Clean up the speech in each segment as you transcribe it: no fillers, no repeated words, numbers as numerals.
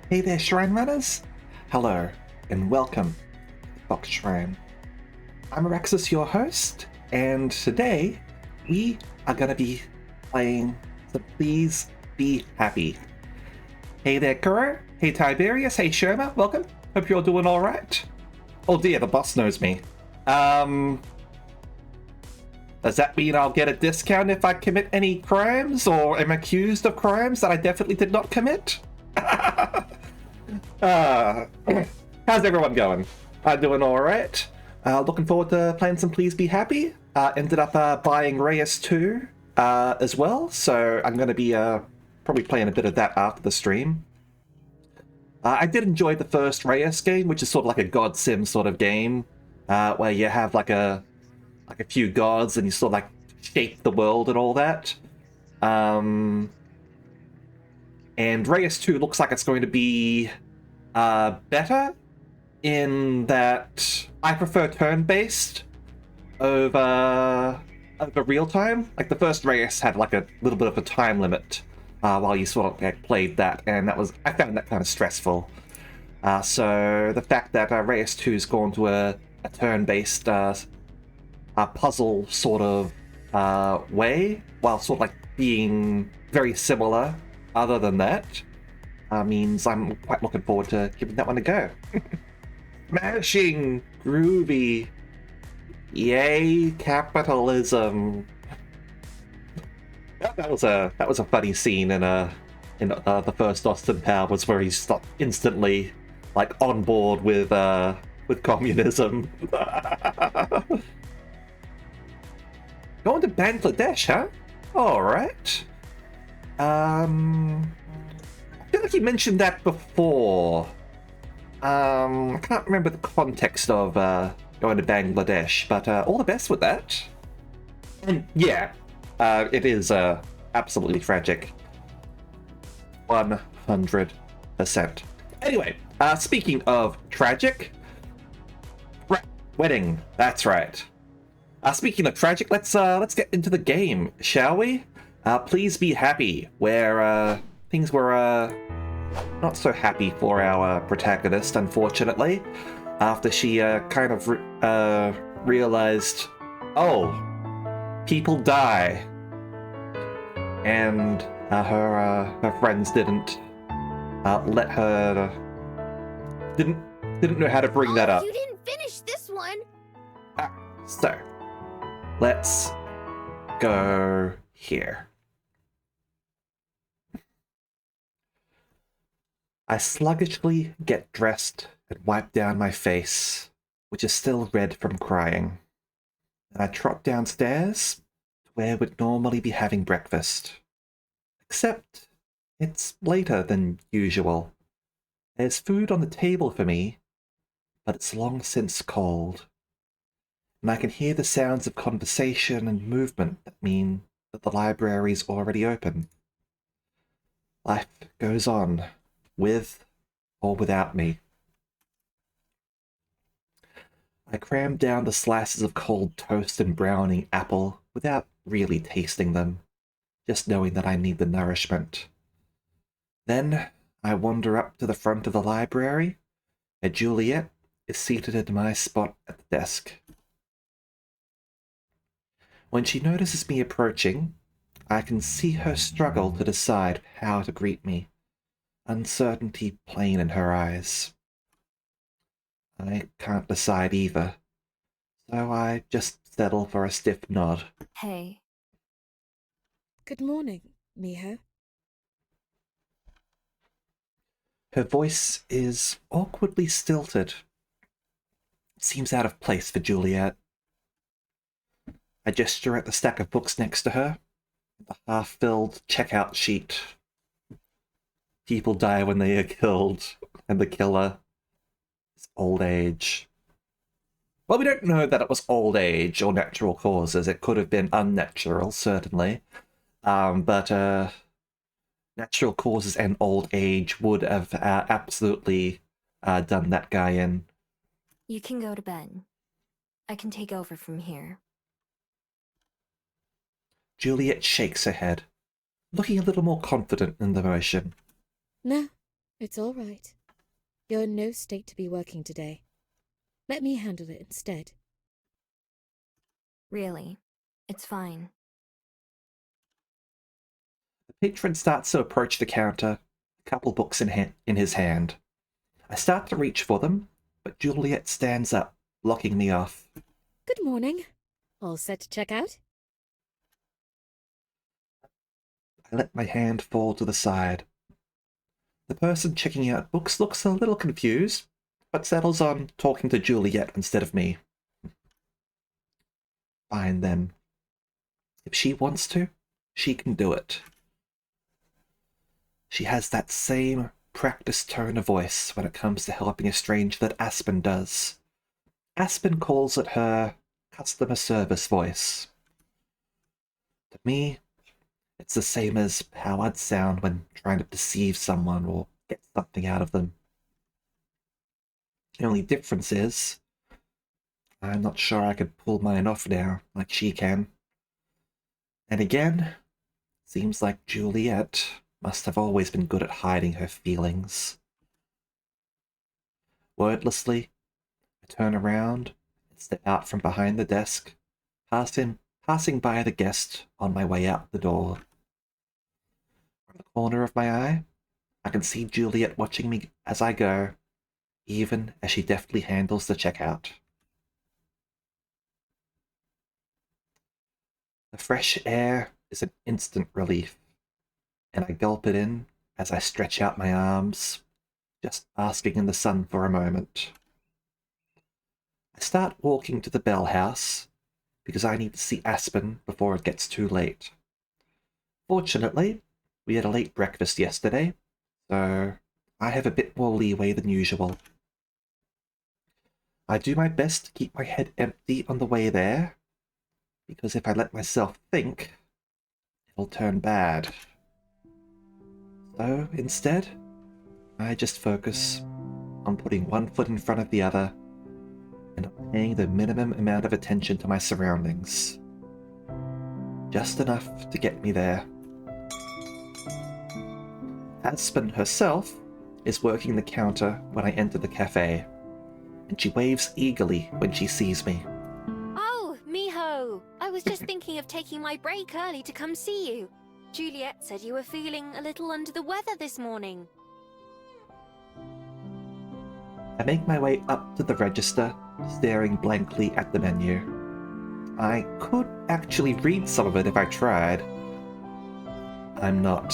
Hey there, Shrine Runners! Hello, and welcome to Fox Shrine. I'm Araxis, your host, and today we are going to be playing the Please Be Happy. Hey there, Kuro. Hey, Tiberius. Hey, Sherma. Welcome. Hope you're doing alright. Oh dear, the boss knows me. Does that mean I'll get a discount if I commit any crimes, or am accused of crimes that I definitely did not commit? Uh, how's everyone going? Doing alright. Looking forward to playing some Please Be Happy. Ended up buying Reyes 2 as well, so I'm going to be probably playing a bit of that after the stream. I did enjoy the first Reyes game, which is sort of like a God Sim sort of game, where you have like a few gods and you sort of like shape the world and all that. And Reyes 2 looks like it's going to be better in that I prefer turn-based over real time. Like the first Reyes had like a little bit of a time limit while you sort of like played that, and I found that kind of stressful. So the fact that Reyes 2's gone to a turn-based puzzle sort of way, while sort of like being very similar, other than that, means I'm quite looking forward to giving that one a go. Smashing, groovy, yay capitalism. That was a funny scene in the first Austin Powers where he's instantly like on board with communism. Going to Bangladesh, huh? All right. I feel like you mentioned that before. I can't remember the context of going to Bangladesh, but all the best with that. And yeah, it is absolutely tragic. 100%. Anyway, speaking of tragic, wedding. That's right. Speaking of tragic, let's get into the game, shall we? Please Be Happy, where things were not so happy for our protagonist, unfortunately, after she kind of realized, oh, people die, and her friends didn't let her didn't know how to bring that up. You didn't finish this one. So let's go here. I sluggishly get dressed and wipe down my face, which is still red from crying. And I trot downstairs to where we'd normally be having breakfast. Except it's later than usual. There's food on the table for me, but it's long since cold. And I can hear the sounds of conversation and movement that mean that the library's already open. Life goes on, with or without me. I cram down the slices of cold toast and browning apple without really tasting them, just knowing that I need the nourishment. Then I wander up to the front of the library, and Juliet is seated in my spot at the desk. When she notices me approaching, I can see her struggle to decide how to greet me, uncertainty plain in her eyes. I can't decide either, so I just settle for a stiff nod. Hey. Good morning, Miho. Her voice is awkwardly stilted. It seems out of place for Juliet. I gesture at the stack of books next to her, the half-filled checkout sheet. People die when they are killed, and the killer is old age. Well, we don't know that it was old age or natural causes. It could have been unnatural, certainly. But natural causes and old age would have absolutely done that guy in. You can go to bed. I can take over from here. Juliet shakes her head, looking a little more confident in the motion. No, It's all right. You're in no state to be working today. Let me handle it instead. Really, it's fine. The patron starts to approach the counter, a couple books in his hand. I start to reach for them, but Juliet stands up, blocking me off. Good morning. All set to check out? I let my hand fall to the side. The person checking out books looks a little confused, but settles on talking to Juliet instead of me. Fine then. If she wants to, she can do it. She has that same practiced tone of voice when it comes to helping a stranger that Aspen does. Aspen calls it her customer service voice. To me, it's the same as how I'd sound when trying to deceive someone or get something out of them. The only difference is, I'm not sure I could pull mine off now like she can. And again, seems like Juliet must have always been good at hiding her feelings. Wordlessly, I turn around and step out from behind the desk, passing by the guest on my way out the door. From the corner of my eye, I can see Juliet watching me as I go, even as she deftly handles the checkout. The fresh air is an instant relief, and I gulp it in as I stretch out my arms, just basking in the sun for a moment. I start walking to the Bell House because I need to see Aspen before it gets too late. Fortunately, we had a late breakfast yesterday, so I have a bit more leeway than usual. I do my best to keep my head empty on the way there, because if I let myself think, it'll turn bad. So instead, I just focus on putting one foot in front of the other and paying the minimum amount of attention to my surroundings. Just enough to get me there. Aspen herself is working the counter when I enter the cafe, and she waves eagerly when she sees me. Oh, Miho! I was just thinking of taking my break early to come see you. Juliet said you were feeling a little under the weather this morning. I make my way up to the register, staring blankly at the menu. I could actually read some of it if I tried. I'm not.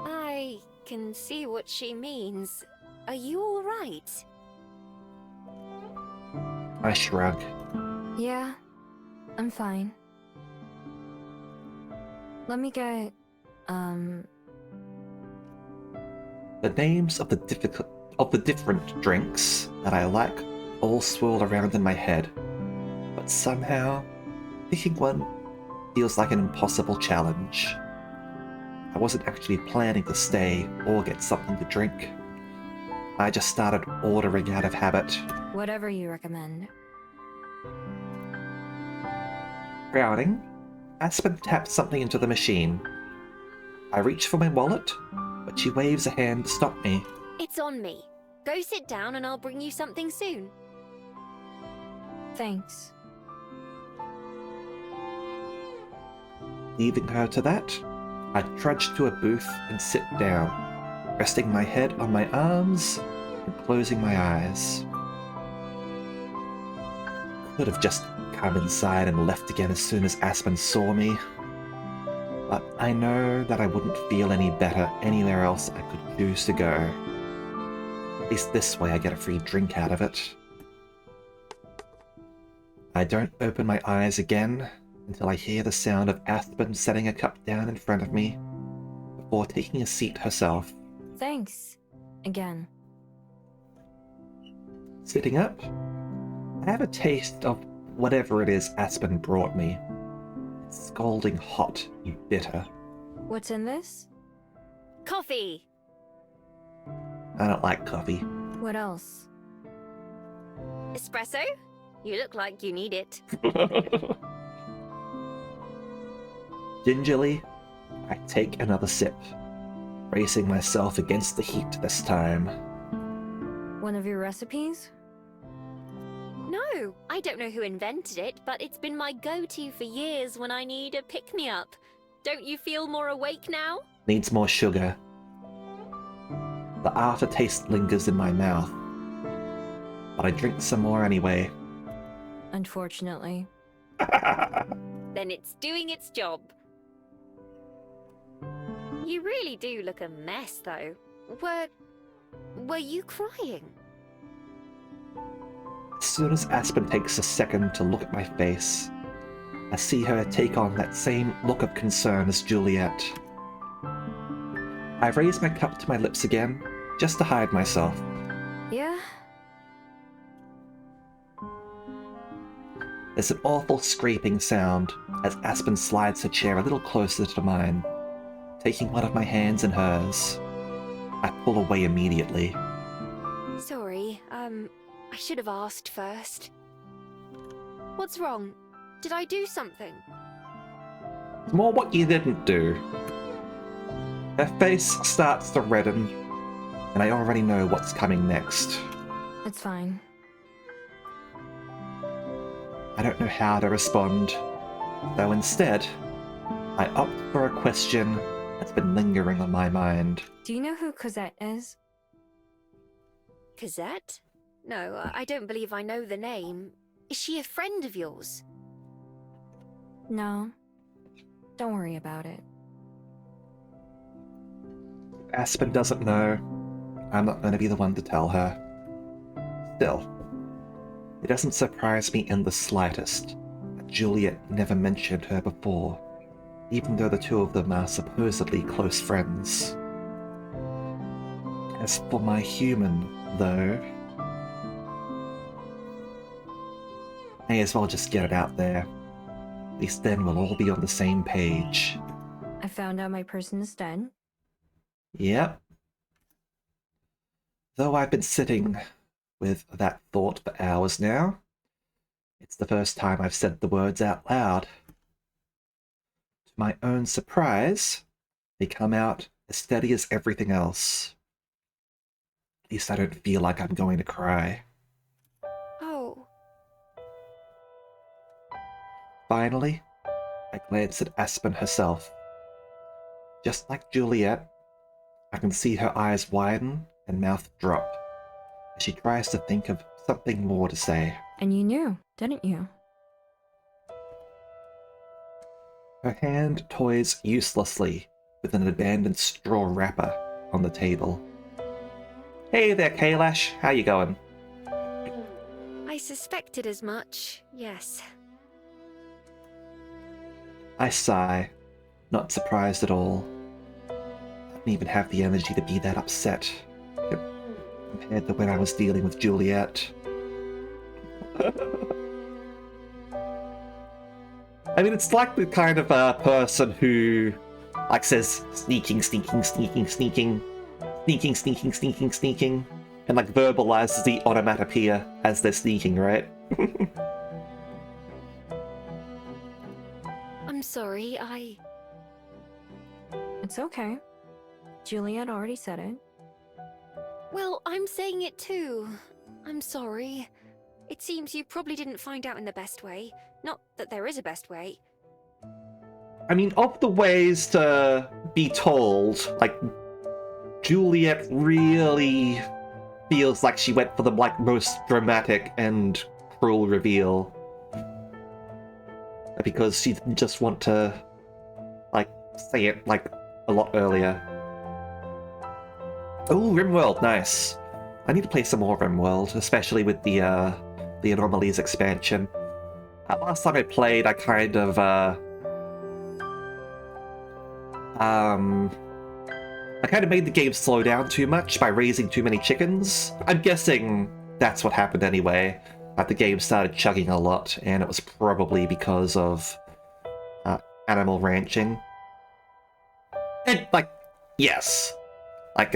I can see what she means. Are you all right? I shrug. Yeah, I'm fine. Let me get, The names of the different drinks that I like all swirl around in my head, but somehow picking one feels like an impossible challenge. I wasn't actually planning to stay or get something to drink. I just started ordering out of habit. whatever you recommend. Frowning, Aspen taps something into the machine. I reach for my wallet, but she waves a hand to stop me. It's on me. Go sit down and I'll bring you something soon. Thanks. Leaving her to that, I trudge to a booth and sit down, resting my head on my arms and closing my eyes. Could have just come inside and left again as soon as Aspen saw me, but I know that I wouldn't feel any better anywhere else I could choose to go. At least this way I get a free drink out of it. I don't open my eyes again until I hear the sound of Aspen setting a cup down in front of me before taking a seat herself. Thanks. Again. Sitting up, I have a taste of whatever it is Aspen brought me. It's scalding hot and bitter. What's in this? Coffee! I don't like coffee. What else? Espresso? You look like you need it. Gingerly, I take another sip. bracing myself against the heat this time. One of your recipes? No, I don't know who invented it, but it's been my go-to for years when I need a pick-me-up. Don't you feel more awake now? Needs more sugar. The aftertaste lingers in my mouth, but I drink some more anyway. Unfortunately. Then it's doing its job. You really do look a mess, though. Were you crying? As soon as Aspen takes a second to look at my face, I see her take on that same look of concern as Juliet. I raise my cup to my lips again, just to hide myself. Yeah? There's an awful scraping sound as Aspen slides her chair a little closer to mine, taking one of my hands in hers. I pull away immediately. Sorry, I should have asked first. What's wrong? Did I do something? It's more what you didn't do. Her face starts to redden, and I already know what's coming next. It's fine. I don't know how to respond, though instead, I opt for a question that's been lingering on my mind. Do you know who Cosette is? Cosette? No, I don't believe I know the name. Is she a friend of yours? No. Don't worry about it. If Aspen doesn't know, I'm not going to be the one to tell her. Still, it doesn't surprise me in the slightest that Juliet never mentioned her before, even though the two of them are supposedly close friends. As for my human, though, may as well just get it out there. At least then we'll all be on the same page. I found out my person is dead. Yep. Though I've been sitting with that thought for hours now, it's the first time I've said the words out loud. To my own surprise, they come out as steady as everything else. At least I don't feel like I'm going to cry. Oh, Finally, I glance at Aspen herself. Just like Juliet, I can see her eyes widen and mouth drop as she tries to think of something more to say. And you knew, didn't you? Her hand toys uselessly with an abandoned straw wrapper on the table. Hey there, Kailash. How you going? I suspected as much, yes. I sigh, not surprised at all. I didn't even have the energy to be that upset compared to when I was dealing with Juliet. I mean, it's like the kind of person who, like, says sneaking, sneaking, sneaking, sneaking, sneaking, sneaking, sneaking, sneaking, and like verbalizes the onomatopoeia as they're sneaking, right? I'm sorry, It's okay. Juliet already said it. Well, I'm saying it too. I'm sorry. It seems you probably didn't find out in the best way. Not that there is a best way. I mean, of the ways to be told, like, Juliet really feels like she went for the, like, most dramatic and cruel reveal. Because she didn't just want to, like, say it, like, a lot earlier. Oh, RimWorld, nice. I need to play some more RimWorld, especially with the Anomalies expansion. Last time I played, I kind of, I kind of made the game slow down too much by raising too many chickens. I'm guessing that's what happened anyway. Like, the game started chugging a lot, and it was probably because of animal ranching. And, like, yes. Like,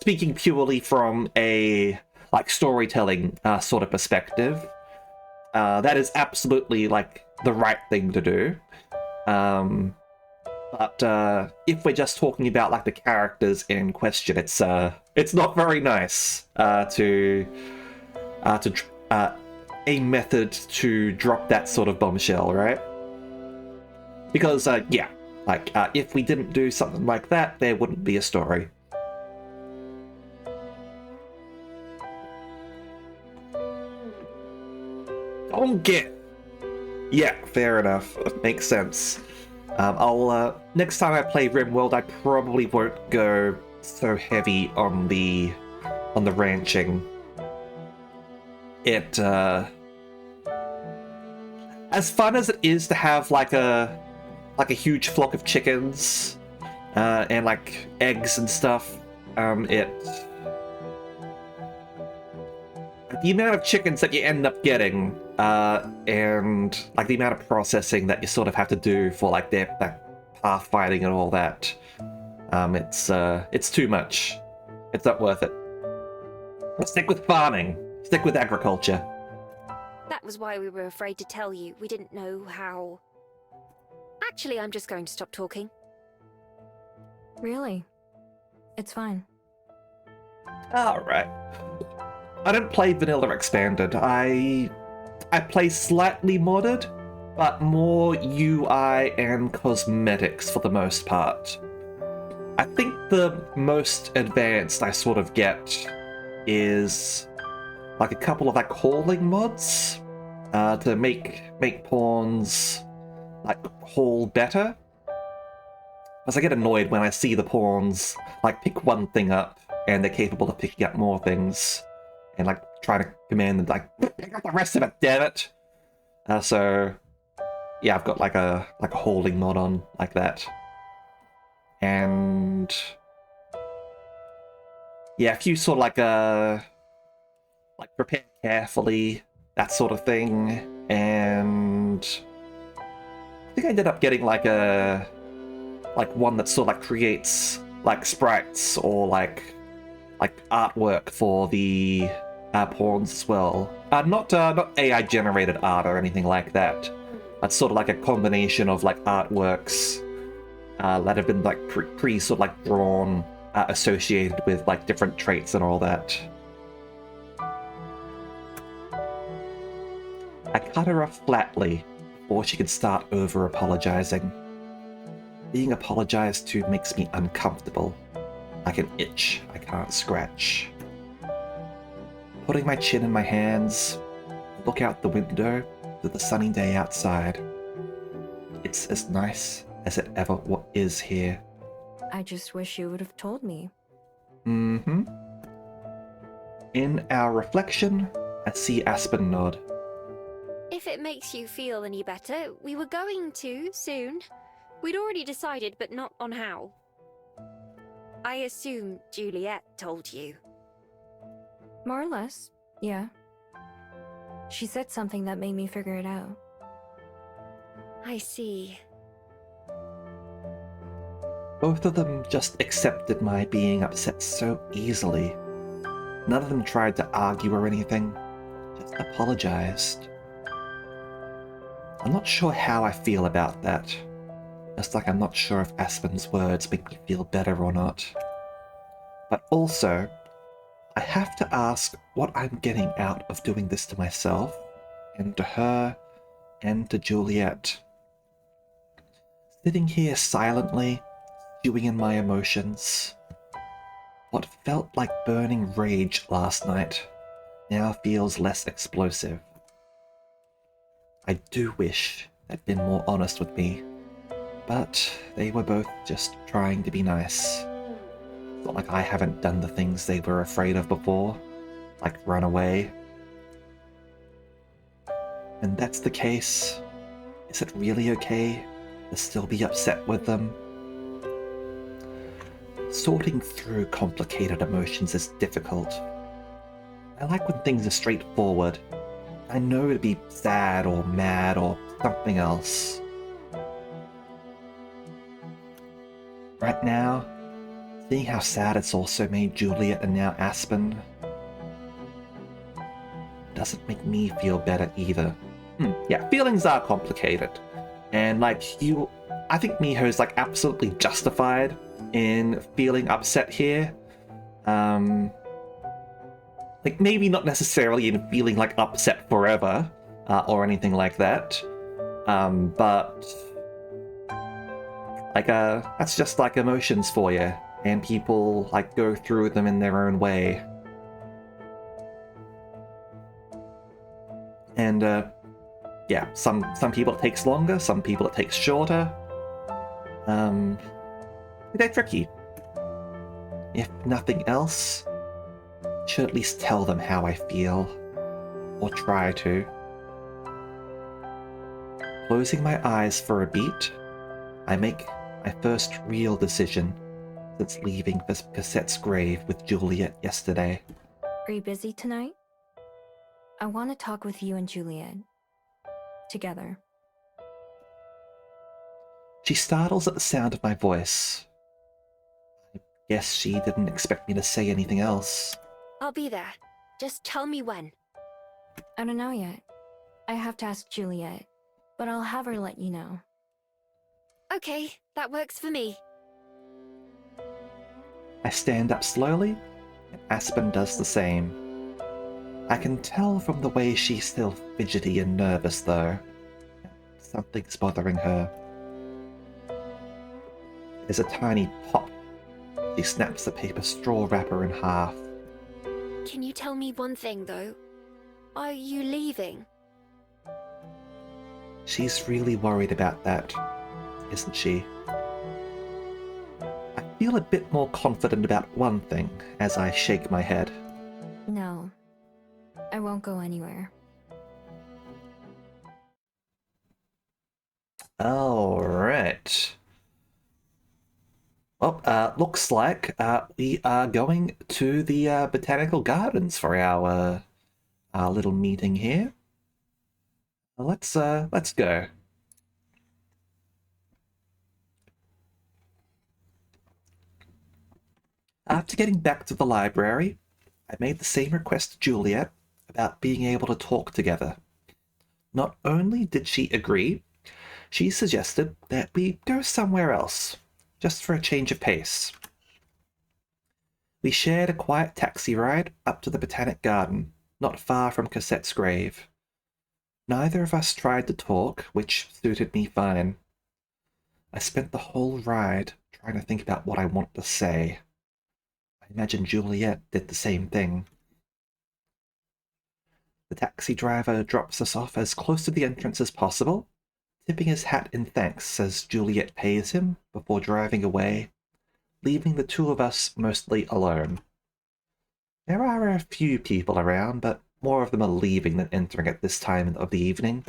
speaking purely from a, like, storytelling sort of perspective, that is absolutely, like, the right thing to do. But if we're just talking about like the characters in question, it's not very nice to a method to drop that sort of bombshell, right? Because yeah, like if we didn't do something like that, there wouldn't be a story. Get. Yeah, fair enough. Makes sense. I'll next time I play RimWorld, I probably won't go so heavy on the ranching. It as fun as it is to have like a huge flock of chickens and like eggs and stuff, the amount of chickens that you end up getting, and like the amount of processing that you sort of have to do for like that pathfinding and all that, it's too much. It's not worth it. Stick with farming. Stick with agriculture. That was why we were afraid to tell you. We didn't know how... Actually, I'm just going to stop talking. Really? It's fine. Alright. I don't play Vanilla Expanded. I play slightly modded, but more UI and cosmetics for the most part. I think the most advanced I sort of get is like a couple of like hauling mods to make pawns like haul better. Because I get annoyed when I see the pawns like pick one thing up and they're capable of picking up more things, and like try to command them like pick up the rest of it, damn it. So yeah, I've got like a hauling mod on like that, and yeah, a few sort of like prepare carefully, that sort of thing, and I think I ended up getting like one that sort of like creates like sprites or like artwork for the pawns as well. Not AI generated art or anything like that. It's sort of like a combination of like artworks that have been like pre sort of like drawn, associated with like different traits and all that. I cut her off flatly before she could start over apologizing. Being apologized to makes me uncomfortable, like an itch I can't scratch. Putting my chin in my hands, I look out the window to the sunny day outside. It's as nice as it ever is here. I just wish you would have told me. Mm-hmm. In our reflection, I see Aspen nod. If it makes you feel any better, we were going to soon. We'd already decided, but not on how. I assume Juliet told you. More or less, yeah. She said something that made me figure it out. I see. Both of them just accepted my being upset so easily. None of them tried to argue or anything, just apologized. I'm not sure how I feel about that. Just like I'm not sure if Aspen's words make me feel better or not. But also, I have to ask what I'm getting out of doing this to myself, and to her, and to Juliet. Sitting here silently, stewing in my emotions. What felt like burning rage last night now feels less explosive. I do wish they'd been more honest with me, but they were both just trying to be nice. It's not like I haven't done the things they were afraid of before, like run away. And that's the case. Is it really okay to still be upset with them? Sorting through complicated emotions is difficult. I like when things are straightforward. I know to be sad or mad or something else. Right now, seeing how sad it's also made Juliet and now Aspen doesn't make me feel better either. Yeah, feelings are complicated. And like you, I think Miho's like absolutely justified in feeling upset here. Like maybe not necessarily in feeling like upset forever or anything like that, but like that's just like emotions for you, and people like go through them in their own way. And yeah, some people it takes longer, some people it takes shorter. They're tricky. If nothing else, I should at least tell them how I feel, or try to. Closing my eyes for a beat, I make my first real decision since leaving Cassette's grave with Juliet yesterday. Are you busy tonight? I want to talk with you and Juliet. Together. She startles at the sound of my voice. I guess she didn't expect me to say anything else. I'll be there. Just tell me when. I don't know yet. I have to ask Juliet, but I'll have her let you know. Okay, that works for me. I stand up slowly, and Aspen does the same. I can tell from the way she's still fidgety and nervous, though. Something's bothering her. There's a tiny pop. She snaps the paper straw wrapper in half. Can you tell me one thing, though? Are you leaving? She's really worried about that, isn't she? I feel a bit more confident about one thing as I shake my head. No. I won't go anywhere. Alright. Well, looks like we are going to the Botanical Gardens for our little meeting here. Let's go. After getting back to the library, I made the same request to Juliet about being able to talk together. Not only did she agree, she suggested that we go somewhere else, just for a change of pace. We shared a quiet taxi ride up to the Botanic Garden, not far from Cassette's grave. Neither of us tried to talk, which suited me fine. I spent the whole ride trying to think about what I wanted to say. I imagine Juliet did the same thing. The taxi driver drops us off as close to the entrance as possible, tipping his hat in thanks as Juliet pays him before driving away, leaving the two of us mostly alone. There are a few people around, but more of them are leaving than entering at this time of the evening.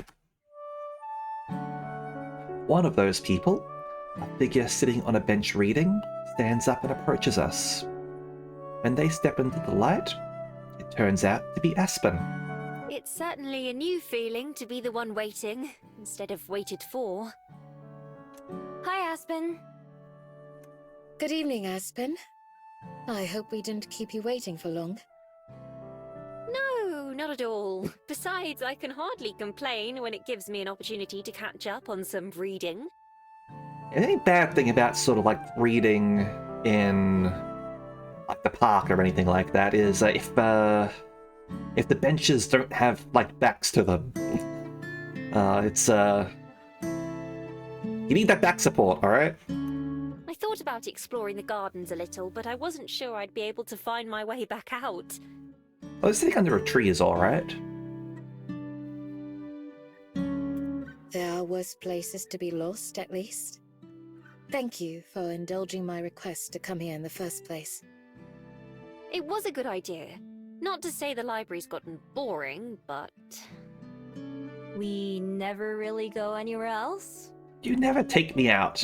One of those people, a figure sitting on a bench reading, stands up and approaches us. When they step into the light, it turns out to be Aspen. It's certainly a new feeling to be the one waiting, instead of waited for. Hi, Aspen. Good evening, Aspen. I hope we didn't keep you waiting for long. No, not at all. Besides, I can hardly complain when it gives me an opportunity to catch up on some reading. Any bad thing about sort of like reading in like the park or anything like that is if the benches don't have like backs to them. It's you need that back support, alright? I thought about exploring the gardens a little, but I wasn't sure I'd be able to find my way back out. I was sitting under a tree is alright. There are worse places to be lost, at least. Thank you for indulging my request to come here in the first place. It was a good idea. Not to say the library's gotten boring, but... We never really go anywhere else? You never take me out.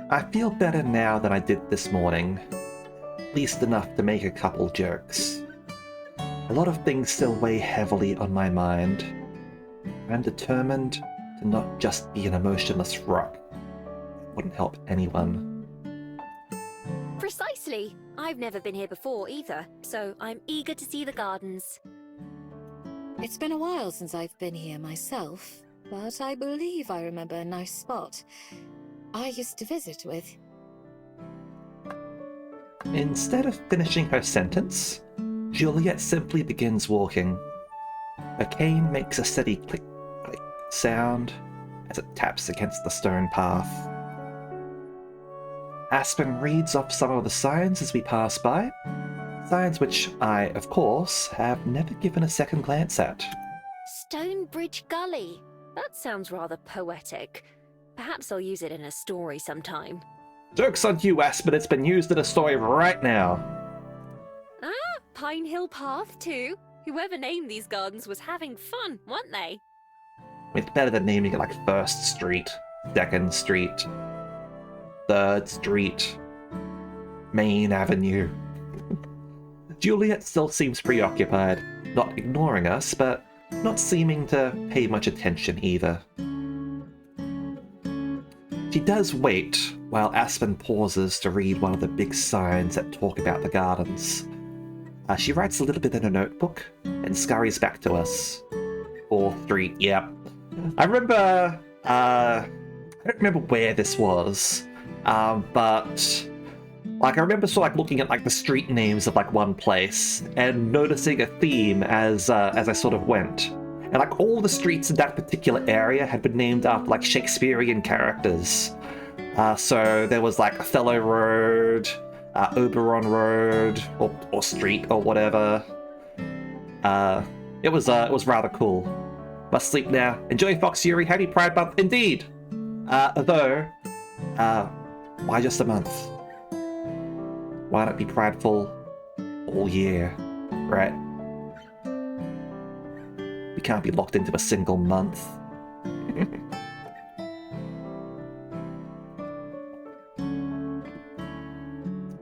I feel better now than I did this morning. At least enough to make a couple jokes. A lot of things still weigh heavily on my mind. I'm determined to not just be an emotionless rock. It wouldn't help anyone. Precisely! I've never been here before either, so I'm eager to see the gardens. It's been a while since I've been here myself. but I believe I remember a nice spot I used to visit with. Instead of finishing her sentence, Juliet simply begins walking. Her cane makes a steady click, click sound as it taps against the stone path. Aspen reads off some of the signs as we pass by, signs which I, of course, have never given a second glance at. Stonebridge Gully. That sounds rather poetic. Perhaps I'll use it in a story sometime. Joke's on you, Aspen, it's been used in a story right now. Ah, Pine Hill Path too. Whoever named these gardens was having fun, weren't they? It's better than naming it like 1st Street, 2nd Street, 3rd Street, Main Avenue. Juliet still seems preoccupied, not ignoring us, but not seeming to pay much attention either. She does wait while Aspen pauses to read one of the big signs that talk about the gardens. She writes a little bit in her notebook and scurries back to us. 4th Street, yep. I remember, I don't remember where this was, but like I remember sort of like looking at like the street names of like one place and noticing a theme as I sort of went. And like all the streets in that particular area had been named after like Shakespearean characters. So there was like Othello Road, Oberon Road, or Street, or whatever. It was rather cool. Must sleep now. Enjoy Fox Yuri. Happy Pride Month indeed. Although, why just a month? Why not be prideful all year, right? We can't be locked into a single month.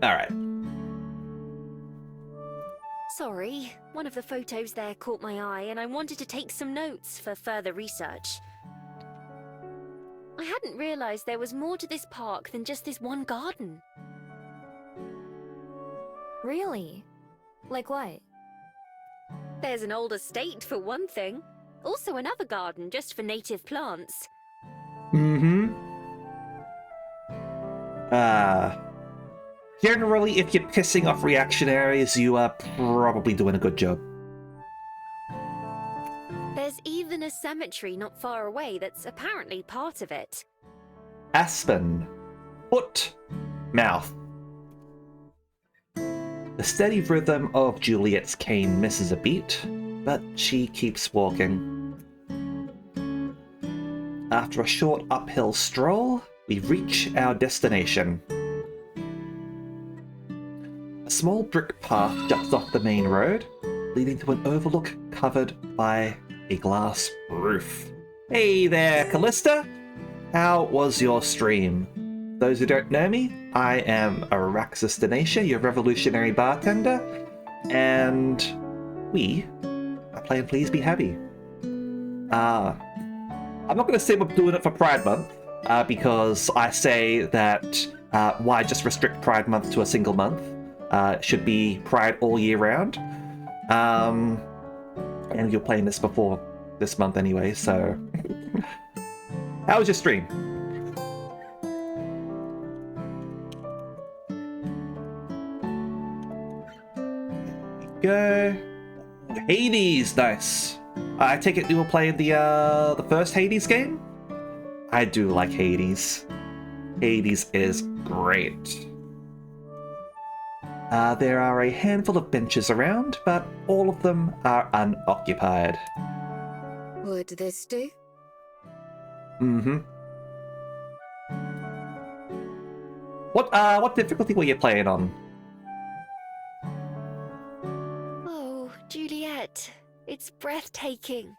Alright. Sorry, one of the photos there caught my eye and I wanted to take some notes for further research. I hadn't realised there was more to this park than just this one garden. Really? Like what? There's an old estate for one thing. Also another garden just for native plants. Generally, if you're pissing off reactionaries, you are probably doing a good job. There's even a cemetery not far away that's apparently part of it. Aspen. Foot. Mouth. The steady rhythm of Juliet's cane misses a beat, but she keeps walking. After a short uphill stroll, we reach our destination. A small brick path juts off the main road, leading to an overlook covered by a glass roof. Hey there, Callista! How was your stream? Those who don't know me, I am Araxis Denacia, your revolutionary bartender, and we are playing Please Be Happy. I'm not going to say we're doing it for Pride Month, because I say that why just restrict Pride Month to a single month? It should be Pride all year round. And you're playing this before this month anyway, so... How was your stream? Go. Hades, nice. I take it you were playing the first Hades game? I do like Hades. Hades is great. There are a handful of benches around, but all of them are unoccupied. Would this do? Mm-hmm. What difficulty were you playing on? Oh, Juliet, it's breathtaking.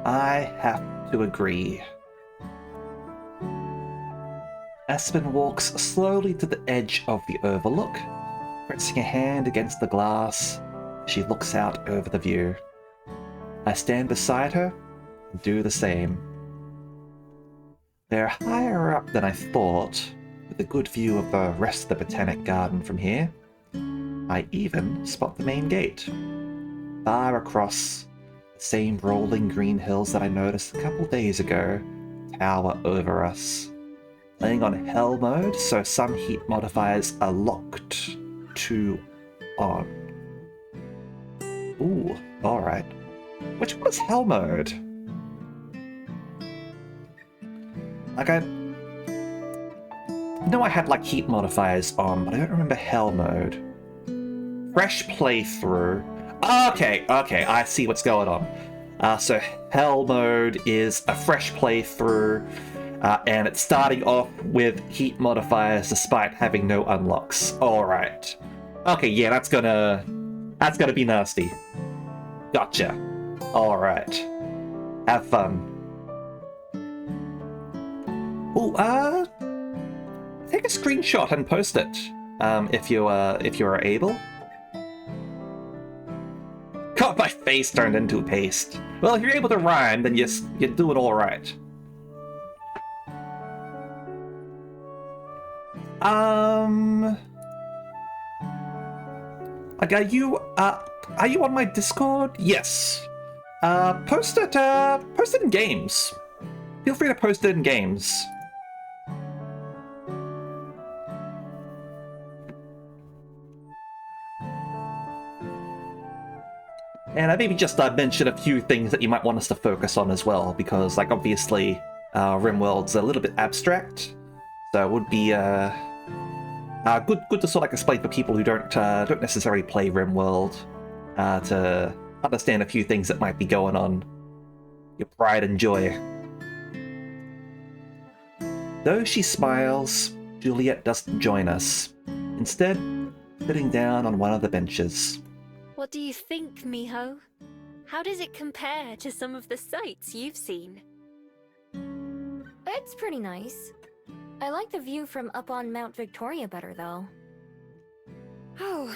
I have to agree. Aspen walks slowly to the edge of the overlook, pressing a hand against the glass. She looks out over the view. I stand beside her and do the same. They're higher up than I thought, with a good view of the rest of the Botanic Garden from here. I even spot the main gate, far across Same rolling green hills that I noticed a couple days ago tower over us. Playing on hell mode, so some heat modifiers are locked to on. Ooh, alright. Which one is hell mode? Like, I know I had like heat modifiers on, but I don't remember hell mode. Fresh playthrough. Okay, I see what's going on. So hell mode is a fresh playthrough, and it's starting off with heat modifiers despite having no unlocks. Alright. Okay, yeah, that's gonna be nasty. Gotcha. Alright. Have fun. Ooh, take a screenshot and post it, if you're able. God, my face turned into paste. Well, if you're able to rhyme, then you're doing all right. Like, are you on my Discord? Yes. Post it in games. Feel free to post it in games. And I maybe just mention a few things that you might want us to focus on as well, because, like, obviously, RimWorld's a little bit abstract, so it would be good to sort of like explain for people who don't necessarily play RimWorld, to understand a few things that might be going on. Your pride and joy. Though she smiles, Juliet doesn't join us, instead sitting down on one of the benches. What do you think, Miho? How does it compare to some of the sights you've seen? It's pretty nice. I like the view from up on Mount Victoria better, though. Oh,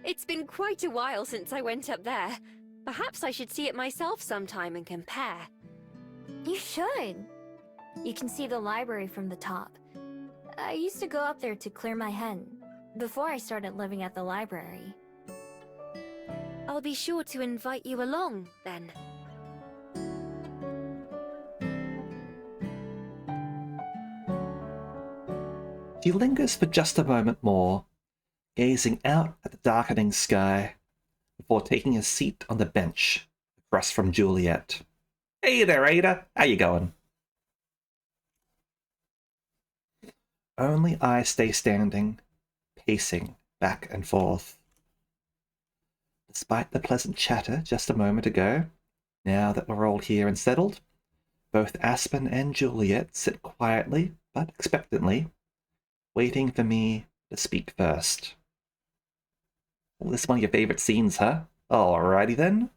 it's been quite a while since I went up there. Perhaps I should see it myself sometime and compare. You should. You can see the library from the top. I used to go up there to clear my head, before I started living at the library. I'll be sure to invite you along, then. She lingers for just a moment more, gazing out at the darkening sky, before taking a seat on the bench across from Juliet. Hey there, Ada. How you going? Only I stay standing, pacing back and forth. Despite the pleasant chatter just a moment ago, now that we're all here and settled, both Aspen and Juliet sit quietly but expectantly, waiting for me to speak first. Well, this is one of your favorite scenes, huh? Alrighty then.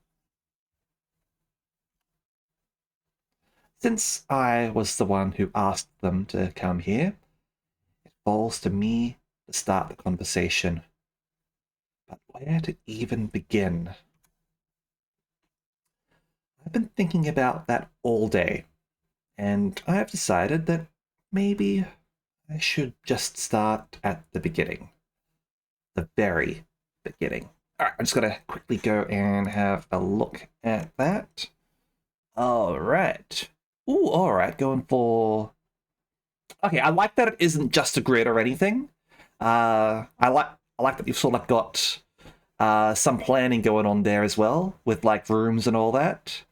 Since I was the one who asked them to come here, it falls to me to start the conversation. But where to even begin? I've been thinking about that all day, and I have decided that maybe I should just start at the beginning. The very beginning. Alright, I'm just gonna quickly go and have a look at that. Alright. Ooh, alright, going for... Okay, I like that it isn't just a grid or anything. I like that you've sort of got some planning going on there as well, with like rooms and all that.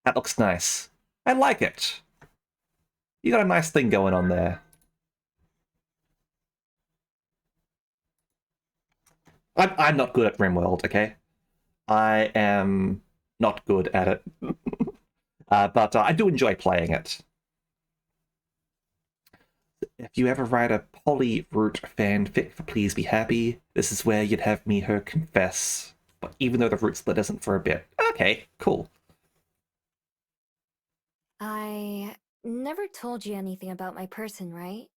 That looks nice. I like it. You got a nice thing going on there. I'm not good at RimWorld, okay? I am not good at it. But I do enjoy playing it. If you ever write a Polyroot fanfic for Please Be Happy, this is where you'd have her confess. But even though the root split isn't for a bit. Okay, cool. I never told you anything about my person, right?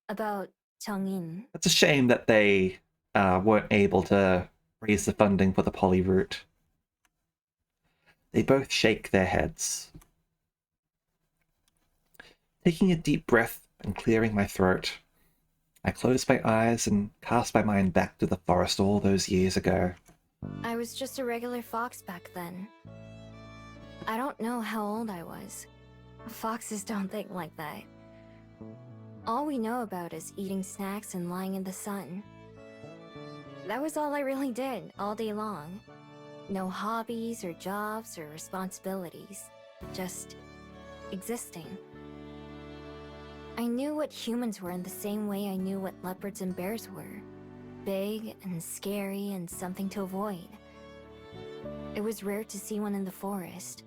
About Changin. It's a shame that they weren't able to raise the funding for the Polyroot. They both shake their heads. Taking a deep breath and clearing my throat, I close my eyes and cast my mind back to the forest all those years ago. I was just a regular fox back then. I don't know how old I was. Foxes don't think like that. All we know about is eating snacks and lying in the sun. That was all I really did all day long. No hobbies or jobs or responsibilities. Just existing. I knew what humans were in the same way I knew what leopards and bears were. Big and scary and something to avoid. It was rare to see one in the forest,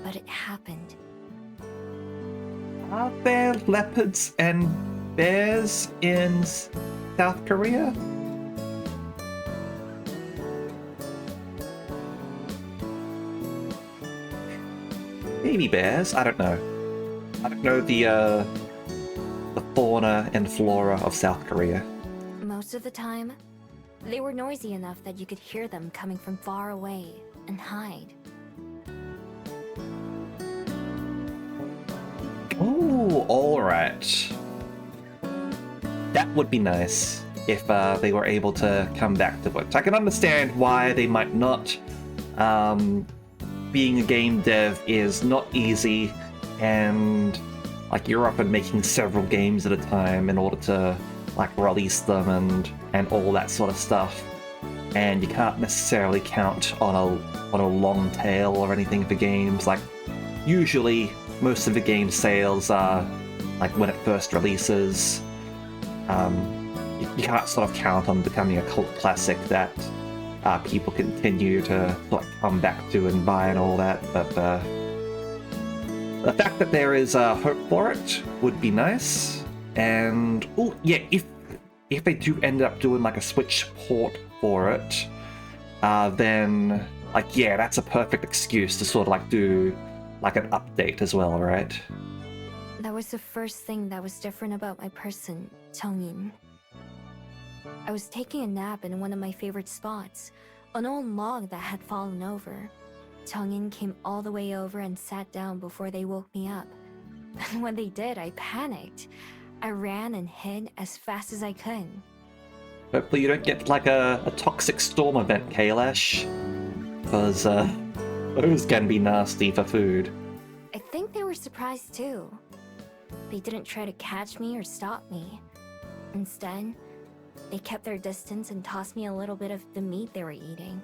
but it happened. Are there leopards and bears in South Korea? Maybe bears, I don't know. I don't know the fauna and flora of South Korea. Most of the time, they were noisy enough that you could hear them coming from far away and hide. Oh, alright. That would be nice if they were able to come back to it. I can understand why they might not. Being a game dev is not easy, and like you're often making several games at a time in order to like release them and all that sort of stuff. And you can't necessarily count on a long tail or anything for games. Like usually most of the game sales are like when it first releases. You can't sort of count on becoming a cult classic that people continue to like come back to and buy and all that. But the fact that there is hope for it would be nice. And oh yeah, if they do end up doing like a Switch port for it, then like yeah, that's a perfect excuse to sort of like do like an update as well, right? That was the first thing that was different about my person, Chongin. I was taking a nap in one of my favorite spots, an old log that had fallen over. Chongin came all the way over and sat down before they woke me up. And when they did, I panicked. I ran and hid as fast as I could. Hopefully you don't get like a toxic storm event, Kailash, because those can be nasty for food. I think they were surprised too. They didn't try to catch me or stop me. Instead, they kept their distance and tossed me a little bit of the meat they were eating.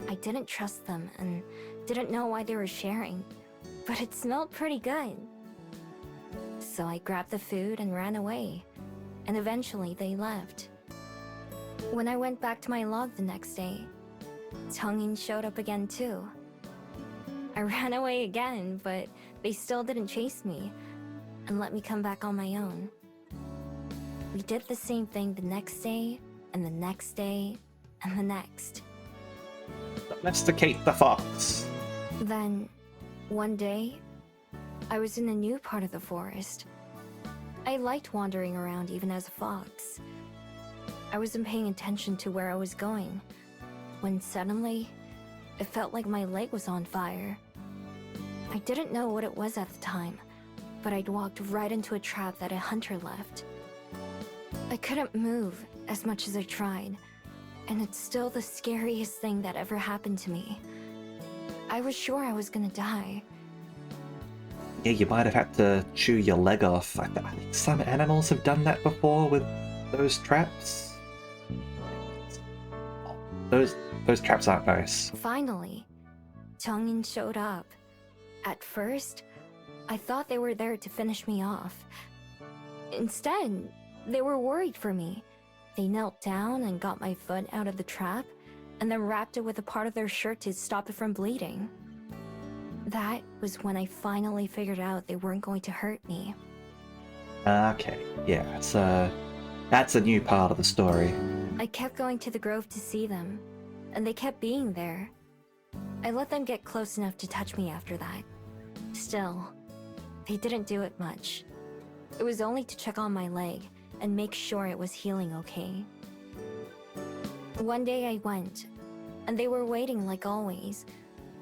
I didn't trust them and didn't know why they were sharing, but it smelled pretty good. So I grabbed the food and ran away, and eventually they left. When I went back to my log the next day, Chongin showed up again too. I ran away again, but they still didn't chase me and let me come back on my own. We did the same thing the next day, and the next day, and the next. Domesticate the fox. Then, one day, I was in a new part of the forest. I liked wandering around even as a fox. I wasn't paying attention to where I was going, when suddenly, it felt like my leg was on fire. I didn't know what it was at the time, but I'd walked right into a trap that a hunter left. I couldn't move as much as I tried, and it's still the scariest thing that ever happened to me. I was sure I was gonna die. Yeah, you might have had to chew your leg off. I think some animals have done that before with those traps. Those traps aren't nice. Finally, Chongin showed up. At first, I thought they were there to finish me off. Instead, they were worried for me. They knelt down and got my foot out of the trap, and then wrapped it with a part of their shirt to stop it from bleeding. That was when I finally figured out they weren't going to hurt me. Okay, yeah, that's a new part of the story. I kept going to the grove to see them, and they kept being there. I let them get close enough to touch me after that. Still, they didn't do it much. It was only to check on my leg and make sure it was healing okay. One day I went, and they were waiting like always,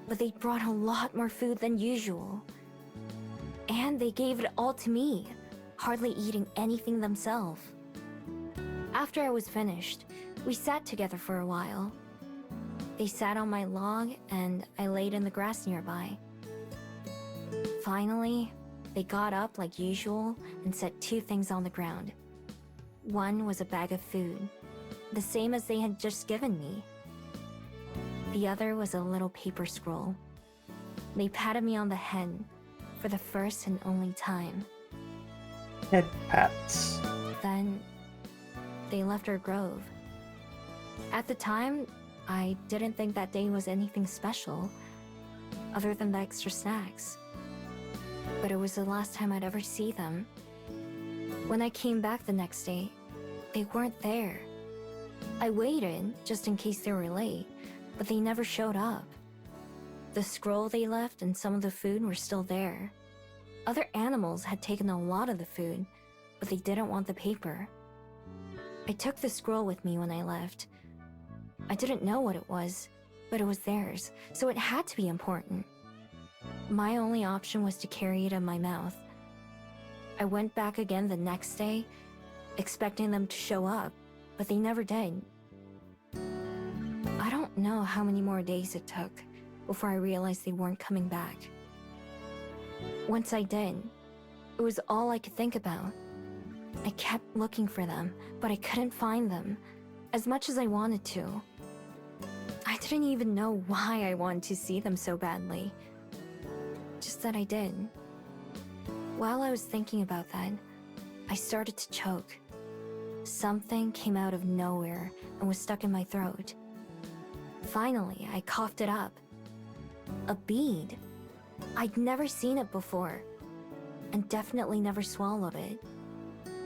but they brought a lot more food than usual. And they gave it all to me, hardly eating anything themselves. After I was finished, we sat together for a while. They sat on my log, and I laid in the grass nearby. Finally, they got up like usual and set two things on the ground. One was a bag of food, the same as they had just given me. The other was a little paper scroll. They patted me on the head for the first and only time. Head pats. Then they left our grove. At the time, I didn't think that day was anything special, other than the extra snacks. But it was the last time I'd ever see them. When I came back the next day, they weren't there. I waited, just in case they were late, but they never showed up. The scroll they left and some of the food were still there. Other animals had taken a lot of the food, but they didn't want the paper. I took the scroll with me when I left. I didn't know what it was, but it was theirs, so it had to be important. My only option was to carry it in my mouth. I went back again the next day, expecting them to show up, but they never did. I don't know how many more days it took before I realized they weren't coming back. Once I did, it was all I could think about. I kept looking for them, but I couldn't find them, as much as I wanted to. I didn't even know why I wanted to see them so badly. Just that I did. While I was thinking about that, I started to choke. Something came out of nowhere and was stuck in my throat. Finally, I coughed it up. A bead. I'd never seen it before, and definitely never swallowed it.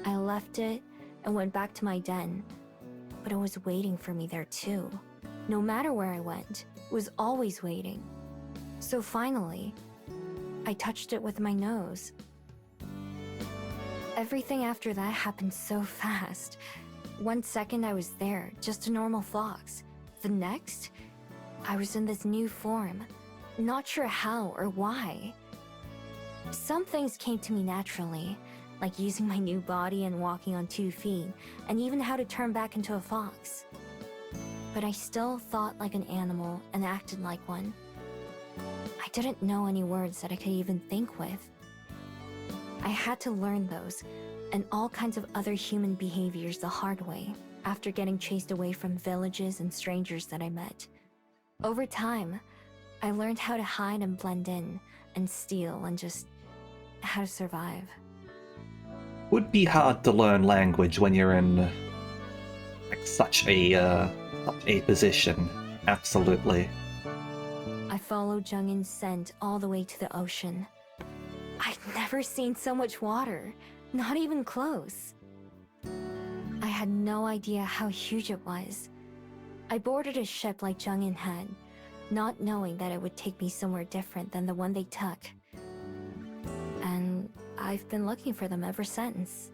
I left it and went back to my den, but it was waiting for me there too. No matter where I went, it was always waiting. So finally, I touched it with my nose. Everything after that happened so fast. 1 second I was there, just a normal fox. The next, I was in this new form, not sure how or why. Some things came to me naturally, like using my new body and walking on 2 feet, and even how to turn back into a fox. But I still thought like an animal and acted like one. I didn't know any words that I could even think with. I had to learn those, and all kinds of other human behaviors the hard way, after getting chased away from villages and strangers that I met. Over time, I learned how to hide and blend in, and steal, and just how to survive. Would be hard to learn language when you're in like such a position. Absolutely. I followed Jungin's scent all the way to the ocean. I'd never seen so much water, not even close. I had no idea how huge it was. I boarded a ship like Jungin had, not knowing that it would take me somewhere different than the one they took. And I've been looking for them ever since.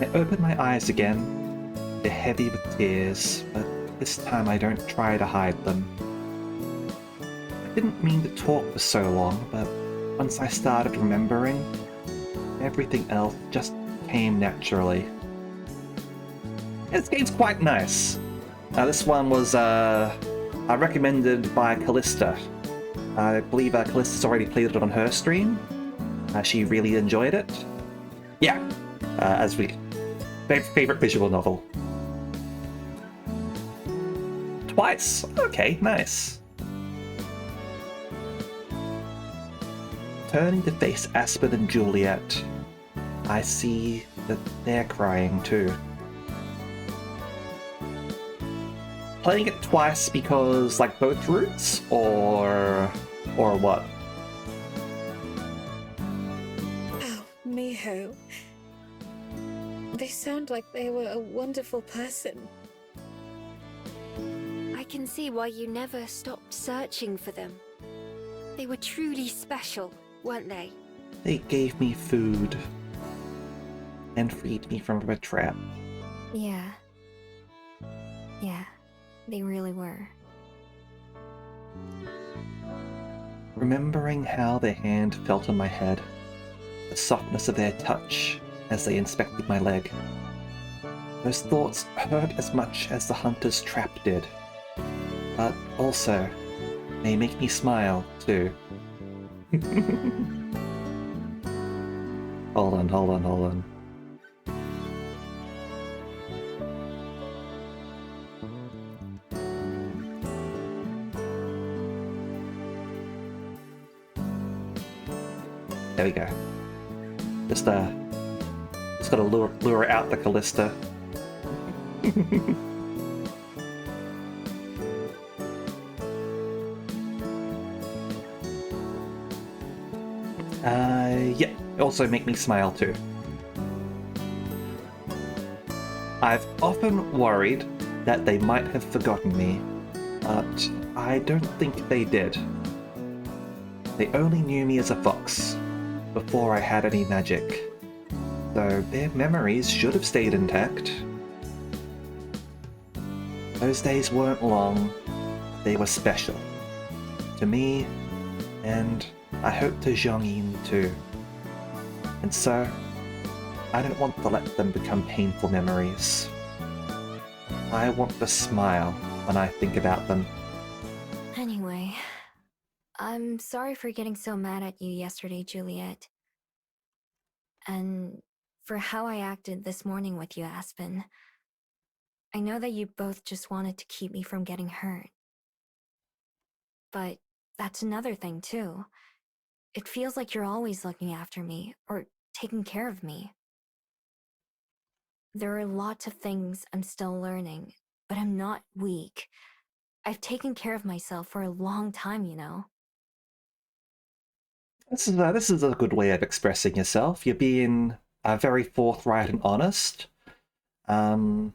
I open my eyes again. They're heavy with tears, but this time I don't try to hide them. I didn't mean to talk for so long, but once I started remembering, everything else just came naturally. This game's quite nice. This one was recommended by Callista. I believe Callista's already played it on her stream. She really enjoyed it. Yeah, as we favorite visual novel. Twice. Okay, nice. Turning to face Aspen and Juliet, I see that they're crying too. Playing it twice because, like, both routes, or what? Oh, Miho. They sound like they were a wonderful person. I can see why you never stopped searching for them. They were truly special, weren't they? They gave me food and freed me from a trap. Yeah. Yeah, they really were. Remembering how their hand felt on my head, the softness of their touch as they inspected my leg. Those thoughts hurt as much as the hunter's trap did, but also They make me smile, too. Hold on. There we go. Just gotta lure out the Callista. Yeah, also make me smile too. I've often worried that they might have forgotten me, but I don't think they did. They only knew me as a fox, before I had any magic, so their memories should have stayed intact. Those days weren't long, they were special. To me, and I hope to Zhongyin too. And so, I don't want to let them become painful memories. I want to smile when I think about them. Anyway, I'm sorry for getting so mad at you yesterday, Juliet. And for how I acted this morning with you, Aspen. I know that you both just wanted to keep me from getting hurt. But that's another thing, too. It feels like you're always looking after me, or taking care of me. There are lots of things I'm still learning, but I'm not weak. I've taken care of myself for a long time, you know. This is a good way of expressing yourself. You're being very forthright and honest. Showing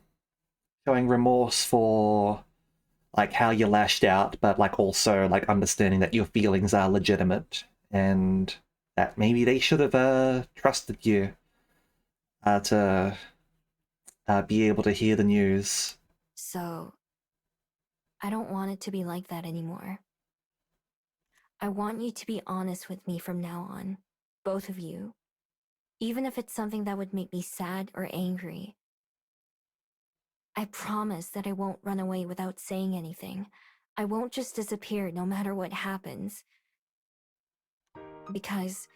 remorse for like how you lashed out, but like also like understanding that your feelings are legitimate and that maybe they should have trusted you to be able to hear the news. So, I don't want it to be like that anymore. I want you to be honest with me from now on, both of you. Even if it's something that would make me sad or angry. I promise that I won't run away without saying anything. I won't just disappear no matter what happens. Because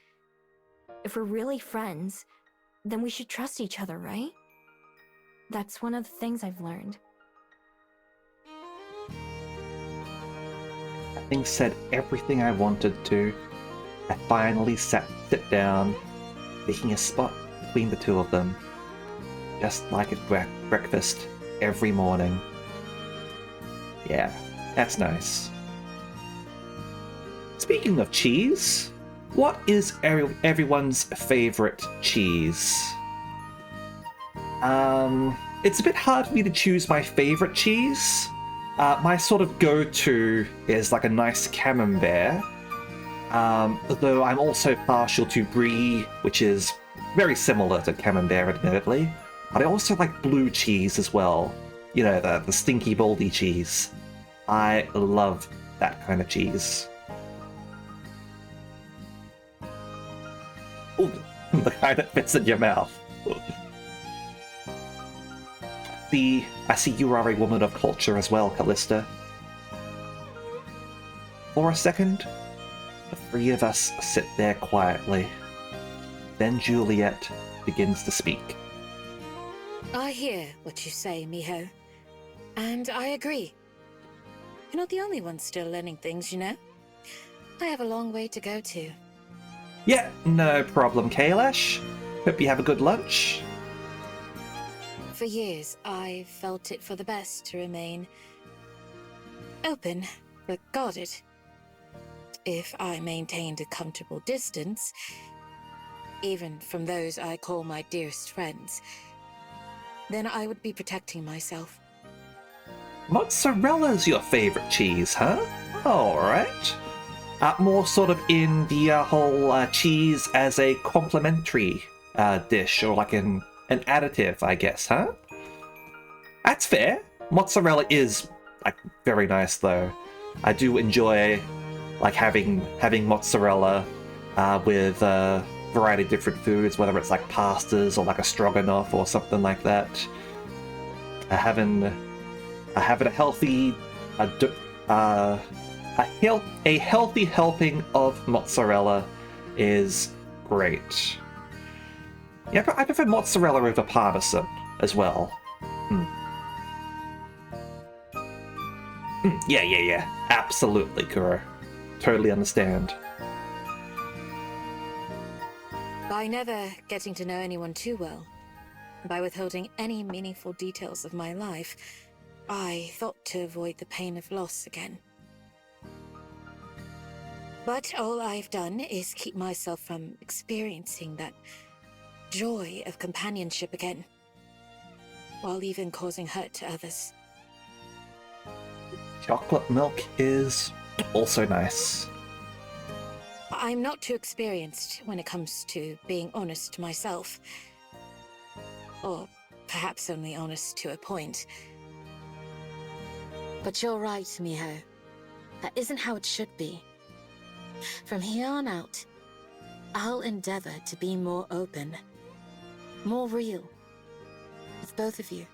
if we're really friends, then we should trust each other, right? That's one of the things I've learned. Having said everything I wanted to, I finally sit down, picking a spot between the two of them, just like at breakfast every morning. Yeah, that's nice. Speaking of cheese, what is everyone's favorite cheese? It's a bit hard for me to choose my favorite cheese. My sort of go-to is like a nice camembert. Though I'm also partial to brie, which is very similar to camembert, admittedly. But I also like blue cheese as well. You know, the stinky, moldy cheese. I love that kind of cheese. Ooh, the kind that fits in your mouth. I see you are a woman of culture as well, Callista. For a second, the three of us sit there quietly. Then Juliet begins to speak. I hear what you say, Miho. And I agree. You're not the only one still learning things, you know? I have a long way to go too. Yeah, no problem, Kailash. Hope you have a good lunch. For years, I felt it for the best to remain open, but guarded. If I maintained a comfortable distance, even from those I call my dearest friends, then I would be protecting myself. Mozzarella's your favorite cheese, huh? Alright. More sort of in the whole cheese as a complementary dish, or like an additive, I guess, huh? That's fair. Mozzarella is like very nice, though. I do enjoy like having mozzarella with a variety of different foods, whether it's like pastas or like a stroganoff or something like that. Having a healthy A healthy helping of mozzarella is great. Yeah, I prefer mozzarella over parmesan as well. Yeah. Absolutely, Kuro. Totally understand. By never getting to know anyone too well, by withholding any meaningful details of my life, I thought to avoid the pain of loss again. But all I've done is keep myself from experiencing that joy of companionship again, while even causing hurt to others. Chocolate milk is also nice. I'm not too experienced when it comes to being honest to myself. Or perhaps only honest to a point. But you're right, Miho. That isn't how it should be. From here on out, I'll endeavor to be more open, more real, with both of you.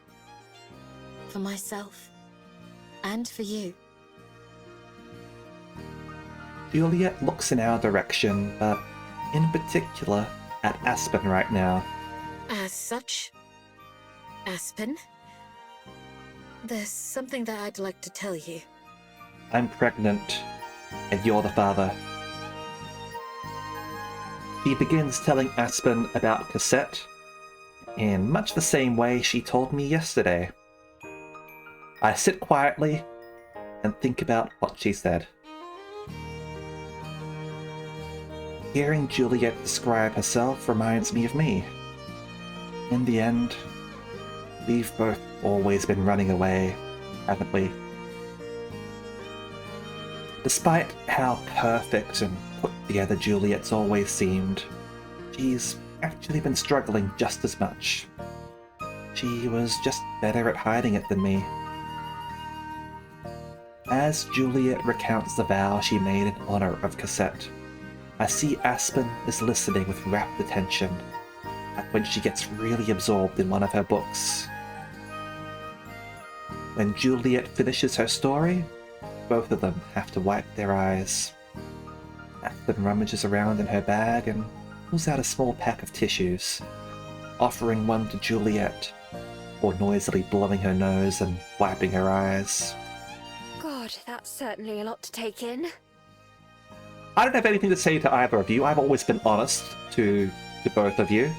For myself, and for you. Juliet looks in our direction, but in particular at Aspen right now. As such, Aspen, there's something that I'd like to tell you. I'm pregnant, and you're the father. He begins telling Aspen about Cassette, in much the same way she told me yesterday. I sit quietly and think about what she said. Hearing Juliet describe herself reminds me of me. In the end, we've both always been running away, haven't we? Despite how perfect and put together Juliet's always seemed, she's actually been struggling just as much. She was just better at hiding it than me. As Juliet recounts the vow she made in honor of Cassette, I see Aspen is listening with rapt attention, like when she gets really absorbed in one of her books. When Juliet finishes her story, both of them have to wipe their eyes. Aspen rummages around in her bag and pulls out a small pack of tissues, offering one to Juliet, or noisily blowing her nose and wiping her eyes. God, that's certainly a lot to take in. I don't have anything to say to either of you. I've always been honest to both of you.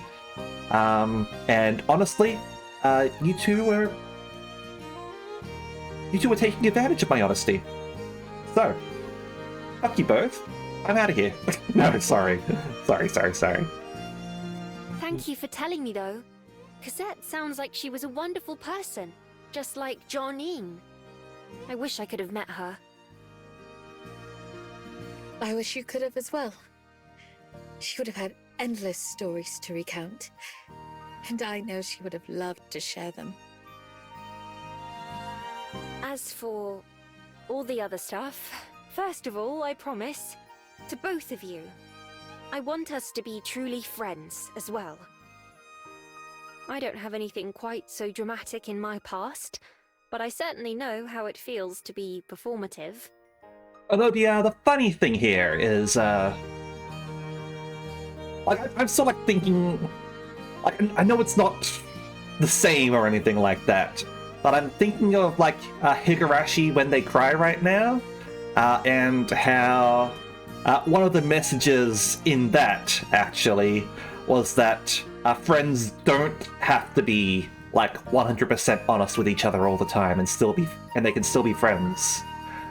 And honestly, you two were taking advantage of my honesty. So, fuck you both. I'm out of here. No, sorry. Sorry. Thank you for telling me, though. Cassette sounds like she was a wonderful person, just like Johnine. I wish I could have met her. I wish you could have as well. She would have had endless stories to recount, and I know she would have loved to share them. As for all the other stuff, first of all, I promise, to both of you, I want us to be truly friends as well. I don't have anything quite so dramatic in my past, but I certainly know how it feels to be performative. Although the funny thing here is, like, I'm sort of like thinking, like, I know it's not the same or anything like that, but I'm thinking of like Higurashi when they cry right now, and how one of the messages in that actually was that friends don't have to be like 100% honest with each other all the time and they can still be friends.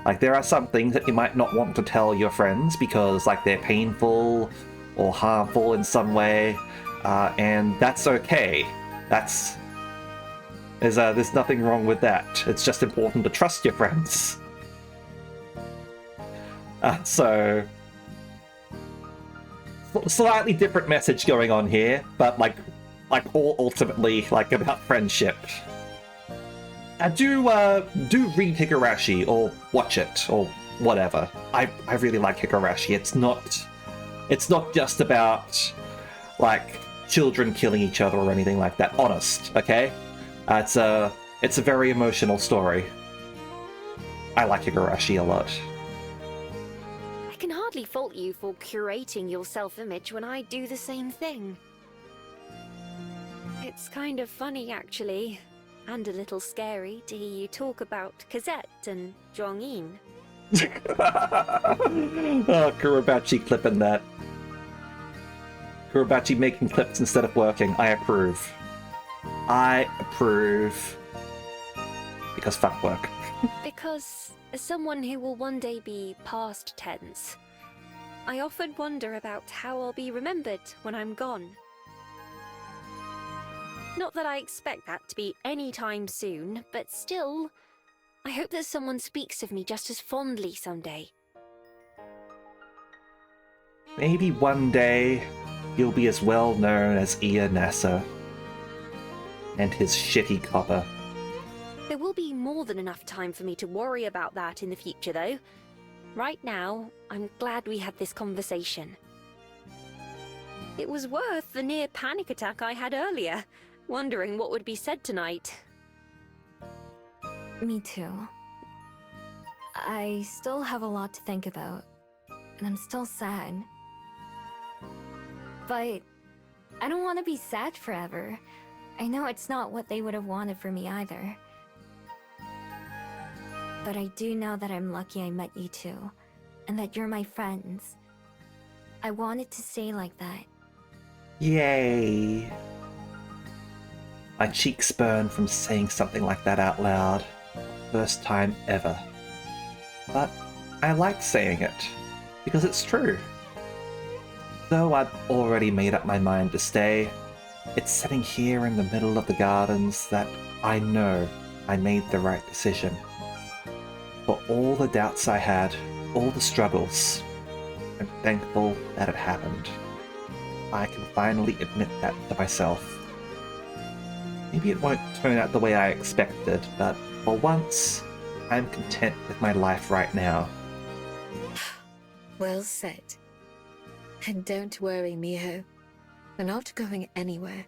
Like, there are some things that you might not want to tell your friends because, like, they're painful or harmful in some way, and that's okay. There's nothing wrong with that. It's just important to trust your friends. So, slightly different message going on here, but like all ultimately like about friendship. Do read Higurashi or watch it or whatever. I really like Higurashi. It's not just about like children killing each other or anything like that. Honest, okay? It's a very emotional story. I like Higurashi a lot. can hardly fault you for curating your self-image when I do the same thing. It's kind of funny, actually, and a little scary to hear you talk about Cosette and Zhongyin. Oh, Kurobachi clipping that. Kurobachi making clips instead of working. I approve. I approve. Because fuck work. Because, as someone who will one day be past tense, I often wonder about how I'll be remembered when I'm gone. Not that I expect that to be any time soon, but still, I hope that someone speaks of me just as fondly someday. Maybe one day you'll be as well known as Ia Nasa and his shitty copper. There will be more than enough time for me to worry about that in the future, though. Right now, I'm glad we had this conversation. It was worth the near panic attack I had earlier, wondering what would be said tonight. Me too. I still have a lot to think about, and I'm still sad. But I don't want to be sad forever. I know it's not what they would have wanted for me either. But I do know that I'm lucky I met you two, and that you're my friends. I want it to stay like that. Yay! My cheeks burn from saying something like that out loud. First time ever. But I like saying it, because it's true. Though I'd already made up my mind to stay, it's sitting here in the middle of the gardens that I know I made the right decision. For all the doubts I had, all the struggles, I'm thankful that it happened. I can finally admit that to myself. Maybe it won't turn out the way I expected, but for once, I'm content with my life right now. Well said. And don't worry, Miho. We're not going anywhere.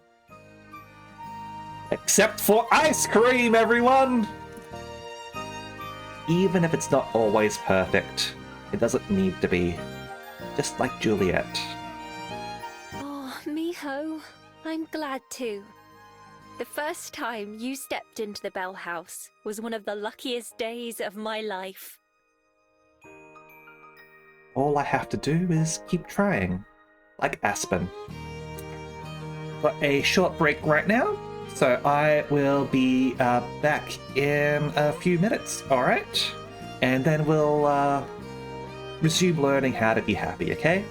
Except for ice cream, everyone! Even if it's not always perfect, it doesn't need to be. Just like Juliet. Oh, Miho, I'm glad too. The first time you stepped into the Bell House was one of the luckiest days of my life. All I have to do is keep trying. Like Aspen. Got a short break right now, so I will be back in a few minutes, alright? And then we'll resume learning how to be happy, okay?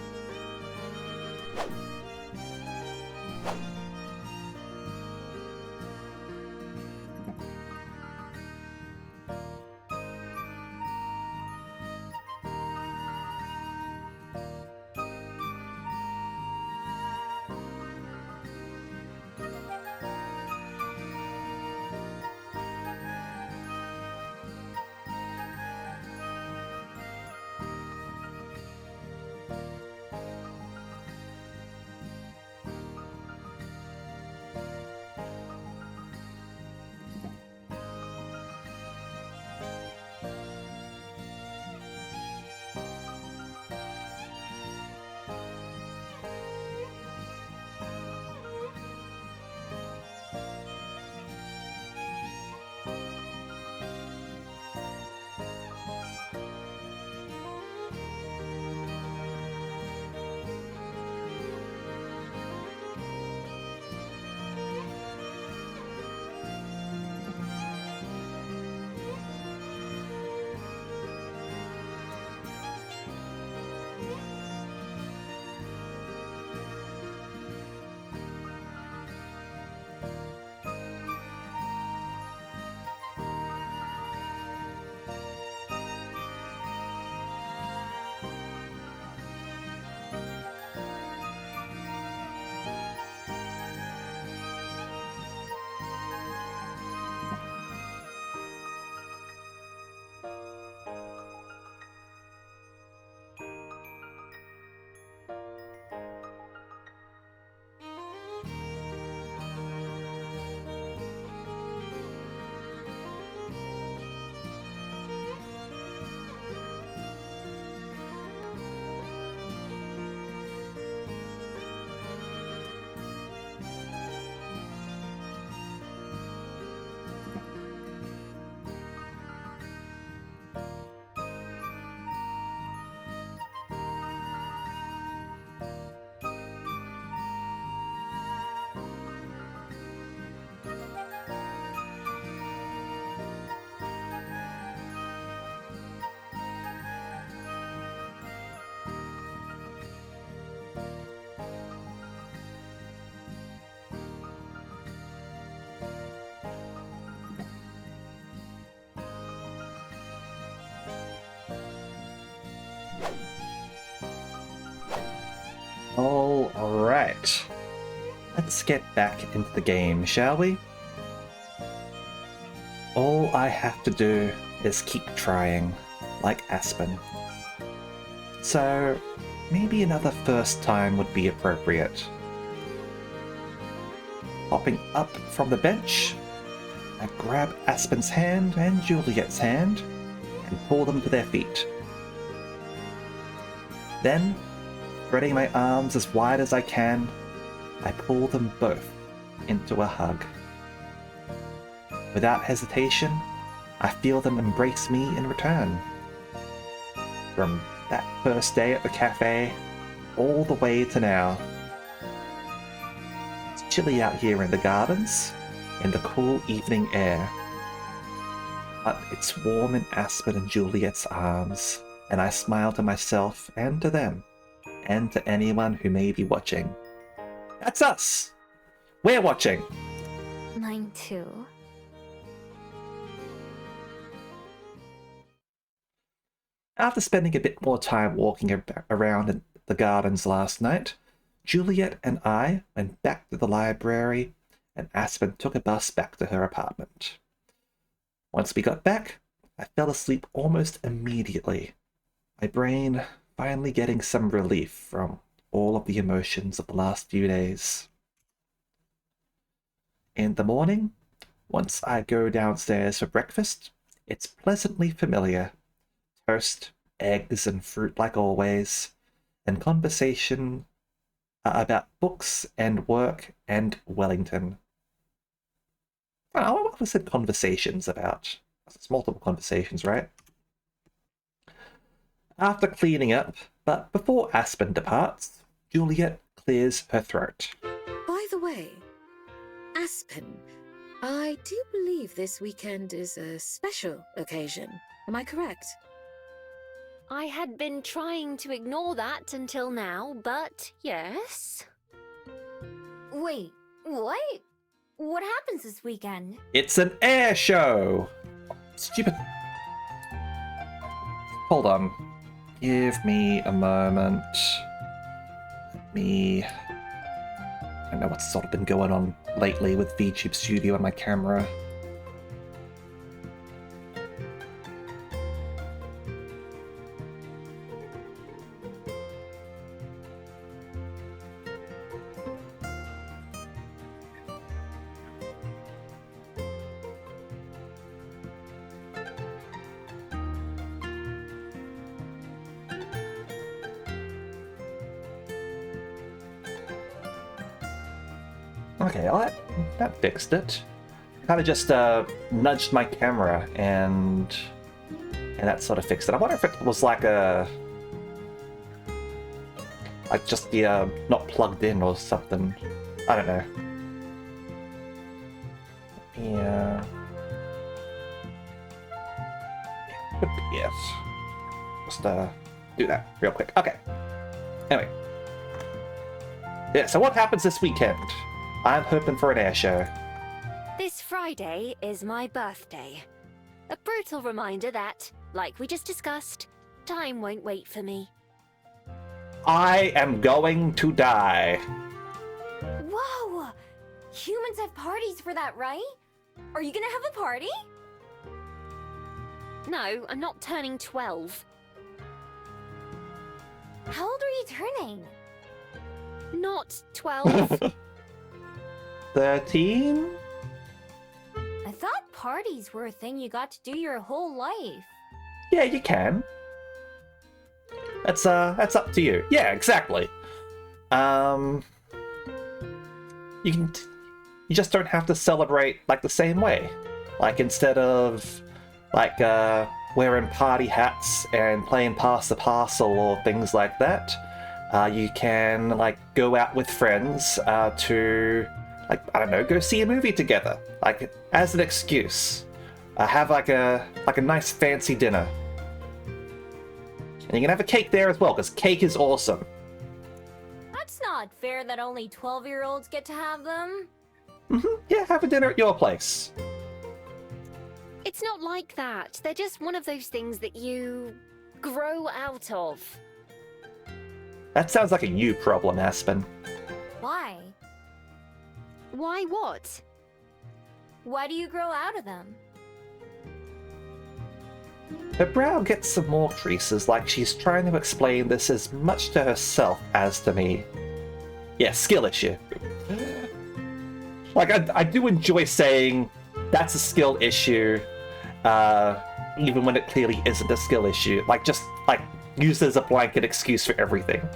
Alright. Let's get back into the game, shall we? All I have to do is keep trying, like Aspen. So, maybe another first time would be appropriate. Hopping up from the bench, I grab Aspen's hand and Juliet's hand and pull them to their feet. Then, spreading my arms as wide as I can, I pull them both into a hug. Without hesitation, I feel them embrace me in return. From that first day at the cafe, all the way to now. It's chilly out here in the gardens, in the cool evening air. But it's warm in Aspen and Juliet's arms, and I smile to myself and to them, and to anyone who may be watching. That's us! We're watching! Mine too. After spending a bit more time walking around in the gardens last night, Juliet and I went back to the library, and Aspen took a bus back to her apartment. Once we got back, I fell asleep almost immediately, my brain finally getting some relief from all of the emotions of the last few days. In the morning, once I go downstairs for breakfast, it's pleasantly familiar. Toast, eggs, and fruit like always, and conversation about books and work and Wellington. Oh, what was it conversations about? It's multiple conversations, right? After cleaning up, but before Aspen departs, Juliet clears her throat. By the way, Aspen, I do believe this weekend is a special occasion. Am I correct? I had been trying to ignore that until now, but yes. Wait, what? What happens this weekend? It's an air show! Stupid. Hold on. Give me a moment. I don't know what's sort of been going on lately with VTube Studio and my camera. Okay, well, that fixed it. Kind of just nudged my camera and that sort of fixed it. I wonder if it was like just the not plugged in or something. I don't know. Yeah. Could be it. Just do that real quick. Okay. Anyway. Yeah, so what happens this weekend? I'm hoping for an air show. This Friday is my birthday. A brutal reminder that, like we just discussed, time won't wait for me. I am going to die. Whoa! Humans have parties for that, right? Are you gonna have a party? No, I'm not turning 12. How old are you turning? Not 12. 13? I thought parties were a thing you got to do your whole life. Yeah, you can. That's up to you. Yeah, exactly. You just don't have to celebrate like the same way. Like instead of like wearing party hats and playing pass the parcel or things like that, you can like go out with friends to, like, I don't know, go see a movie together, like as an excuse. Have like a nice fancy dinner, and you can have a cake there as well, because cake is awesome. That's not fair that only 12-year-olds get to have them. Yeah, have a dinner at your place. It's not like that. They're just one of those things that you grow out of. That sounds like a you problem, Aspen. Why? Why what? Why do you grow out of them? Her brow gets some more creases, like she's trying to explain this as much to herself as to me. Yeah, skill issue. Like, I do enjoy saying that's a skill issue, even when it clearly isn't a skill issue. Like, just, like, use it as a blanket excuse for everything.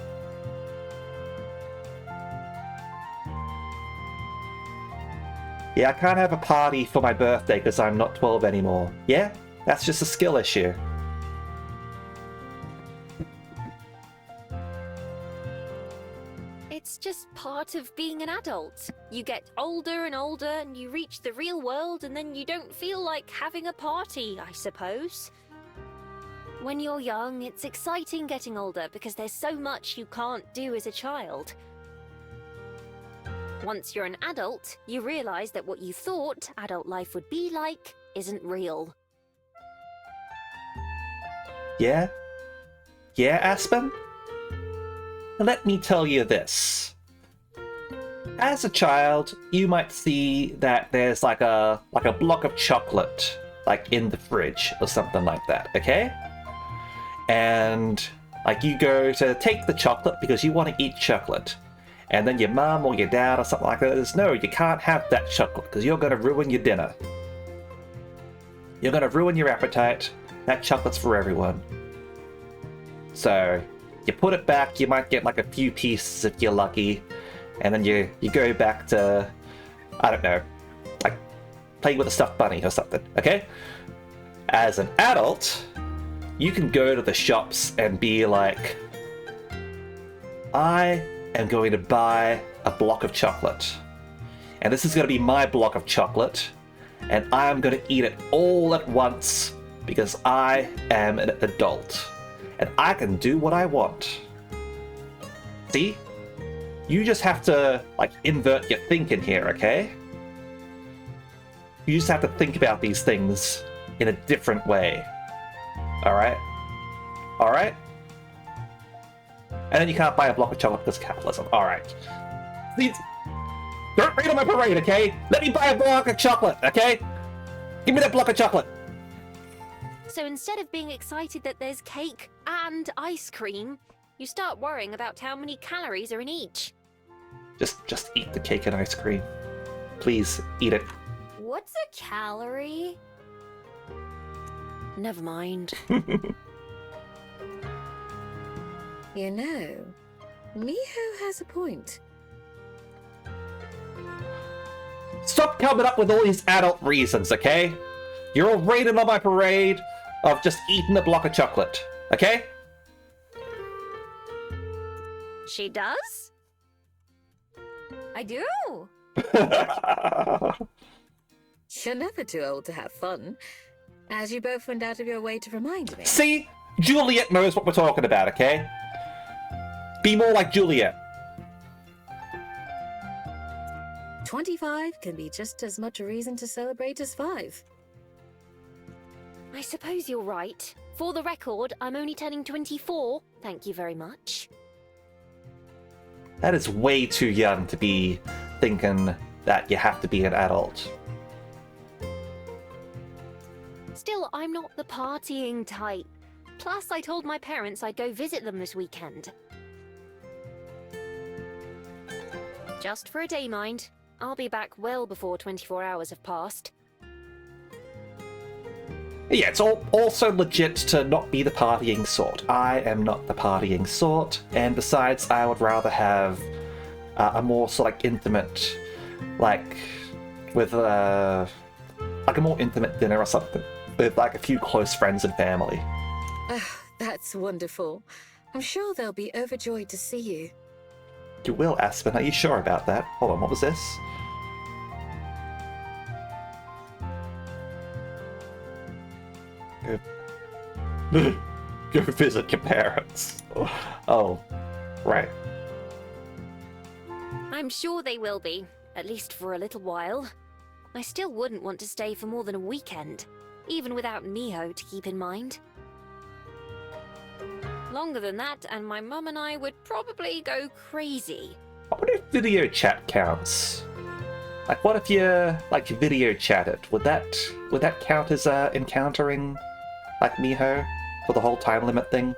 Yeah, I can't have a party for my birthday because I'm not 12 anymore. Yeah? That's just a skill issue. It's just part of being an adult. You get older and older and you reach the real world and then you don't feel like having a party, I suppose. When you're young, it's exciting getting older because there's so much you can't do as a child. Once you're an adult, you realize that what you thought adult life would be like isn't real. Yeah? Yeah, Aspen? Let me tell you this. As a child, you might see that there's like a block of chocolate like in the fridge or something like that, okay? And like you go to take the chocolate because you want to eat chocolate. And then your mum or your dad or something like that says, no, you can't have that chocolate because you're going to ruin your dinner. You're going to ruin your appetite. That chocolate's for everyone. So you put it back, you might get like a few pieces if you're lucky, and then you go back to, I don't know, like playing with a stuffed bunny or something, okay? As an adult, you can go to the shops and be like, I am going to buy a block of chocolate. And this is going to be my block of chocolate, and I am going to eat it all at once because I am an adult. And I can do what I want. See? You just have to, like, invert your thinking here, okay? You just have to think about these things in a different way. Alright? Alright? And then you can't buy a block of chocolate because capitalism. Alright. See? Don't rain on my parade, okay? Let me buy a block of chocolate, okay? Give me that block of chocolate. So instead of being excited that there's cake and ice cream, you start worrying about how many calories are in each. Just eat the cake and ice cream. Please, eat it. What's a calorie? Never mind. You know, Miho has a point. Stop coming up with all these adult reasons, okay? You're all raining on my parade of just eating a block of chocolate, okay? She does? I do. You're never too old to have fun, as you both went out of your way to remind me. See? Juliet knows what we're talking about, okay? Be more like Juliet. 25 can be just as much a reason to celebrate as 5. I suppose you're right. For the record, I'm only turning 24. Thank you very much. That is way too young to be thinking that you have to be an adult. Still, I'm not the partying type. Plus, I told my parents I'd go visit them this weekend. Just for a day, mind. I'll be back well before 24 hours have passed. Yeah, it's also legit to not be the partying sort. I am not the partying sort, and besides, I would rather have a more sort of like intimate, like with like a more intimate dinner or something with like a few close friends and family. Ah, that's wonderful. I'm sure they'll be overjoyed to see you. You will, Aspen. Are you sure about that? Hold on, what was this? Go visit your parents. Oh, right. I'm sure they will be, at least for a little while. I still wouldn't want to stay for more than a weekend, even without Miho to keep in mind. Longer than that, and my mum and I would probably go crazy. I wonder if video chat counts. Like, what if you like video chatted? Would that count as encountering like Miho for the whole time limit thing?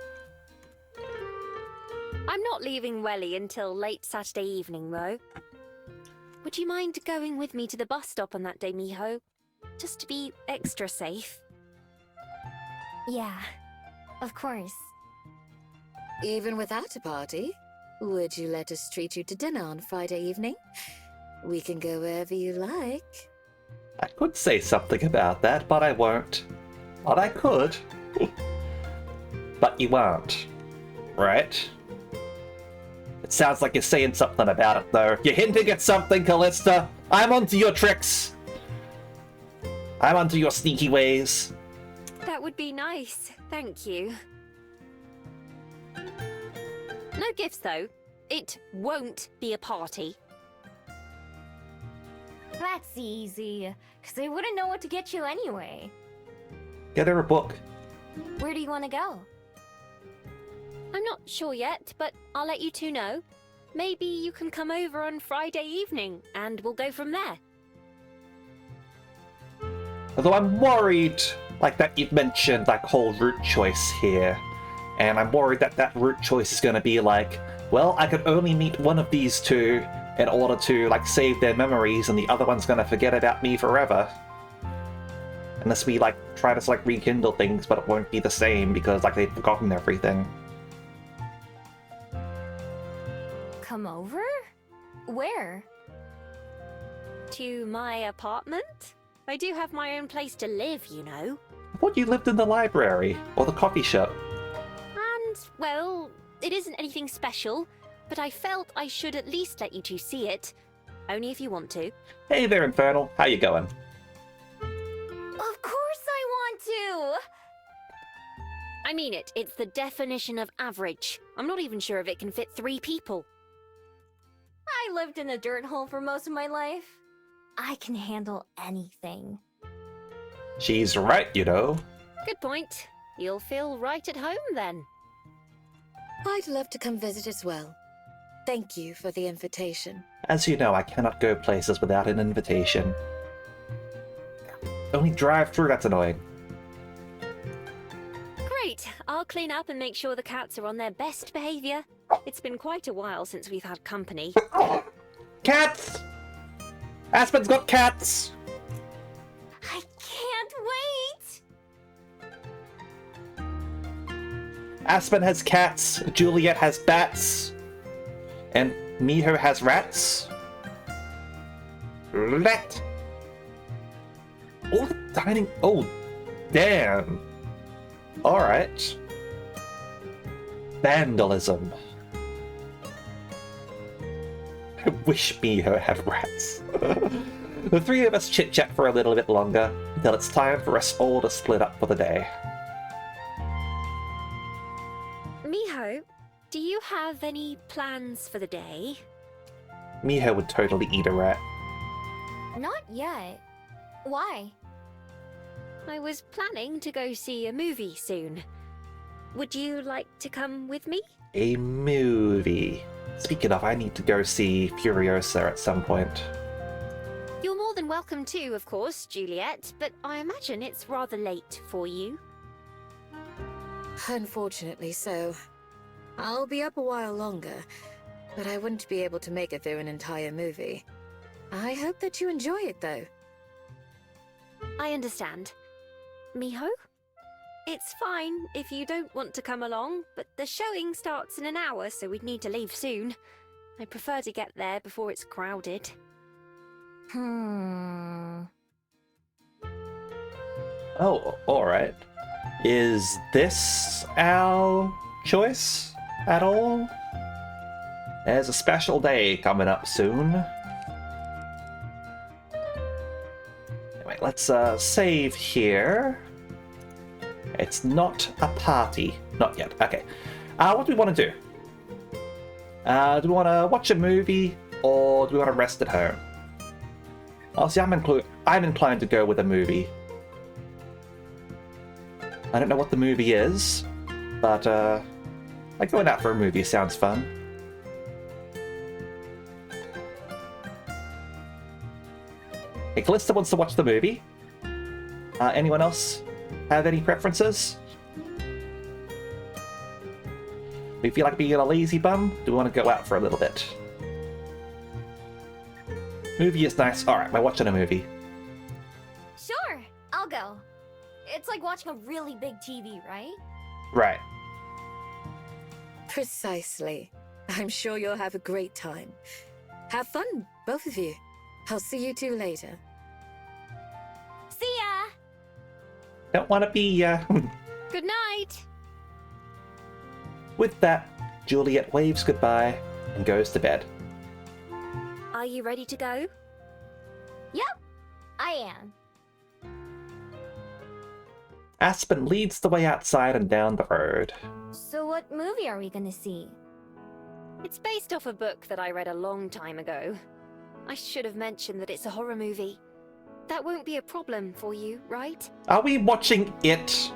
I'm not leaving Welly until late Saturday evening, though. Would you mind going with me to the bus stop on that day, Miho? Just to be extra safe. Yeah, of course. Even without a party, would you let us treat you to dinner on Friday evening? We can go wherever you like. I could say something about that, but I won't. But I could. But you won't. Right? It sounds like you're saying something about it, though. You're hinting at something, Callista. I'm onto your tricks. I'm onto your sneaky ways. That would be nice, thank you. No gifts, though. It won't be a party. That's easy, because I wouldn't know what to get you anyway. Get her a book. Where do you want to go? I'm not sure yet, but I'll let you two know. Maybe you can come over on Friday evening, and we'll go from there. Although I'm worried, like, that you've mentioned, like, whole route choice here. And I'm worried that that route choice is going to be like, well, I could only meet one of these two in order to, like, save their memories, and the other one's going to forget about me forever. Unless we, like, try to, like, rekindle things, but it won't be the same because, like, they've forgotten everything. Come over? Where? To my apartment? I do have my own place to live, you know. I thought you lived in the library, or the coffee shop. And, well, it isn't anything special, but I felt I should at least let you two see it. Only if you want to. Hey there, Infernal. How you going? Of course I want to! I mean it. It's the definition of average. I'm not even sure if it can fit 3 people. I lived in a dirt hole for most of my life. I can handle anything. She's right, you know. Good point. You'll feel right at home then. I'd love to come visit as well. Thank you for the invitation. As you know, I cannot go places without an invitation. Only drive through, that's annoying. Great. I'll clean up and make sure the cats are on their best behavior. It's been quite a while since we've had company. Cats! Aspen's got cats! I can't wait! Aspen has cats, Juliet has bats, and Miho has rats. Let! Oh, the dining... Oh, damn. Alright. Vandalism. I wish Miho had rats. The 3 of us chit-chat for a little bit longer, until it's time for us all to split up for the day. Miho, do you have any plans for the day? Miho would totally eat a rat. Not yet. Why? I was planning to go see a movie soon. Would you like to come with me? A movie. Speaking of, I need to go see Furiosa at some point. You're more than welcome to, of course, Juliet, but I imagine it's rather late for you. Unfortunately so. I'll be up a while longer, but I wouldn't be able to make it through an entire movie. I hope that you enjoy it, though. I understand. Miho? It's fine if you don't want to come along, but the showing starts in an hour, so we'd need to leave soon. I prefer to get there before it's crowded. Hmm. Oh, alright. Is this our choice at all? There's a special day coming up soon. Anyway, let's save here. It's not a party. Not yet. Okay. What do we want to do? Do we want to watch a movie, or do we want to rest at home? Honestly, I'm inclined to go with a movie. I don't know what the movie is, but like going out for a movie sounds fun. Okay, Callista wants to watch the movie. Anyone else have any preferences? Do you feel like being a lazy bum? Do we want to go out for a little bit? Movie is nice. Alright, we're watching a movie. Sure, I'll go. It's like watching a really big TV, right? Right. Precisely. I'm sure you'll have a great time. Have fun, both of you. I'll see you two later. See ya! Don't want to be, Good night! With that, Juliet waves goodbye and goes to bed. Are you ready to go? Yep, I am. Aspen leads the way outside and down the road. So what movie are we gonna see? It's based off a book that I read a long time ago. I should have mentioned that it's a horror movie. That won't be a problem for you, right? Are we watching it?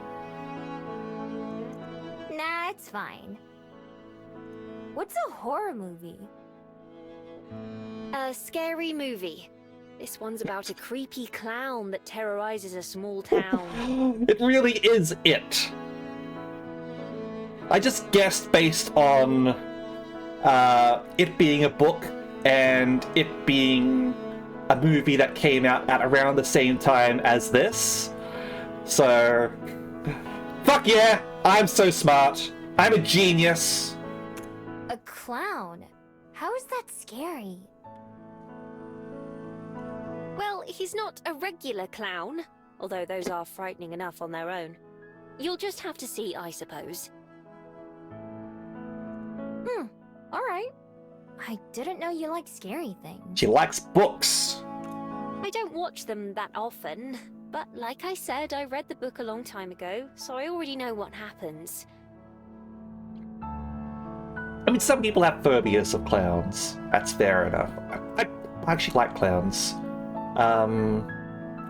Nah, it's fine. What's a horror movie? A scary movie. This one's about a creepy clown that terrorizes a small town. It really is it. I just guessed based on it being a book and it being a movie that came out at around the same time as this. So, fuck yeah, I'm so smart. I'm a genius. A clown? How is that scary? Well, he's not a regular clown, although those are frightening enough on their own. You'll just have to see, I suppose. Alright. I didn't know you liked scary things. She likes books. I don't watch them that often, but like I said, I read the book a long time ago, so I already know what happens. I mean, some people have phobias of clowns. That's fair enough. I actually like clowns. I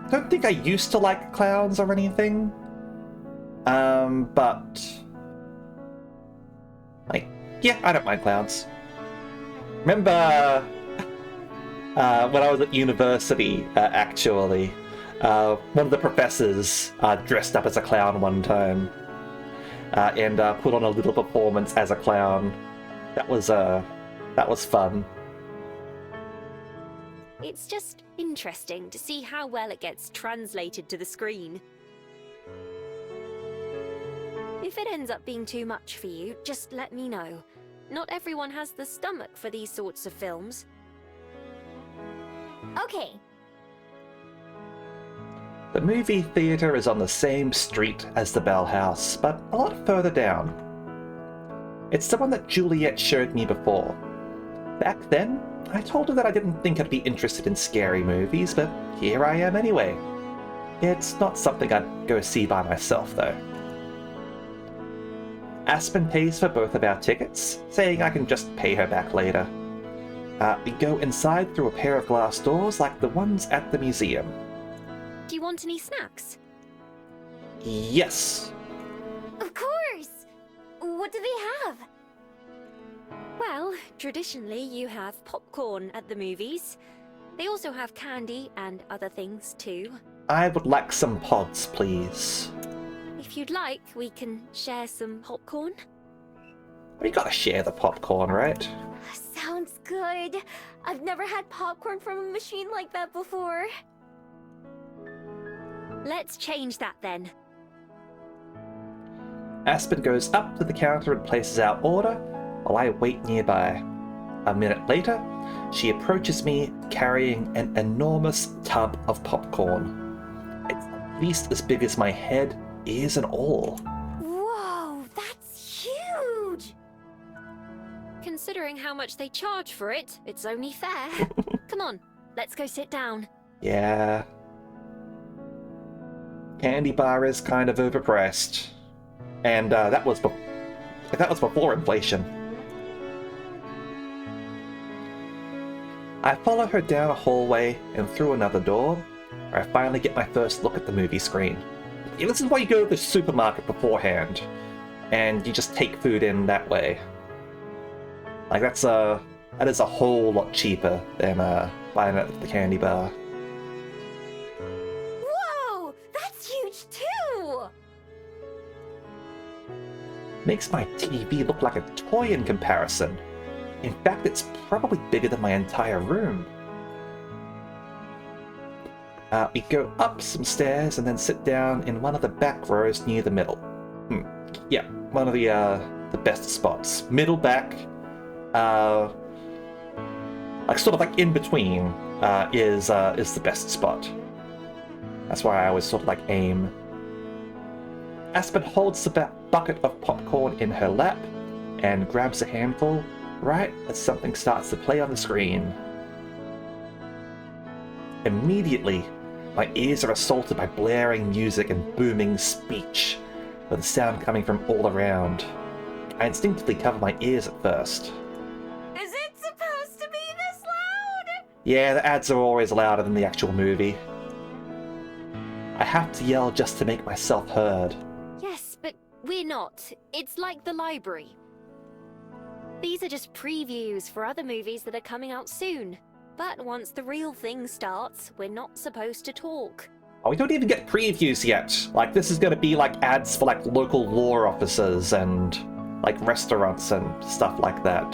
don't think I used to like clowns or anything. But... like, yeah, I don't mind clowns. Remember... when I was at university, actually, one of the professors dressed up as a clown one time. And put on a little performance as a clown. That was fun. It's just interesting to see how well it gets translated to the screen. If it ends up being too much for you, just let me know. Not everyone has the stomach for these sorts of films. Okay. The movie theater is on the same street as the Bell House, but a lot further down. It's the one that Juliet showed me before. Back then, I told her that I didn't think I'd be interested in scary movies, but here I am anyway. It's not something I'd go see by myself, though. Aspen pays for both of our tickets, saying I can just pay her back later. We go inside through a pair of glass doors like the ones at the museum. Do you want any snacks? Yes. Of course! What do they have? Well, traditionally you have popcorn at the movies. They also have candy and other things too. I would like some pods, please. If you'd like, we can share some popcorn. We gotta share the popcorn, right? Sounds good. I've never had popcorn from a machine like that before. Let's change that then. Aspen goes up to the counter and places our order, while I wait nearby. A minute later, she approaches me carrying an enormous tub of popcorn. It's at least as big as my head, ears and all. Whoa, that's huge! Considering how much they charge for it, it's only fair. Come on, let's go sit down. Yeah. Candy bar is kind of overpriced. And that was before inflation. I follow her down a hallway and through another door, where I finally get my first look at the movie screen. Yeah, this is why you go to the supermarket beforehand, and you just take food in that way. Like that is a whole lot cheaper than buying it at the candy bar. makes my TV look like a toy in comparison. In fact, it's probably bigger than my entire room. We go up some stairs and then sit down in one of the back rows near the middle. Yeah, one of the best spots. Middle back, like sort of like in between, is the best spot. That's why I always sort of like aim. Aspen holds the bucket of popcorn in her lap and grabs a handful right as something starts to play on the screen. Immediately, my ears are assaulted by blaring music and booming speech, with the sound coming from all around. I instinctively cover my ears at first. Is it supposed to be this loud? Yeah, the ads are always louder than the actual movie. I have to yell just to make myself heard. Yes, but we're not. It's like the library. These are just previews for other movies that are coming out soon. But once the real thing starts, we're not supposed to talk. Oh, we don't even get previews yet. Like, this is going to be like ads for like local law officers and like restaurants and stuff like that.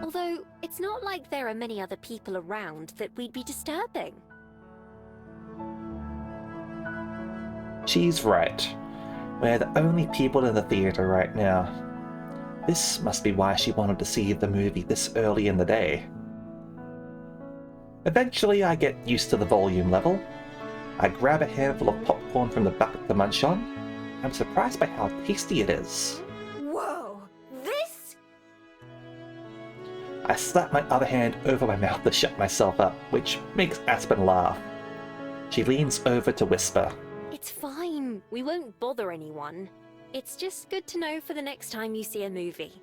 Although, it's not like there are many other people around that we'd be disturbing. She's right. We're the only people in the theater right now. This must be why she wanted to see the movie this early in the day. Eventually, I get used to the volume level. I grab a handful of popcorn from the bucket to munch on. I'm surprised by how tasty it is. Whoa! This? I slap my other hand over my mouth to shut myself up, which makes Aspen laugh. She leans over to whisper. It's fine. We won't bother anyone. It's just good to know for the next time you see a movie.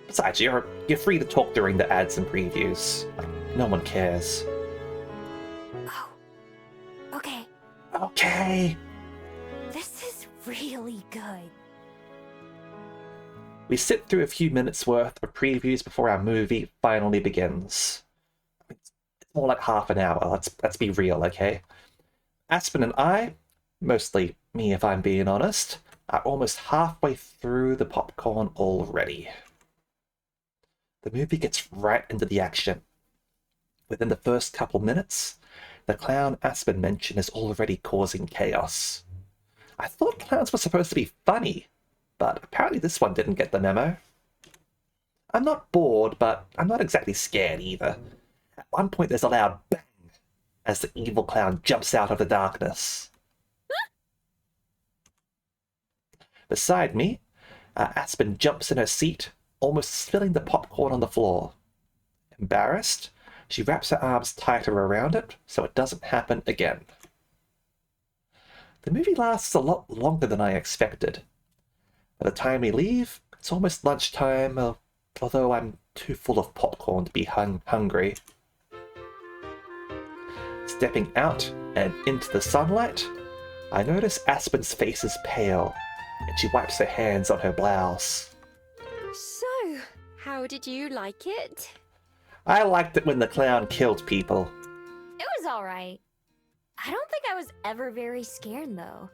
Besides, you're free to talk during the ads and previews. Like, no one cares. Oh. Okay. Okay. This is really good. We sit through a few minutes worth of previews before our movie finally begins. It's more like half an hour, let's be real, okay? Aspen and I, mostly me if I'm being honest, are almost halfway through the popcorn already. The movie gets right into the action. Within the first couple minutes, the clown Aspen mentioned is already causing chaos. I thought clowns were supposed to be funny, but apparently this one didn't get the memo. I'm not bored, but I'm not exactly scared either. At one point there's a loud bang as the evil clown jumps out of the darkness. Beside me, Aspen jumps in her seat, almost spilling the popcorn on the floor. Embarrassed, she wraps her arms tighter around it so it doesn't happen again. The movie lasts a lot longer than I expected. By the time we leave, it's almost lunchtime, although I'm too full of popcorn to be hungry. Stepping out and into the sunlight, I notice Aspen's face is pale, and she wipes her hands on her blouse. So, how did you like it? I liked it when the clown killed people. It was alright. I don't think I was ever very scared, though.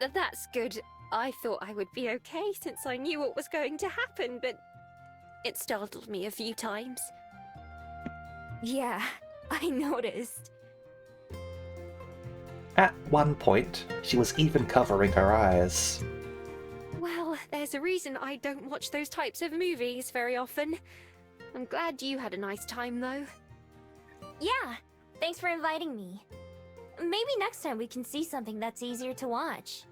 That's good. I thought I would be okay since I knew what was going to happen, but it startled me a few times. Yeah, I noticed. At one point, she was even covering her eyes. Well, there's a reason I don't watch those types of movies very often. I'm glad you had a nice time, though. Yeah, thanks for inviting me. Maybe next time we can see something that's easier to watch.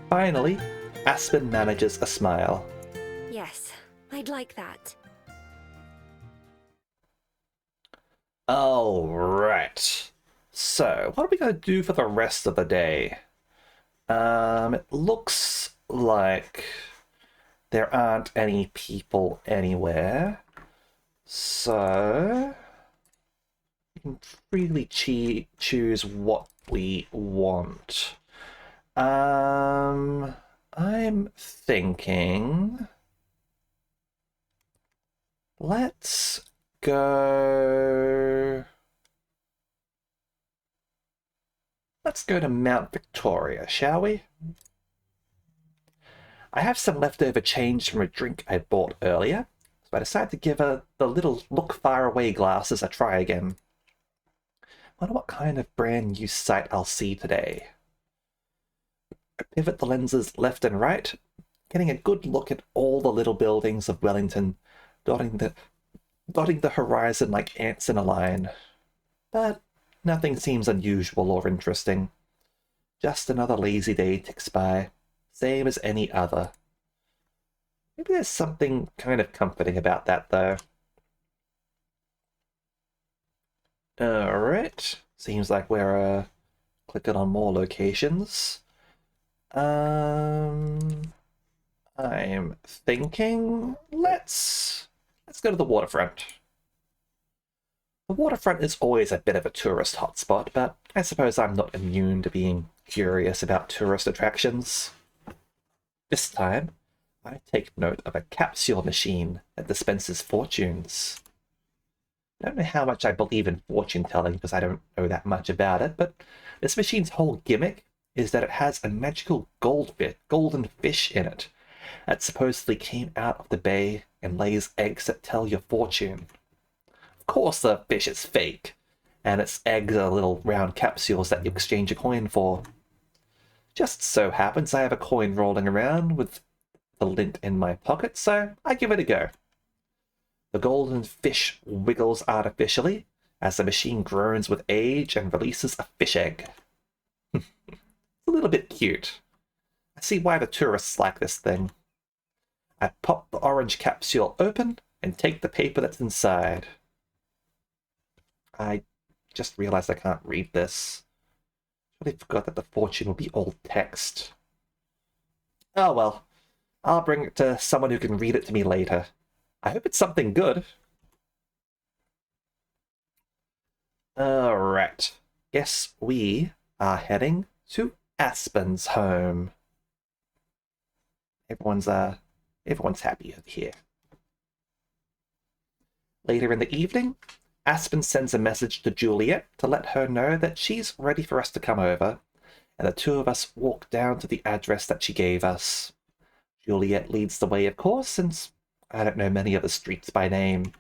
Finally, Aspen manages a smile. Yes, I'd like that. Alright. So, what are we going to do for the rest of the day? It looks like there aren't any people anywhere. So, we can freely choose what we want. I'm thinking... Let's go... Let's go to Mount Victoria, shall we? I have some leftover change from a drink I bought earlier, so I decided to give the little look far away glasses a try again. Wonder what kind of brand new sight I'll see today. I pivot the lenses left and right, getting a good look at all the little buildings of Wellington, dotting the horizon like ants in a line. But nothing seems unusual or interesting. Just another lazy day ticks by, same as any other. Maybe there's something kind of comforting about that, though. Alright, seems like we're clicking on more locations. I'm thinking let's go to the waterfront. The waterfront is always a bit of a tourist hotspot, but I suppose I'm not immune to being curious about tourist attractions. This time, I take note of a capsule machine that dispenses fortunes. I don't know how much I believe in fortune telling because I don't know that much about it, but this machine's whole gimmick is that it has a magical golden fish in it that supposedly came out of the bay and lays eggs that tell your fortune. Of course the fish is fake, and its eggs are little round capsules that you exchange a coin for. Just so happens I have a coin rolling around with the lint in my pocket, so I give it a go. The golden fish wiggles artificially as the machine groans with age and releases a fish egg. It's a little bit cute. I see why the tourists like this thing. I pop the orange capsule open and take the paper that's inside. I just realized I can't read this. I really forgot that the fortune will be all text. Oh well, I'll bring it to someone who can read it to me later. I hope it's something good. Alright, guess we are heading to Aspen's home. Everyone's happy over here. Later in the evening, Aspen sends a message to Juliet to let her know that she's ready for us to come over, and the two of us walk down to the address that she gave us. Juliet leads the way, of course, since I don't know many of the streets by name.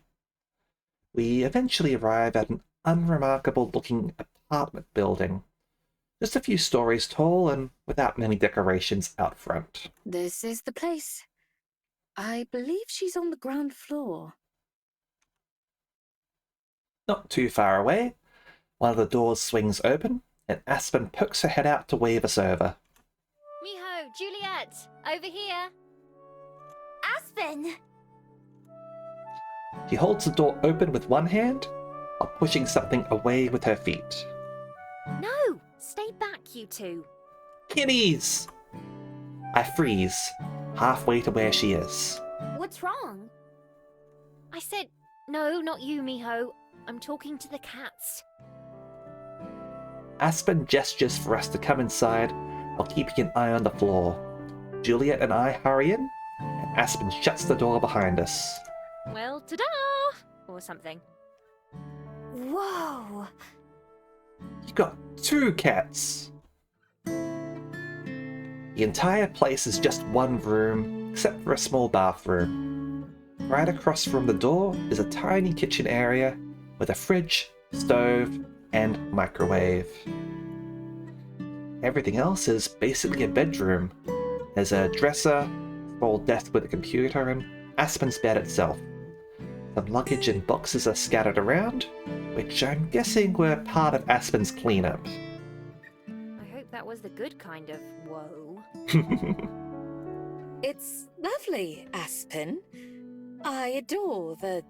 We eventually arrive at an unremarkable-looking apartment building, just a few stories tall and without many decorations out front. This is the place. I believe she's on the ground floor. Not too far away, one of the doors swings open, and Aspen pokes her head out to wave us over. Miho, Juliet, over here. Aspen! She holds the door open with one hand, while pushing something away with her feet. No, stay back, you two. Kitties! I freeze, halfway to where she is. What's wrong? I said, no, not you, Miho. I'm talking to the cats. Aspen gestures for us to come inside while keeping an eye on the floor. Juliet and I hurry in, and Aspen shuts the door behind us. Well, ta-da! Or something. Whoa! You got 2 cats! The entire place is just one room, except for a small bathroom. Right across from the door is a tiny kitchen area with a fridge, stove, and microwave. Everything else is basically a bedroom. There's a dresser, a small desk with a computer, and Aspen's bed itself. Some luggage and boxes are scattered around, which I'm guessing were part of Aspen's cleanup. I hope that was the good kind of whoa. It's lovely, Aspen. I adore the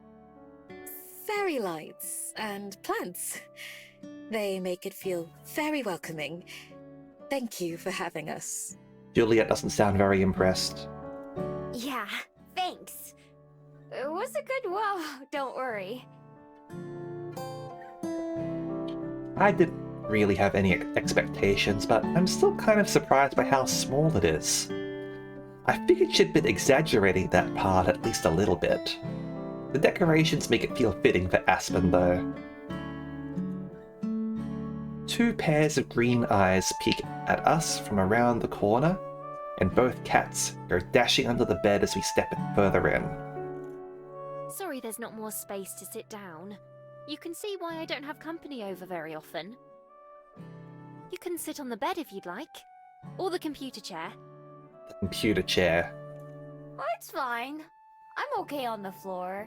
fairy lights and plants. They make it feel very welcoming. Thank you for having us. Juliet doesn't sound very impressed. Yeah, thanks. It was a good whoa, don't worry. I didn't really have any expectations, but I'm still kind of surprised by how small it is. I figured she'd been exaggerating that part at least a little bit. The decorations make it feel fitting for Aspen, though. Two pairs of green eyes peek at us from around the corner, and both cats go dashing under the bed as we step further in. Sorry there's not more space to sit down. You can see why I don't have company over very often. You can sit on the bed if you'd like. Or the computer chair. The computer chair. Oh, it's fine. I'm okay on the floor.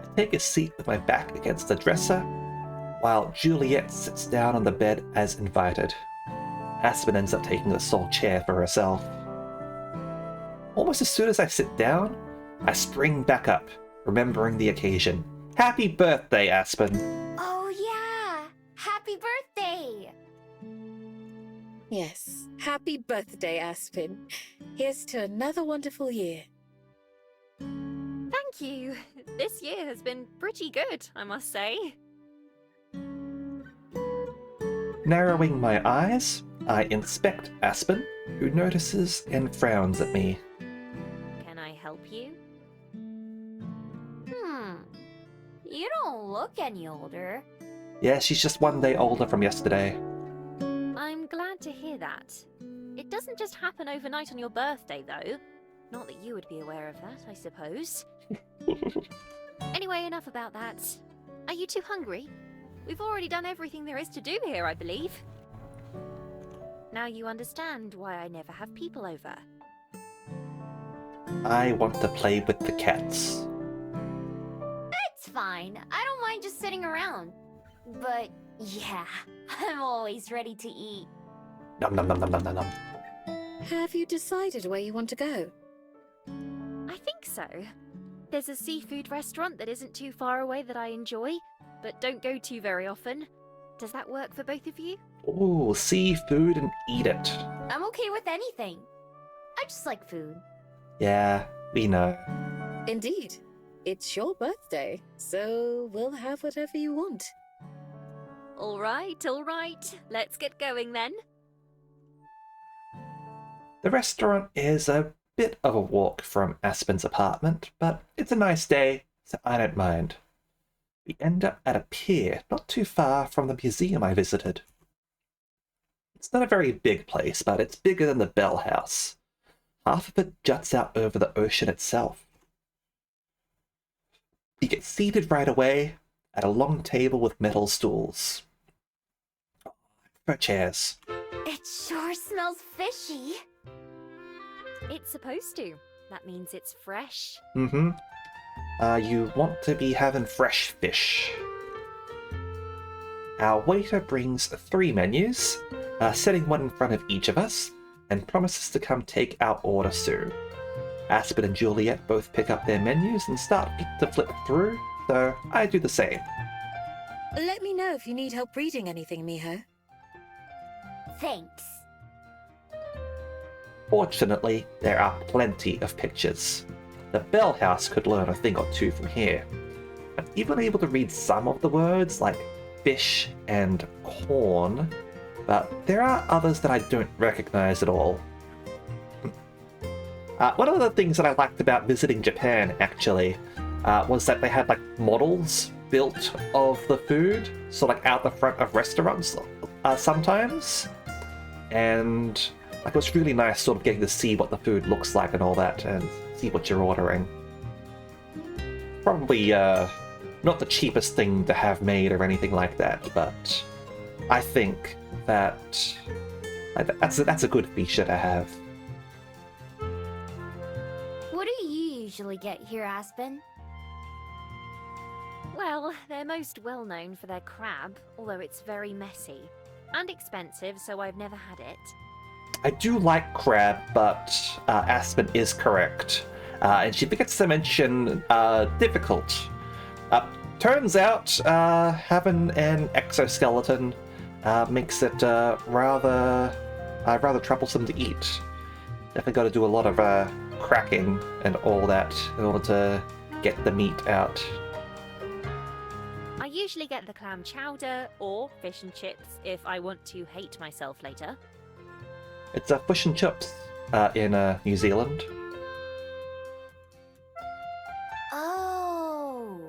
I take a seat with my back against the dresser, while Juliet sits down on the bed as invited. Aspen ends up taking the sole chair for herself. Almost as soon as I sit down, I spring back up, remembering the occasion. Happy birthday, Aspen! Oh, yeah! Happy birthday! Yes, happy birthday, Aspen. Here's to another wonderful year. Thank you. This year has been pretty good, I must say. Narrowing my eyes, I inspect Aspen, who notices and frowns at me. Can I help you? You don't look any older. Yeah, she's just 1 day older from yesterday. I'm glad to hear that. It doesn't just happen overnight on your birthday, though. Not that you would be aware of that, I suppose. Anyway, enough about that. Are you too hungry? We've already done everything there is to do here, I believe. Now you understand why I never have people over. I want to play with the cats. It's fine. I don't mind just sitting around. But, yeah, I'm always ready to eat. Nom nom nom nom nom nom nom. Have you decided where you want to go? I think so. There's a seafood restaurant that isn't too far away that I enjoy, but don't go to very often. Does that work for both of you? Ooh, seafood and eat it. I'm okay with anything. I just like food. Yeah, we know. Indeed. It's your birthday, so we'll have whatever you want. All right. Let's get going then. The restaurant is a bit of a walk from Aspen's apartment, but it's a nice day, so I don't mind. We end up at a pier not too far from the museum I visited. It's not a very big place, but it's bigger than the Bell House. Half of it juts out over the ocean itself. You get seated right away at a long table with metal stools. For chairs. It sure smells fishy. It's supposed to. That means it's fresh. Mm-hmm. You want to be having fresh fish. Our waiter brings 3 menus, setting one in front of each of us, and promises to come take our order soon. Aspen and Juliet both pick up their menus and start to flip through, so I do the same. Let me know if you need help reading anything, Miho. Thanks. Fortunately, there are plenty of pictures. The Bell House could learn a thing or two from here. I'm even able to read some of the words, like fish and corn, but there are others that I don't recognize at all. One of the things that I liked about visiting Japan, actually, was that they had like models built of the food, so like out the front of restaurants sometimes, and like it was really nice sort of getting to see what the food looks like and all that, and see what you're ordering. Probably not the cheapest thing to have made or anything like that, but I think that that's a good feature to have. What do you usually get here, Aspen? Well, they're most well known for their crab, although it's very messy. And expensive, so I've never had it. I do like crab, but Aspen is correct. And she forgets to mention difficult. Turns out having an exoskeleton makes it rather troublesome to eat. Definitely got to do a lot of cracking and all that in order to get the meat out. I usually get the clam chowder or fish and chips if I want to hate myself later. It's a fish and chips in New Zealand. Oh.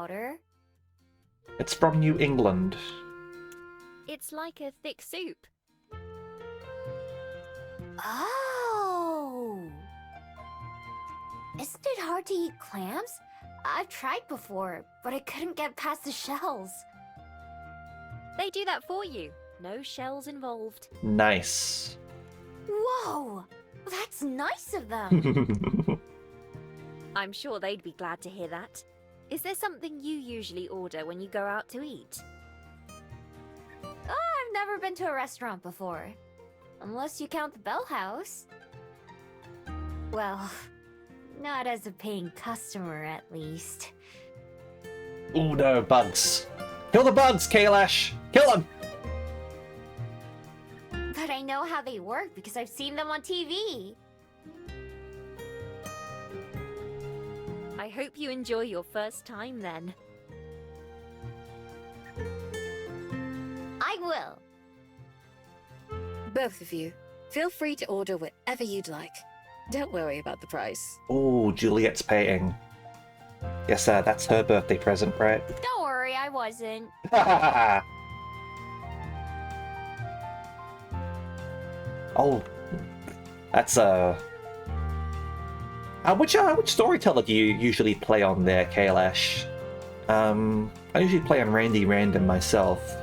powder. It's from New England. It's like a thick soup. Oh! Isn't it hard to eat clams? I've tried before, but I couldn't get past the shells. They do that for you. No shells involved. Nice. Whoa! That's nice of them. I'm sure they'd be glad to hear that. Is there something you usually order when you go out to eat? I've never been to a restaurant before. Unless you count the Bell House. Well, not as a paying customer, at least. Ooh, no, bugs. Kill the bugs, Kailash! Kill them! But I know how they work because I've seen them on TV. I hope you enjoy your first time then. I will. Both of you, feel free to order whatever you'd like. Don't worry about the price. Ooh, Juliet's paying. Yes, that's her birthday present, right? Don't worry, I wasn't. Oh, that's which storyteller do you usually play on there, Kailash? I usually play on Randy Random myself.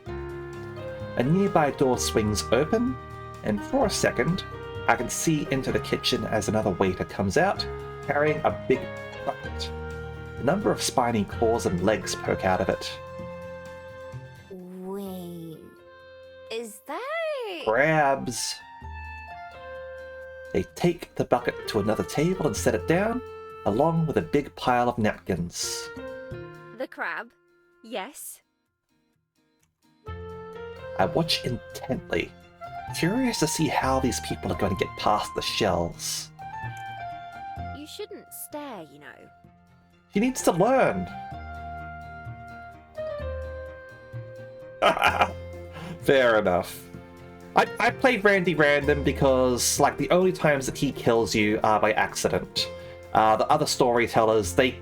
A nearby door swings open, and for a second, I can see into the kitchen as another waiter comes out, carrying a big bucket. A number of spiny claws and legs poke out of it. Wait. Is that... Crabs! They take the bucket to another table and set it down, along with a big pile of napkins. The crab? Yes. I watch intently, curious to see how these people are going to get past the shells. You shouldn't stare, you know. She needs to learn. Fair enough. I played Randy Random because, like, the only times that he kills you are by accident. The other storytellers, they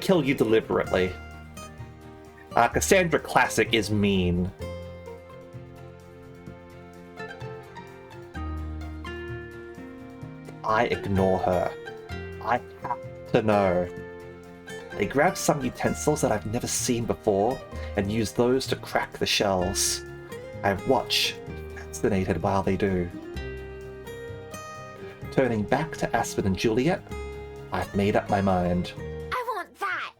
kill you deliberately. Cassandra Classic is mean. I ignore her. I have to know. They grab some utensils that I've never seen before and use those to crack the shells. I watch, fascinated while they do. Turning back to Aspen and Juliet, I've made up my mind. I want that!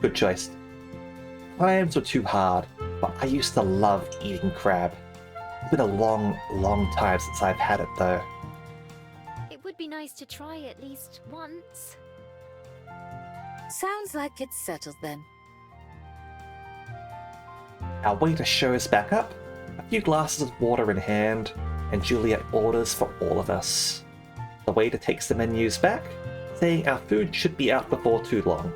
Good choice. Clams were too hard, but I used to love eating crab. It's been a long, long time since I've had it though. It would be nice to try at least once. Sounds like it's settled then. Our waiter shows back up, a few glasses of water in hand, and Juliet orders for all of us. The waiter takes the menus back, saying our food should be out before too long.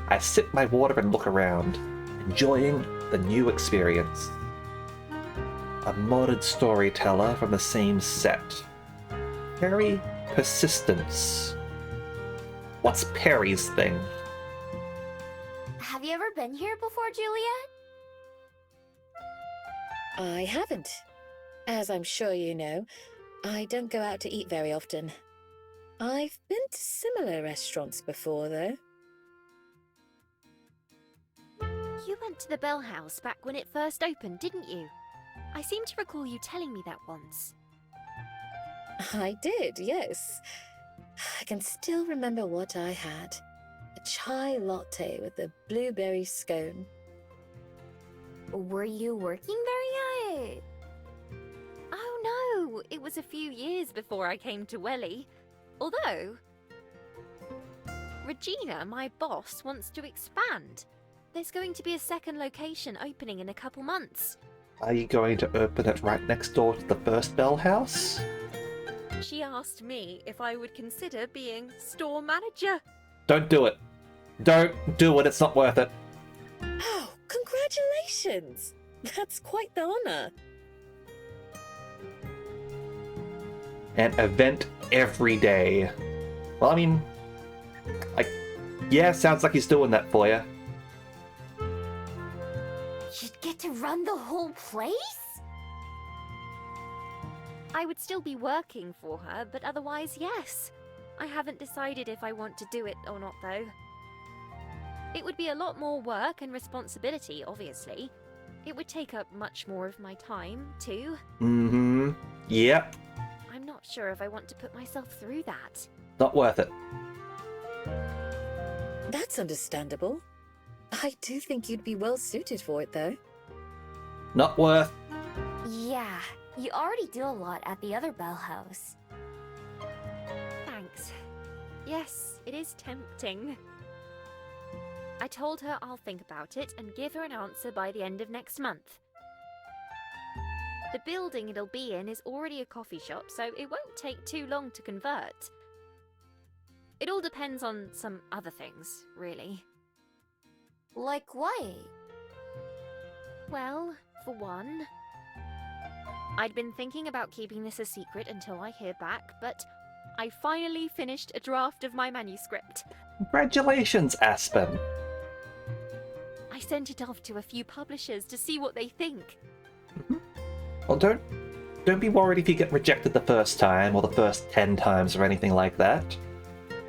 I sip my water and look around, enjoying the new experience. A modded storyteller from the same set. Perry Persistence. What's Perry's thing? Have you ever been here before, Juliet? I haven't. As I'm sure you know, I don't go out to eat very often. I've been to similar restaurants before, though. You went to the Bell House back when it first opened, didn't you? I seem to recall you telling me that once. I did, yes. I can still remember what I had. A chai latte with a blueberry scone. Were you working there yet? Oh no, it was a few years before I came to Welly. Although, Regina, my boss, wants to expand. There's going to be a second location opening in a couple months. Are you going to open it right next door to the first Bell House? She asked me if I would consider being store manager. Don't do it. Don't do it, it's not worth it. Oh, congratulations! That's quite the honor. an event every day. Well, I mean, yeah, sounds like he's doing that for you. You'd get to run the whole place? I would still be working for her, but otherwise, yes. I haven't decided if I want to do it or not, though. It would be a lot more work and responsibility, obviously. It would take up much more of my time, too. Mm-hmm. Yep. I'm not sure if I want to put myself through that. Not worth it. That's understandable. I do think you'd be well suited for it, though. Not worth. Yeah, you already do a lot at the other Bell House. Thanks. Yes, it is tempting. I told her I'll think about it and give her an answer by the end of next month. The building it'll be in is already a coffee shop, so it won't take too long to convert. It all depends on some other things, really. Like what? Well, for one, I'd been thinking about keeping this a secret until I hear back, but I finally finished a draft of my manuscript. Congratulations, Aspen. I sent it off to a few publishers to see what they think. Well, don't be worried if you get rejected the first time or the first 10 times or anything like that.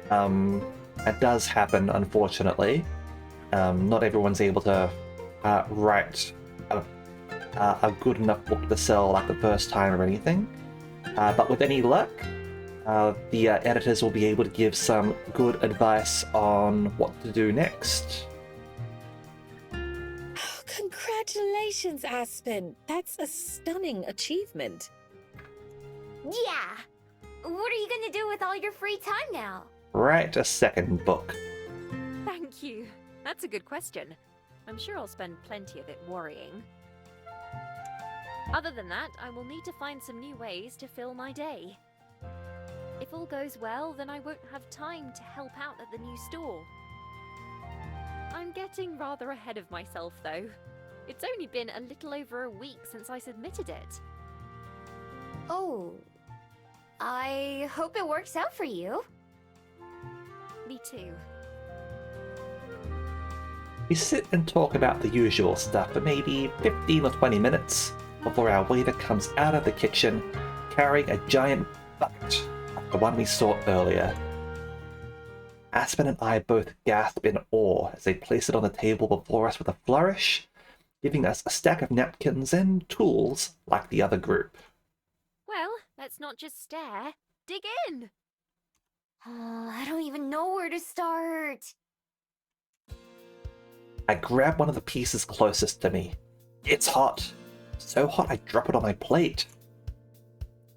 That does happen, unfortunately. Not everyone's able to write a good enough book to sell like the first time or anything. But with any luck, the editors will be able to give some good advice on what to do next. Oh, congratulations, Aspen. That's a stunning achievement. Yeah! What are you gonna do with all your free time now? Write a second book. Thank you. That's a good question. I'm sure I'll spend plenty of it worrying. Other than that, I will need to find some new ways to fill my day. If all goes well, then I won't have time to help out at the new store. I'm getting rather ahead of myself, though. It's only been a little over a week since I submitted it. Oh. I hope it works out for you. Me too. We sit and talk about the usual stuff for maybe 15 or 20 minutes before our waiter comes out of the kitchen carrying a giant bucket like the one we saw earlier. Aspen and I both gasp in awe as they place it on the table before us with a flourish, giving us a stack of napkins and tools like the other group. Well, let's not just stare. Dig in! I don't even know where to start. I grab one of the pieces closest to me. It's hot. So hot I drop it on my plate.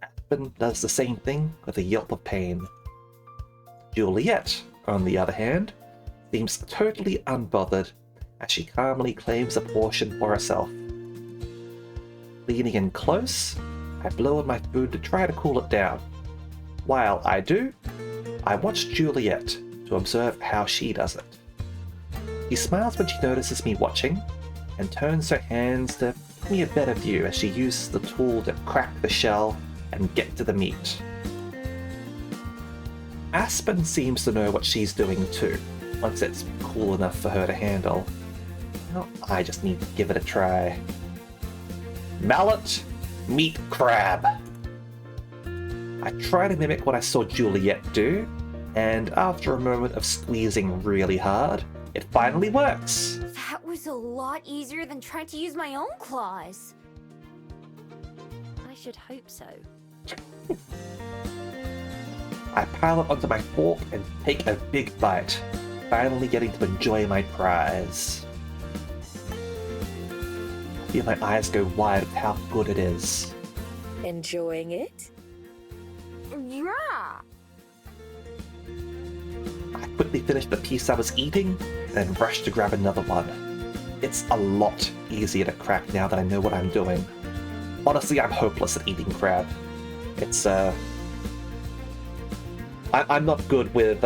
Aspen does the same thing with a yelp of pain. Juliet, on the other hand, seems totally unbothered as she calmly claims a portion for herself. Leaning in close, I blow on my food to try to cool it down. While I do, I watch Juliet to observe how she does it. She smiles when she notices me watching, and turns her hands to give me a better view as she uses the tool to crack the shell and get to the meat. Aspen seems to know what she's doing too, once it's cool enough for her to handle. Now I just need to give it a try. Mallet, meat crab. I try to mimic what I saw Juliet do, and after a moment of squeezing really hard, it finally works. That was a lot easier than trying to use my own claws. I should hope so. I pile it onto my fork and take a big bite, finally getting to enjoy my prize. I feel my eyes go wide with how good it is. Enjoying it? Yeah! I quickly finish the piece I was eating, and rush to grab another one. It's a lot easier to crack now that I know what I'm doing. Honestly, I'm hopeless at eating crab. It's, I'm not good with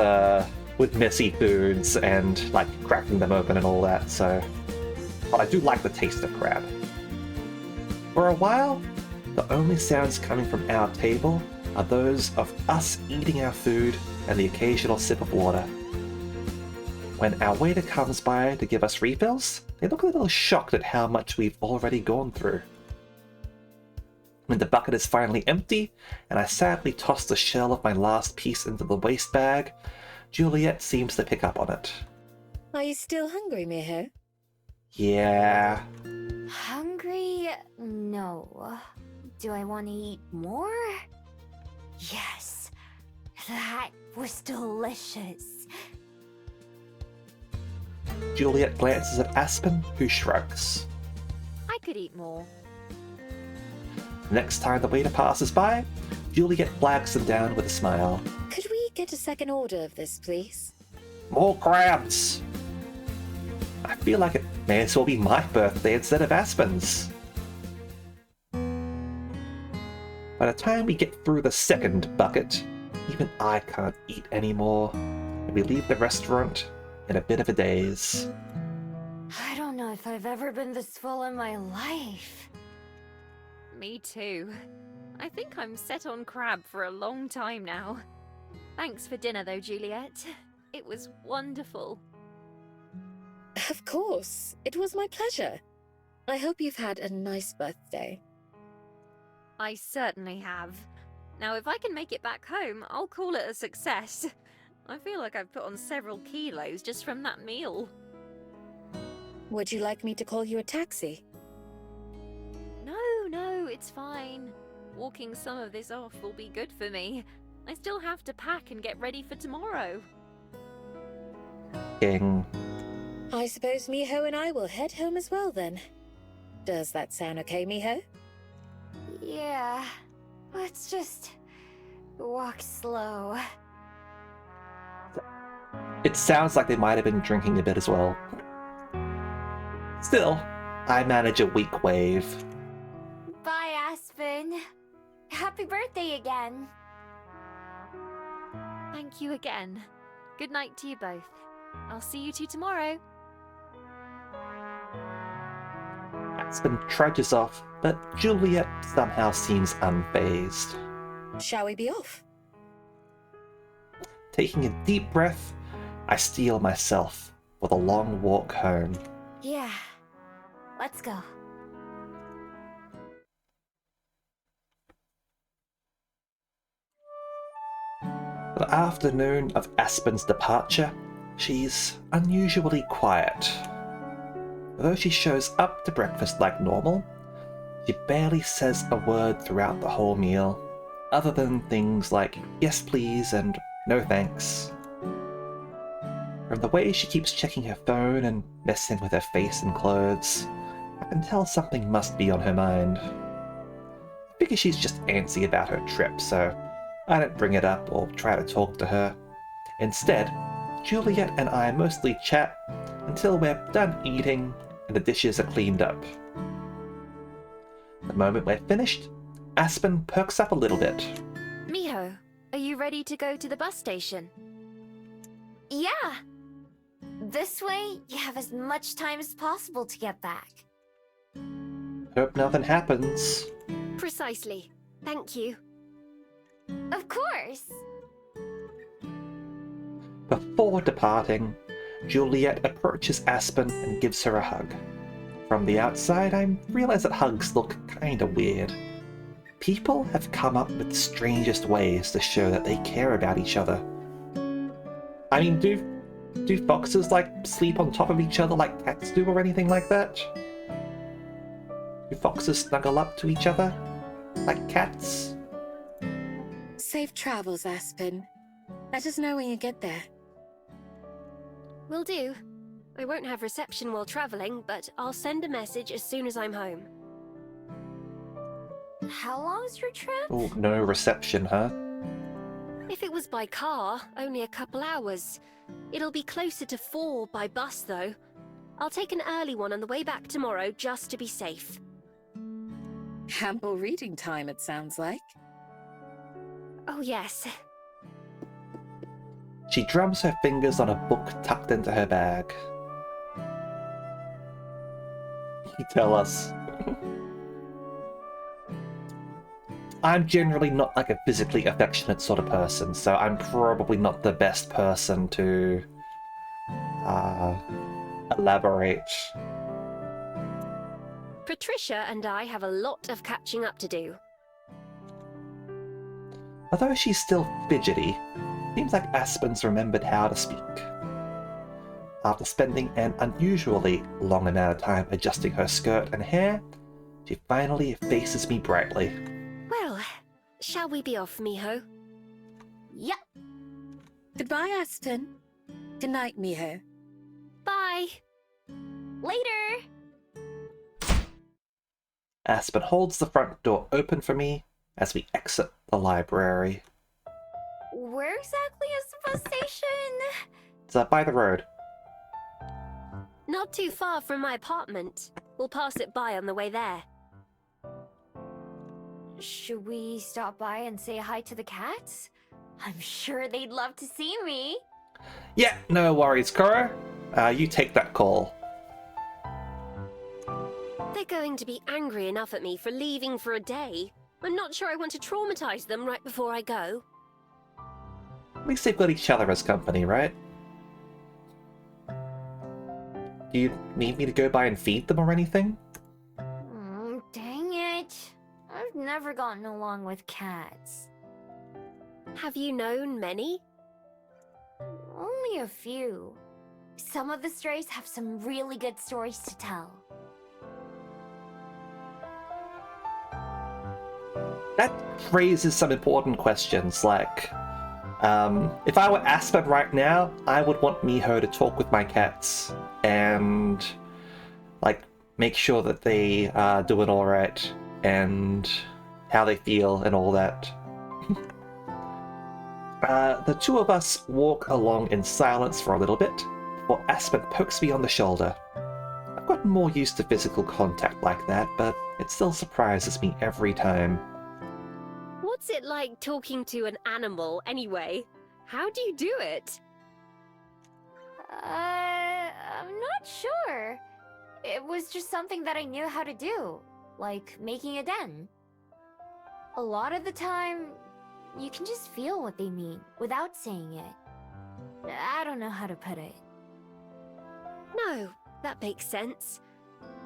messy foods and, like, cracking them open and all that, so... But I do like the taste of crab. For a while, the only sounds coming from our table are those of us eating our food and the occasional sip of water. When our waiter comes by to give us refills, they look a little shocked at how much we've already gone through. When the bucket is finally empty, and I sadly toss the shell of my last piece into the waste bag, Juliet seems to pick up on it. Are you still hungry, Miho? Yeah. Hungry? No. Do I want to eat more? Yes. That was delicious. Juliet glances at Aspen, who shrugs. I could eat more. Next time the waiter passes by, Juliet flags them down with a smile. Could we get a second order of this, please? More crabs! I feel like it may as well be my birthday instead of Aspen's. By the time we get through the second bucket, even I can't eat anymore, and we leave the restaurant in a bit of a daze. I don't know if I've ever been this full in my life. Me too. I think I'm set on crab for a long time now. Thanks for dinner though, Juliet. It was wonderful. Of course. It was my pleasure. I hope you've had a nice birthday. I certainly have. Now if I can make it back home, I'll call it a success. I feel like I've put on several kilos just from that meal. Would you like me to call you a taxi? No, it's fine. Walking some of this off will be good for me. I still have to pack and get ready for tomorrow. King. I suppose Miho and I will head home as well then. Does that sound okay, Miho? Yeah. Let's just walk slow. It sounds like they might have been drinking a bit as well. Still, I manage a weak wave. Bye, Aspen. Happy birthday again. Thank you again. Good night to you both. I'll see you two tomorrow. Aspen trudges off, but Juliet somehow seems unfazed. Shall we be off? Taking a deep breath, I steel myself for the long walk home. Yeah. Let's go. The afternoon of Aspen's departure, she's unusually quiet. Though she shows up to breakfast like normal, she barely says a word throughout the whole meal, other than things like yes please and no thanks. From the way she keeps checking her phone and messing with her face and clothes, I can tell something must be on her mind. I figure she's just antsy about her trip, so I don't bring it up or try to talk to her. Instead, Juliet and I mostly chat until we're done eating and the dishes are cleaned up. The moment we're finished, Aspen perks up a little bit. Miho, are you ready to go to the bus station? Yeah. This way, you have as much time as possible to get back. Hope nothing happens. Precisely. Thank you. Of course. Before departing, Juliet approaches Aspen and gives her a hug. From the outside, I realize that hugs look kinda weird. People have come up with the strangest ways to show that they care about each other. I mean, do foxes sleep on top of each other like cats do or anything like that? Do foxes snuggle up to each other like cats? Safe travels, Aspen. Let us know when you get there. Will do. I won't have reception while traveling, but I'll send a message as soon as I'm home. How long's your trip? Oh, no reception, huh? If it was by car, only a couple hours. It'll be closer to 4 by bus, though. I'll take an early one on the way back tomorrow just to be safe. Ample reading time, it sounds like. Oh, yes. She drums her fingers on a book tucked into her bag. You tell us. I'm generally not like a physically affectionate sort of person, so I'm probably not the best person to elaborate. Patricia and I have a lot of catching up to do. Although she's still fidgety, seems like Aspen's remembered how to speak. After spending an unusually long amount of time adjusting her skirt and hair, she finally faces me brightly. Well, shall we be off, Miho? Yep. Goodbye, Aspen. Good night, Miho. Bye! Later. Aspen holds the front door open for me as we exit the library. Where exactly is the bus station? It's by the road. Not too far from my apartment. We'll pass it by on the way there. Should we stop by and say hi to the cats? I'm sure they'd love to see me. Yeah, no worries, Koro. You take that call. They're going to be angry enough at me for leaving for a day. I'm not sure I want to traumatize them right before I go. At least they've got each other as company, right? Do you need me to go by and feed them or anything? Dang it. I've never gotten along with cats. Have you known many? Only a few. Some of the strays have some really good stories to tell. That raises some important questions, like, if I were Aspen right now, I would want Miho to talk with my cats and, like, make sure that they are doing alright and how they feel and all that. The two of us walk along in silence for a little bit before Aspen pokes me on the shoulder. I've gotten more used to physical contact like that, but it still surprises me every time. What's it like talking to an animal, anyway? How do you do it? I'm not sure. It was just something that I knew how to do, like making a den. A lot of the time, you can just feel what they mean without saying it. I don't know how to put it. No, that makes sense.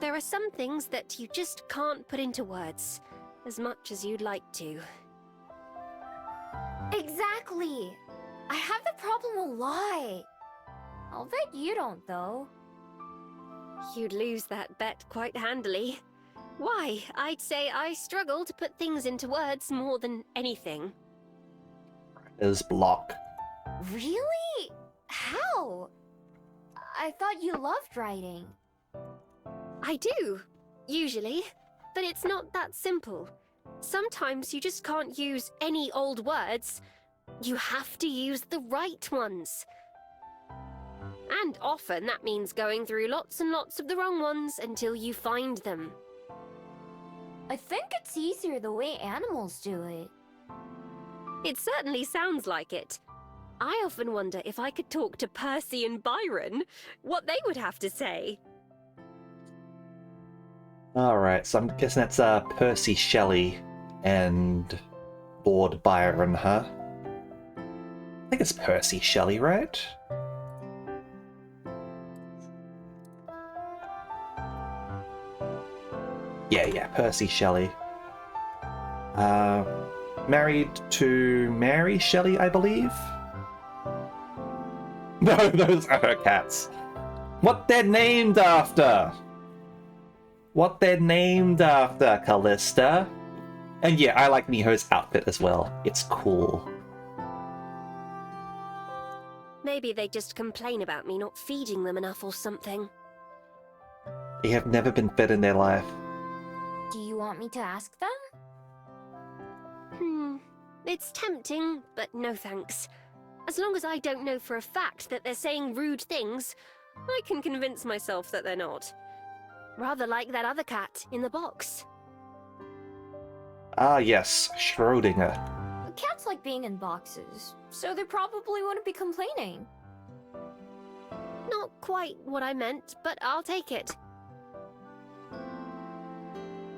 There are some things that you just can't put into words, as much as you'd like to. Exactly! I have the problem a lot. I'll bet you don't, though. You'd lose that bet quite handily. Why, I'd say I struggle to put things into words more than anything. Is block. Really? How? I thought you loved writing. I do, usually, but it's not that simple. Sometimes you just can't use any old words. You have to use the right ones. And often that means going through lots and lots of the wrong ones until you find them. I think it's easier the way animals do it. It certainly sounds like it. I often wonder if I could talk to Percy and Byron, what they would have to say. Alright, so I'm guessing that's Percy Shelley and Lord Byron, huh? I think it's Percy Shelley, right? Yeah, Percy Shelley. Married to Mary Shelley, I believe? No, those are her cats. What they're named after! What they're named after, Callista. And yeah, I like Miho's outfit as well. It's cool. Maybe they just complain about me not feeding them enough or something. They have never been fed in their life. Do you want me to ask them? It's tempting, but no thanks. As long as I don't know for a fact that they're saying rude things, I can convince myself that they're not. Rather like that other cat in the box. Ah yes, Schrödinger. Cats like being in boxes, so they probably wouldn't be complaining. Not quite what I meant, but I'll take it.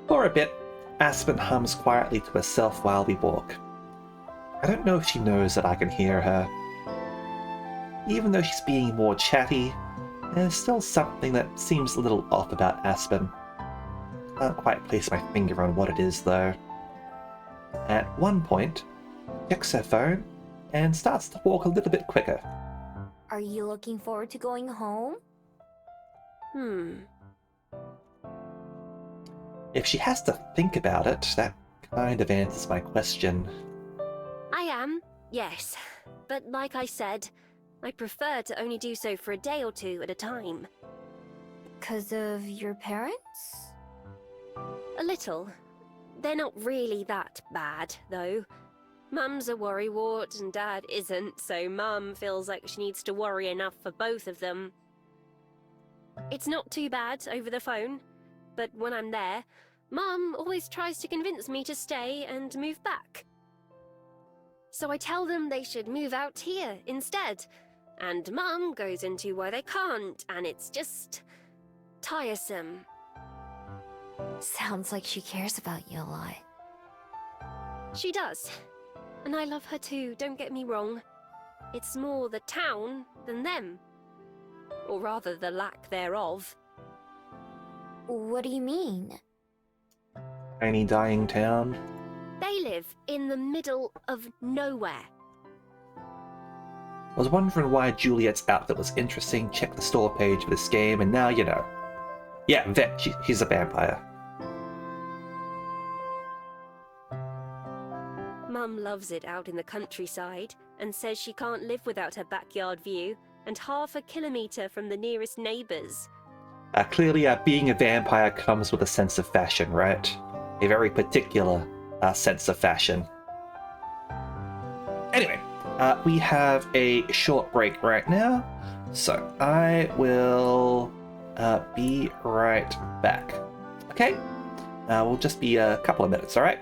For a bit, Aspen hums quietly to herself while we walk. I don't know if she knows that I can hear her. Even though she's being more chatty, there's still something that seems a little off about Aspen. Can't quite place my finger on what it is, though. At one point, she checks her phone and starts to walk a little bit quicker. Are you looking forward to going home? If she has to think about it, that kind of answers my question. I am, yes. But like I said, I prefer to only do so for a day or two at a time. Because of your parents? A little. They're not really that bad, though. Mum's a worrywart and Dad isn't, so Mum feels like she needs to worry enough for both of them. It's not too bad over the phone, but when I'm there, Mum always tries to convince me to stay and move back. So I tell them they should move out here instead, and Mum goes into why they can't, and it's just tiresome. Sounds like she cares about you a lot. She does. And I love her too, don't get me wrong. It's more the town than them. Or rather, the lack thereof. What do you mean? Tiny dying town. They live in the middle of nowhere. I was wondering why Juliet's outfit was interesting, checked the store page for this game, and now you know. Yeah, she's a vampire. Mum loves it out in the countryside and says she can't live without her backyard view and half a kilometre from the nearest neighbours. Clearly, being a vampire comes with a sense of fashion, right? A very particular sense of fashion. Anyway, we have a short break right now, so I will be right back. Okay? We'll just be a couple of minutes, alright?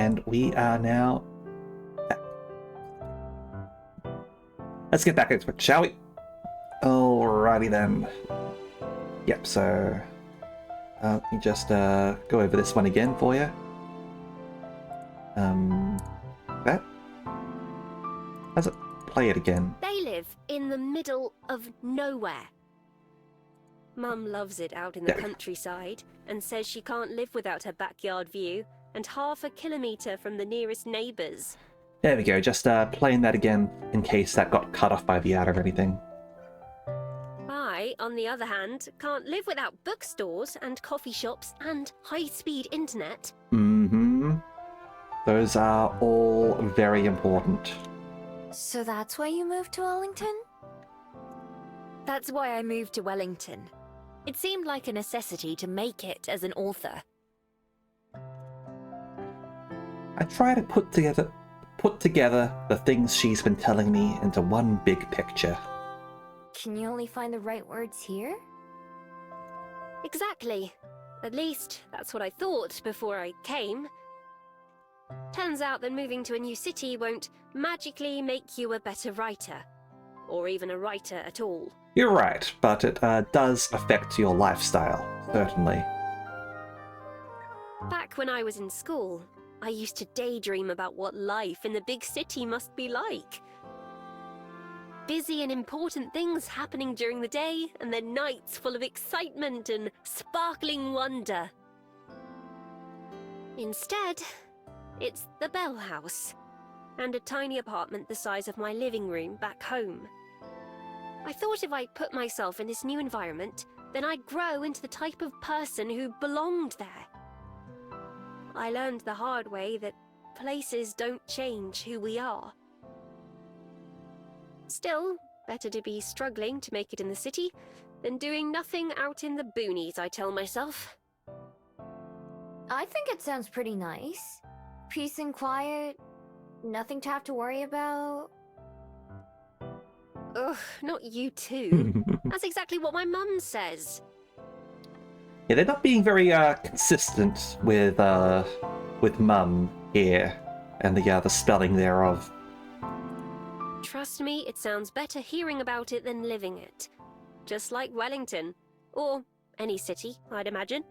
And we are now back. Let's get back into it, shall we? Alrighty then. Yep, so let me just go over this one again for you. That. How's it? Play it again. They live in the middle of nowhere. Mum loves it out in the Yeah. countryside and says she can't live without her backyard view and half a kilometre from the nearest neighbours. There we go, just playing that again in case that got cut off by the ad or anything. I, on the other hand, can't live without bookstores and coffee shops and high-speed internet. Mm-hmm. Those are all very important. So that's why you moved to Wellington? That's why I moved to Wellington. It seemed like a necessity to make it as an author. I try to put together the things she's been telling me into one big picture. Can you only find the right words here? Exactly. At least, that's what I thought before I came. Turns out that moving to a new city won't magically make you a better writer. Or even a writer at all. You're right, but it does affect your lifestyle, certainly. Back when I was in school, I used to daydream about what life in the big city must be like. Busy and important things happening during the day, and then nights full of excitement and sparkling wonder. Instead, it's the Bell House, and a tiny apartment the size of my living room back home. I thought if I put myself in this new environment, then I'd grow into the type of person who belonged there. I learned the hard way that places don't change who we are. Still, better to be struggling to make it in the city than doing nothing out in the boonies, I tell myself. I think it sounds pretty nice. Peace and quiet, nothing to have to worry about. Ugh, not you too. That's exactly what my mum says. Yeah, they're not being very consistent with Mum here, and the spelling thereof. Trust me, it sounds better hearing about it than living it. Just like Wellington. Or any city, I'd imagine.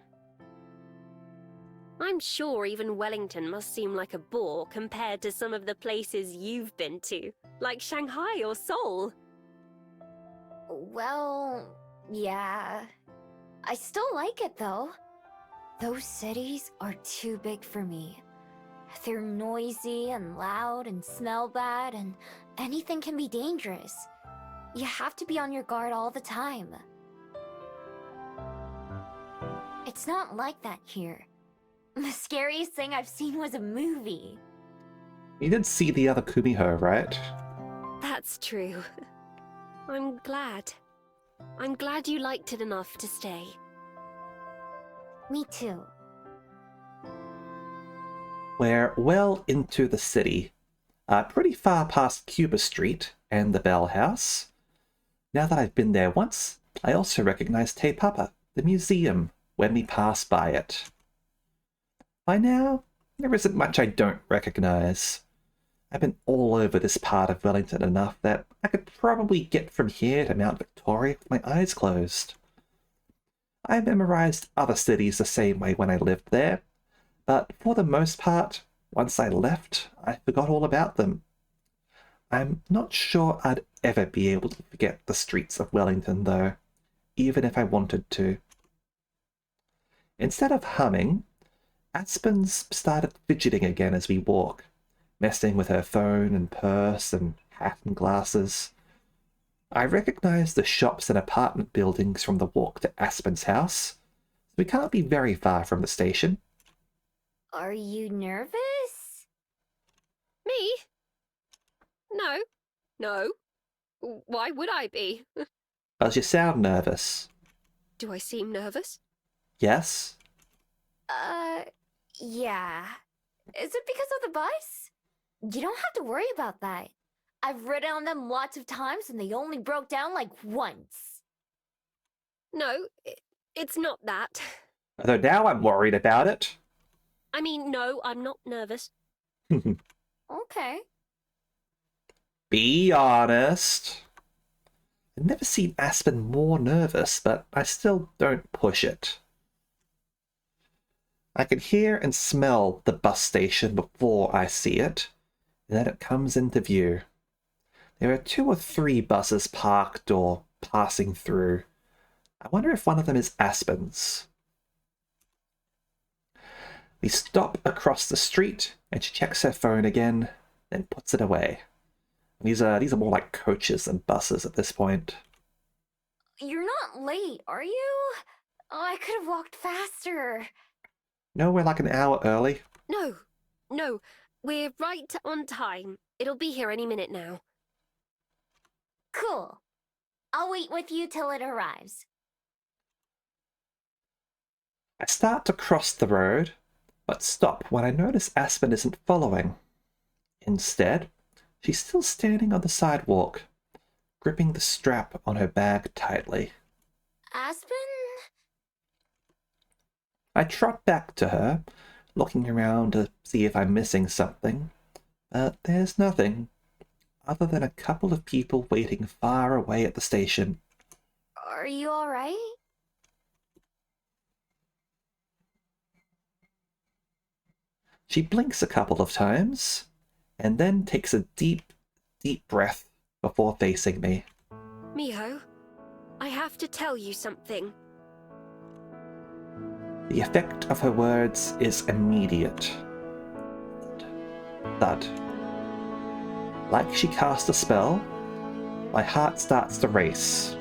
I'm sure even Wellington must seem like a bore compared to some of the places you've been to, like Shanghai or Seoul. Well, yeah. I still like it though. Those cities are too big for me. They're noisy and loud and smell bad, and anything can be dangerous. You have to be on your guard all the time. It's not like that here. The scariest thing I've seen was a movie. You did see the other Kumiho, right? That's true. I'm glad. I'm glad you liked it enough to stay. Me too. We're well into the city, pretty far past Cuba Street and the Bell House. Now that I've been there once, I also recognize Te Papa, the museum, when we pass by it. By now, there isn't much I don't recognize. I've been all over this part of Wellington enough that I could probably get from here to Mount Victoria with my eyes closed. I memorized other cities the same way when I lived there, but for the most part, once I left, I forgot all about them. I'm not sure I'd ever be able to forget the streets of Wellington, though, even if I wanted to. Instead of humming, Aspens started fidgeting again as we walk, messing with her phone and purse and hat and glasses. I recognized the shops and apartment buildings from the walk to Aspen's house, so we can't be very far from the station. Are you nervous? Me? No. No. Why would I be? Does you sound nervous? Do I seem nervous? Yes? Yeah. Is it because of the bus? You don't have to worry about that. I've ridden on them lots of times and they only broke down like once. No, it's not that. Although now I'm worried about it. I mean, no, I'm not nervous. Okay. Be honest. I've never seen Aspen more nervous, but I still don't push it. I can hear and smell the bus station before I see it, and then it comes into view. There are 2 or 3 buses parked or passing through. I wonder if one of them is Aspen's. We stop across the street, and she checks her phone again, then puts it away. These are more like coaches than buses at this point. You're not late, are you? Oh, I could have walked faster. No, we're like an hour early. No, we're right on time. It'll be here any minute now. Cool. I'll wait with you till it arrives. I start to cross the road, but stop when I notice Aspen isn't following. Instead, she's still standing on the sidewalk, gripping the strap on her bag tightly. Aspen? I trot back to her, looking around to see if I'm missing something, but there's nothing, other than a couple of people waiting far away at the station. Are you alright? She blinks a couple of times, and then takes a deep, deep breath before facing me. Miho, I have to tell you something. The effect of her words is immediate. Thud. Like she cast a spell, my heart starts to race.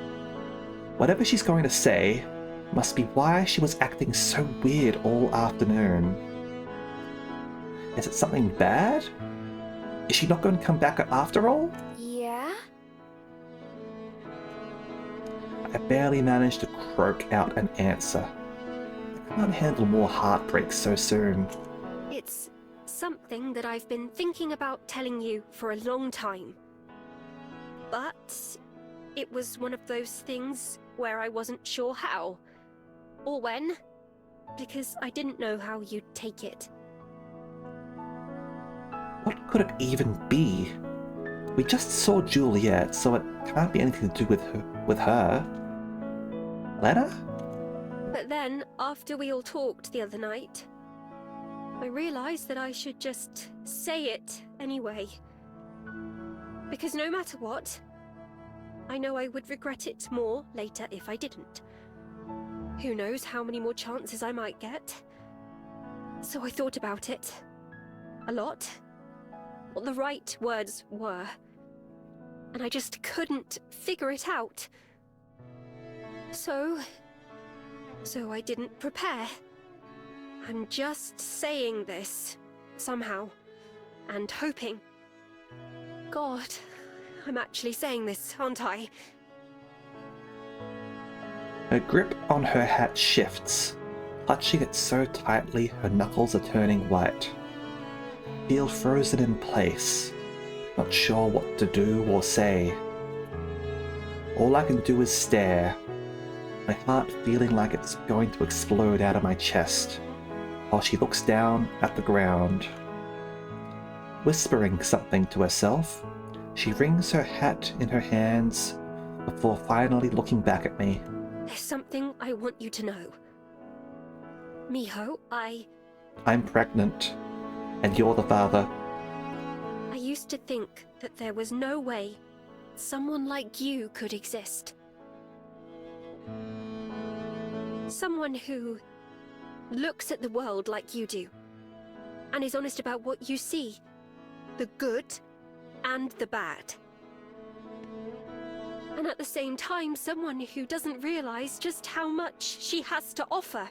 Whatever she's going to say must be why she was acting so weird all afternoon. Is it something bad? Is she not going to come back after all? Yeah? I barely managed to croak out an answer. I can't handle more heartbreak so soon. It's something that I've been thinking about telling you for a long time. But it was one of those things where I wasn't sure how, or when, because I didn't know how you'd take it. What could it even be? We just saw Juliet, so it can't be anything to do with her. Lena? But then, after we all talked the other night, I realized that I should just say it anyway. Because no matter what, I know I would regret it more later if I didn't. Who knows how many more chances I might get? So I thought about it. A lot. What the right words were. And I just couldn't figure it out. So I didn't prepare. I'm just saying this, somehow, and hoping. God, I'm actually saying this, aren't I? Her grip on her hat shifts, clutching it so tightly her knuckles are turning white. Feel frozen in place, not sure what to do or say. All I can do is stare, my heart feeling like it's going to explode out of my chest, while she looks down at the ground. Whispering something to herself, she wrings her hat in her hands before finally looking back at me. There's something I want you to know. Miho, I'm pregnant, and you're the father. I used to think that there was no way someone like you could exist. Someone who looks at the world like you do, and is honest about what you see, the good and the bad. And at the same time, someone who doesn't realize just how much she has to offer.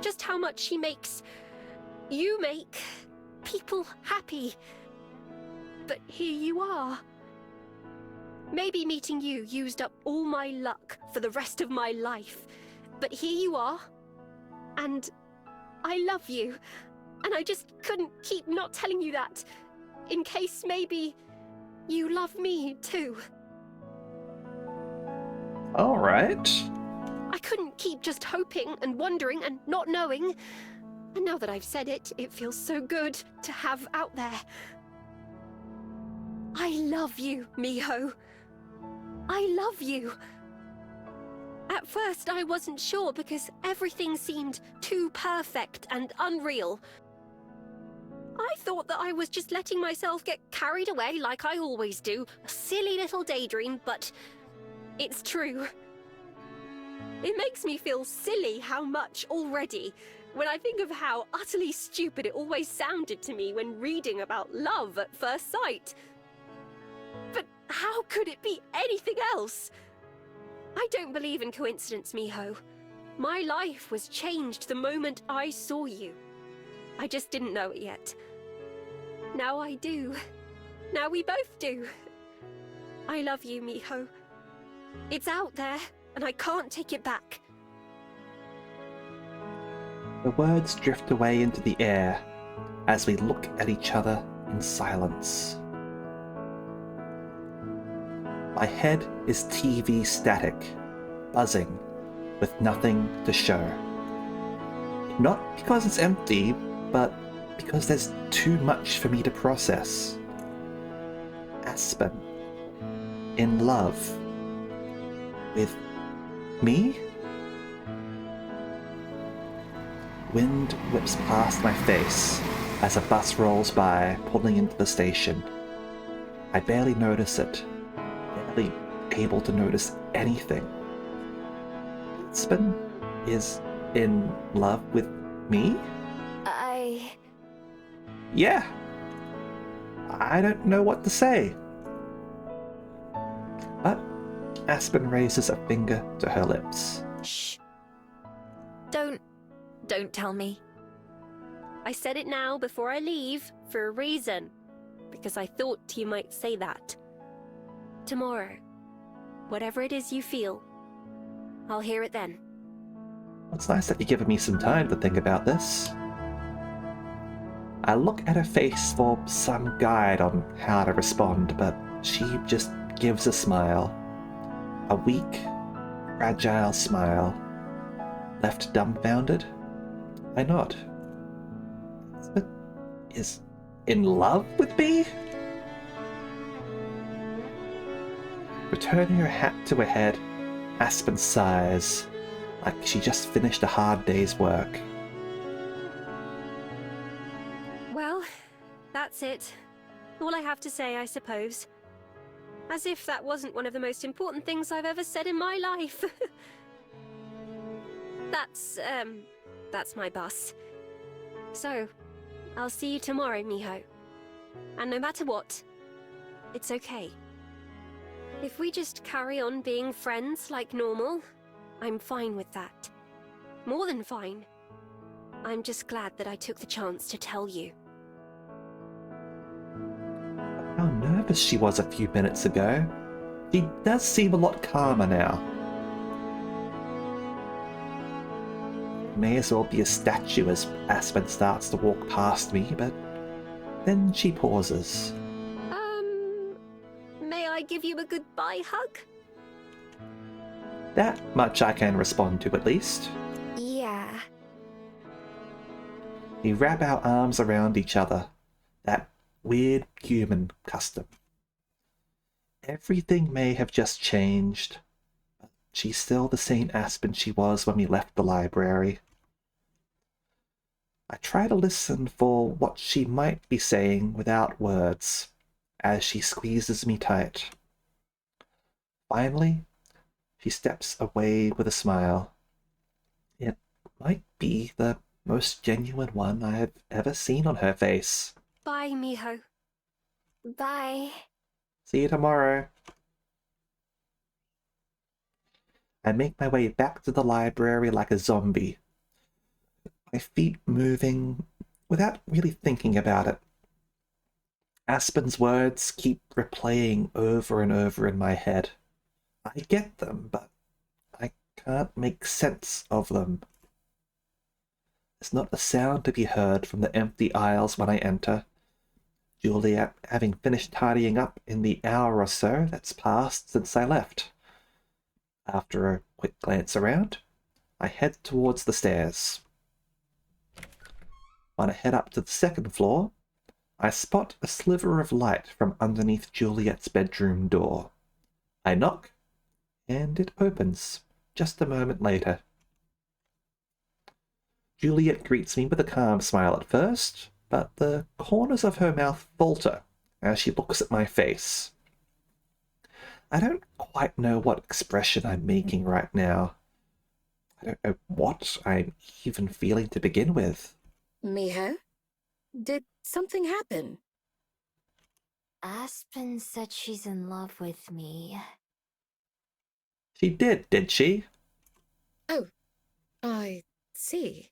Just how much she makes you make people happy. But here you are. Maybe meeting you used up all my luck for the rest of my life. But here you are. And I love you. And I just couldn't keep not telling you that. In case maybe you love me too. Alright. I couldn't keep just hoping and wondering and not knowing. And now that I've said it, it feels so good to have out there. I love you, Miho. I love you. At first, I wasn't sure because everything seemed too perfect and unreal. I thought that I was just letting myself get carried away like I always do. A silly little daydream, but it's true. It makes me feel silly how much already, when I think of how utterly stupid it always sounded to me when reading about love at first sight. But how could it be anything else? I don't believe in coincidence, Miho. My life was changed the moment I saw you. I just didn't know it yet. Now I do. Now we both do. I love you, Miho. It's out there, and I can't take it back. The words drift away into the air as we look at each other in silence. My head is TV static, buzzing, with nothing to show. Not because it's empty, but because there's too much for me to process. Aspen, in love with me? Wind whips past my face as a bus rolls by, pulling into the station. I barely notice it, barely able to notice anything. Aspen is in love with me? Yeah. I don't know what to say. But Aspen raises a finger to her lips. Shh. Don't tell me. I said it now before I leave for a reason, because I thought you might say that. Tomorrow, whatever it is you feel, I'll hear it then. It's nice that you're giving me some time to think about this. I look at her face for some guide on how to respond, but she just gives a smile. A weak, fragile smile. Left dumbfounded, I nod. But is in love with me? Returning her hat to her head, Aspen sighs, like she just finished a hard day's work. Well, that's it. All I have to say, I suppose. As if that wasn't one of the most important things I've ever said in my life. That's my bus. So, I'll see you tomorrow, Miho. And no matter what, it's okay. If we just carry on being friends like normal, I'm fine with that. More than fine. I'm just glad that I took the chance to tell you. How nervous she was a few minutes ago. She does seem a lot calmer now. May as well be a statue as Aspen starts to walk past me, but then she pauses. May I give you a goodbye hug? That much I can respond to, at least. Yeah. We wrap our arms around each other. That weird human custom. Everything may have just changed, but she's still the same Aspen she was when we left the library. I try to listen for what she might be saying without words, as she squeezes me tight. Finally, she steps away with a smile. It might be the most genuine one I have ever seen on her face. Bye, Miho. Bye. See you tomorrow. I make my way back to the library like a zombie, my feet moving without really thinking about it. Aspen's words keep replaying over and over in my head. I get them, but I can't make sense of them. There's not a sound to be heard from the empty aisles when I enter. Juliet having finished tidying up in the hour or so that's passed since I left. After a quick glance around, I head towards the stairs. When I head up to the second floor, I spot a sliver of light from underneath Juliet's bedroom door. I knock, and it opens just a moment later. Juliet greets me with a calm smile at first, but the corners of her mouth falter as she looks at my face. I don't quite know what expression I'm making right now. I don't know what I'm even feeling to begin with. Miho? Did something happen? Aspen said she's in love with me. She did she? Oh, I see.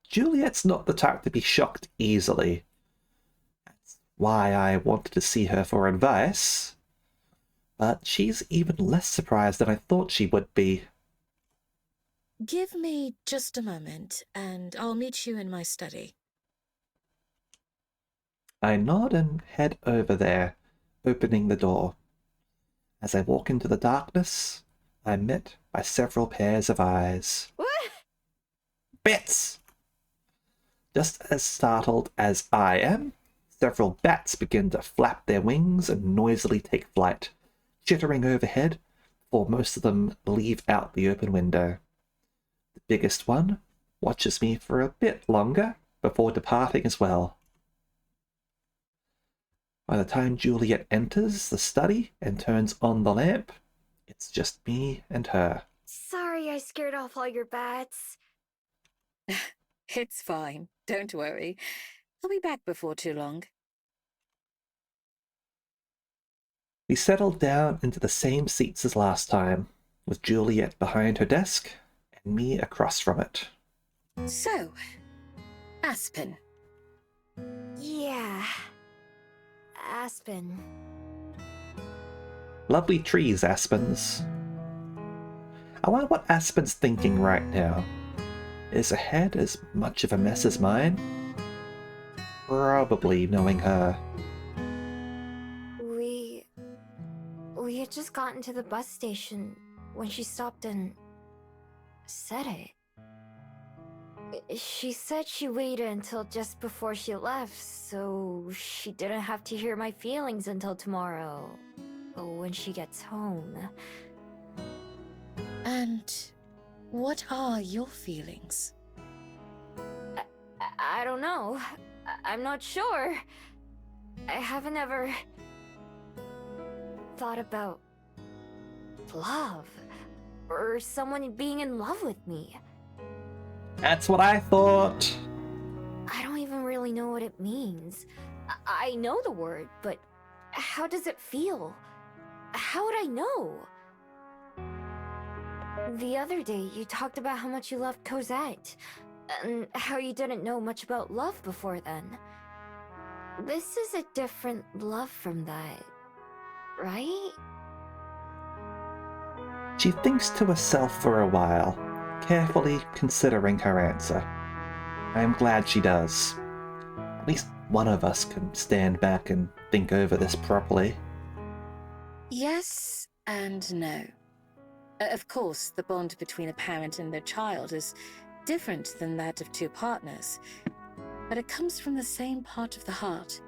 Juliet's not the type to be shocked easily. That's why I wanted to see her for advice. But she's even less surprised than I thought she would be. Give me just a moment, and I'll meet you in my study. I nod and head over there, opening the door. As I walk into the darkness, I'm met by several pairs of eyes. What? Bats! Just as startled as I am, several bats begin to flap their wings and noisily take flight, chittering overhead, before most of them leave out the open window. The biggest one watches me for a bit longer before departing as well. By the time Juliet enters the study and turns on the lamp, it's just me and her. Sorry I scared off all your bats. It's fine. Don't worry. I'll be back before too long. We settled down into the same seats as last time, with Juliet behind her desk and me across from it. So, Aspen. Yeah. Aspen. Lovely trees, Aspens. I wonder what Aspen's thinking right now. Is her head as much of a mess as mine? Probably, knowing her. We had just gotten to the bus station when she stopped and said it. She said she waited until just before she left, so she didn't have to hear my feelings until tomorrow, when she gets home. And what are your feelings? I don't know. I'm not sure. I haven't ever thought about love or someone being in love with me. That's what I thought. I don't even really know what it means. I know the word, but how does it feel? How would I know? The other day, you talked about how much you loved Cosette, and how you didn't know much about love before then. This is a different love from that, right? She thinks to herself for a while, carefully considering her answer. I am glad she does. At least one of us can stand back and think over this properly. Yes and no. Of course, the bond between a parent and their child is different than that of two partners, but it comes from the same part of the heart.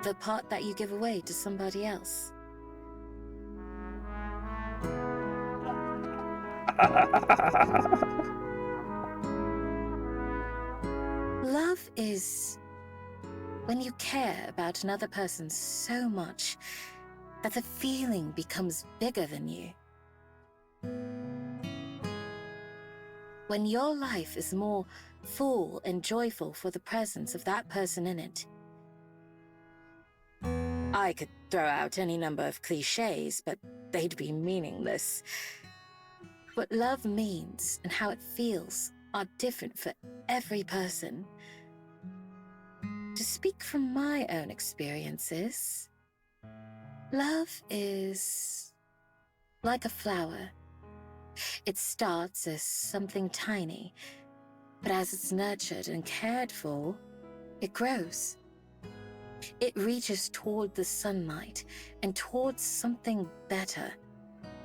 The part that you give away to somebody else. Love is when you care about another person so much that the feeling becomes bigger than you. When your life is more full and joyful for the presence of that person in it. I could throw out any number of cliches, but they'd be meaningless. What love means and how it feels are different for every person. To speak from my own experiences, love is like a flower. It starts as something tiny, but as it's nurtured and cared for, it grows. It reaches toward the sunlight and towards something better,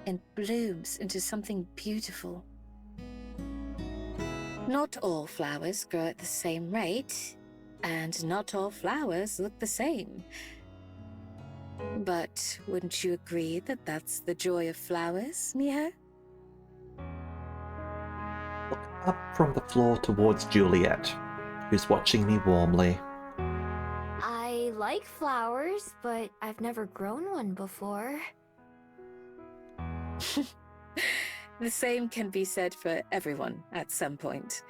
and blooms into something beautiful. Not all flowers grow at the same rate, and not all flowers look the same. But wouldn't you agree that that's the joy of flowers, Miho? Look up from the floor towards Juliet, who's watching me warmly. I like flowers, but I've never grown one before. The same can be said for everyone at some point.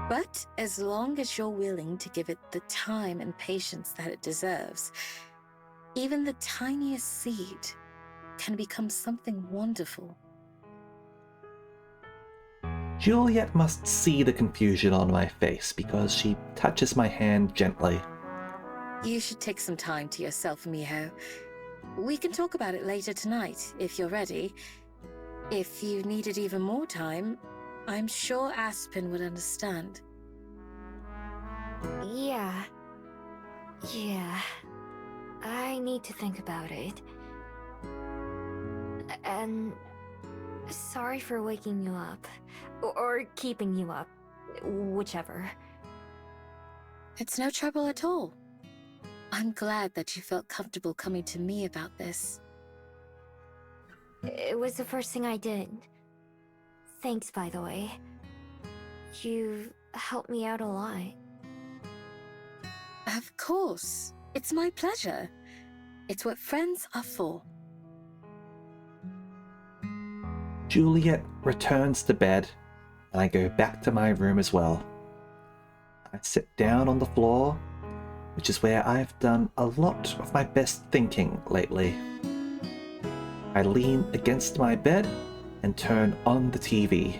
But as long as you're willing to give it the time and patience that it deserves, even the tiniest seed can become something wonderful. Juliet must see the confusion on my face because she touches my hand gently. You should take some time to yourself, Miho. We can talk about it later tonight, if you're ready. If you needed even more time, I'm sure Aspen would understand. Yeah. I need to think about it. And sorry for waking you up. Or keeping you up. Whichever. It's no trouble at all. I'm glad that you felt comfortable coming to me about this. It was the first thing I did. Thanks, by the way. You helped me out a lot. Of course. It's my pleasure. It's what friends are for. Juliet returns to bed, and I go back to my room as well. I sit down on the floor, which is where I've done a lot of my best thinking lately. I lean against my bed and turn on the TV.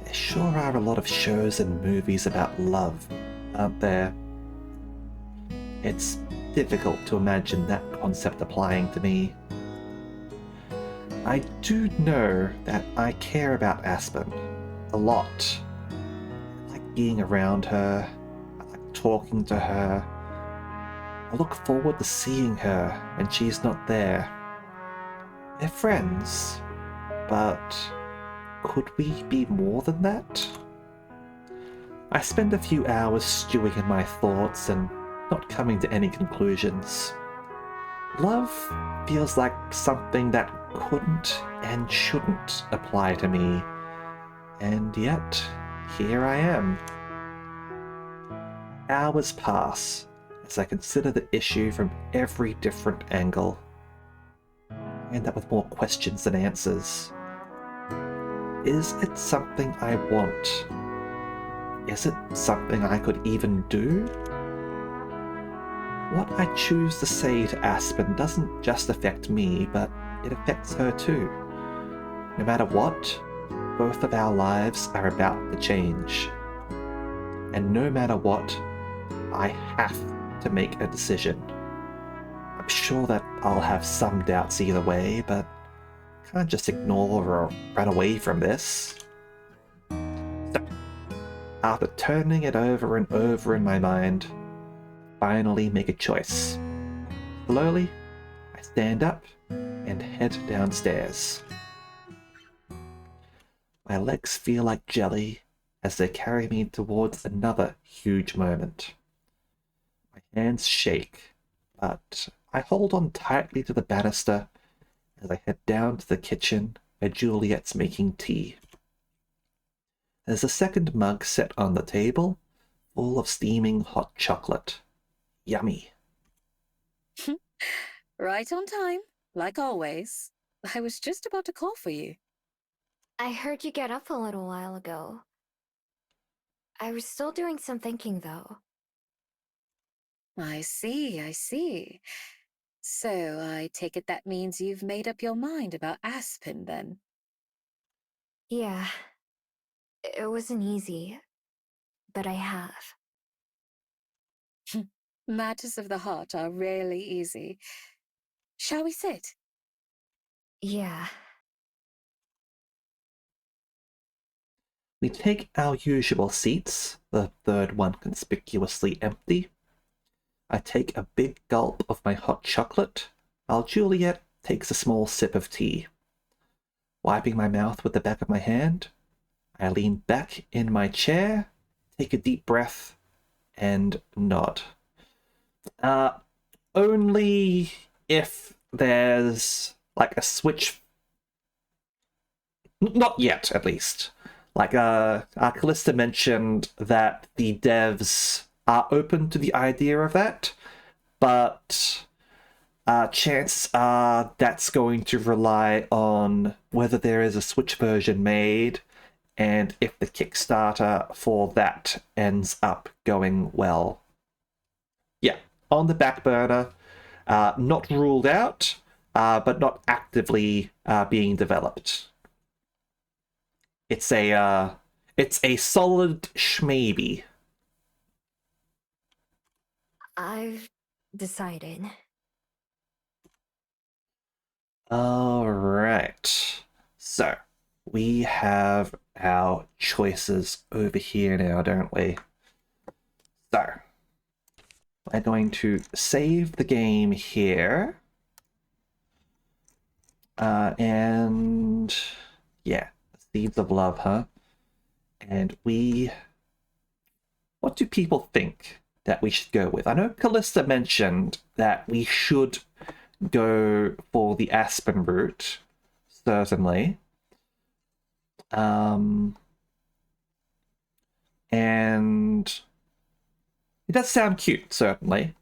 There sure are a lot of shows and movies about love, aren't there? It's difficult to imagine that concept applying to me. I do know that I care about Aspen a lot. I like being around her, I like talking to her. I look forward to seeing her when she's not there. We're friends, but could we be more than that? I spend a few hours stewing in my thoughts and not coming to any conclusions. Love feels like something that couldn't and shouldn't apply to me, and yet here I am. Hours pass as I consider the issue from every different angle. I end up with more questions than answers. Is it something I want? Is it something I could even do? What I choose to say to Aspen doesn't just affect me, but it affects her too. No matter what, both of our lives are about to change. And no matter what, I have to make a decision. I'm sure that I'll have some doubts either way, but can't just ignore or run away from this. So, after turning it over and over in my mind, finally make a choice. Slowly, I stand up and head downstairs. My legs feel like jelly as they carry me towards another huge moment. My hands shake, but I hold on tightly to the banister as I head down to the kitchen where Juliet's making tea. There's a second mug set on the table, full of steaming hot chocolate. Yummy. Right on time, like always. I was just about to call for you. I heard you get up a little while ago. I was still doing some thinking, though. I see. So I take it that means you've made up your mind about Aspen, then? Yeah. It wasn't easy, but I have. Matters of the heart are rarely easy. Shall we sit? Yeah. We take our usual seats, the third one conspicuously empty. I take a big gulp of my hot chocolate, while Juliet takes a small sip of tea. Wiping my mouth with the back of my hand, I lean back in my chair, take a deep breath, and nod. Only if there's like a switch. Not yet, at least. Like, Callista mentioned that the devs are open to the idea of that, but chances are that's going to rely on whether there is a Switch version made and if the Kickstarter for that ends up going well. Yeah, on the back burner, not ruled out, but not actively being developed. It's a solid schmaybe. I've decided. All right. So we have our choices over here now, don't we? So we're going to save the game here. And yeah, Seeds of Love, huh? And what do people think that we should go with? I know Callista mentioned that we should go for the Aspen route, certainly. And it does sound cute, certainly.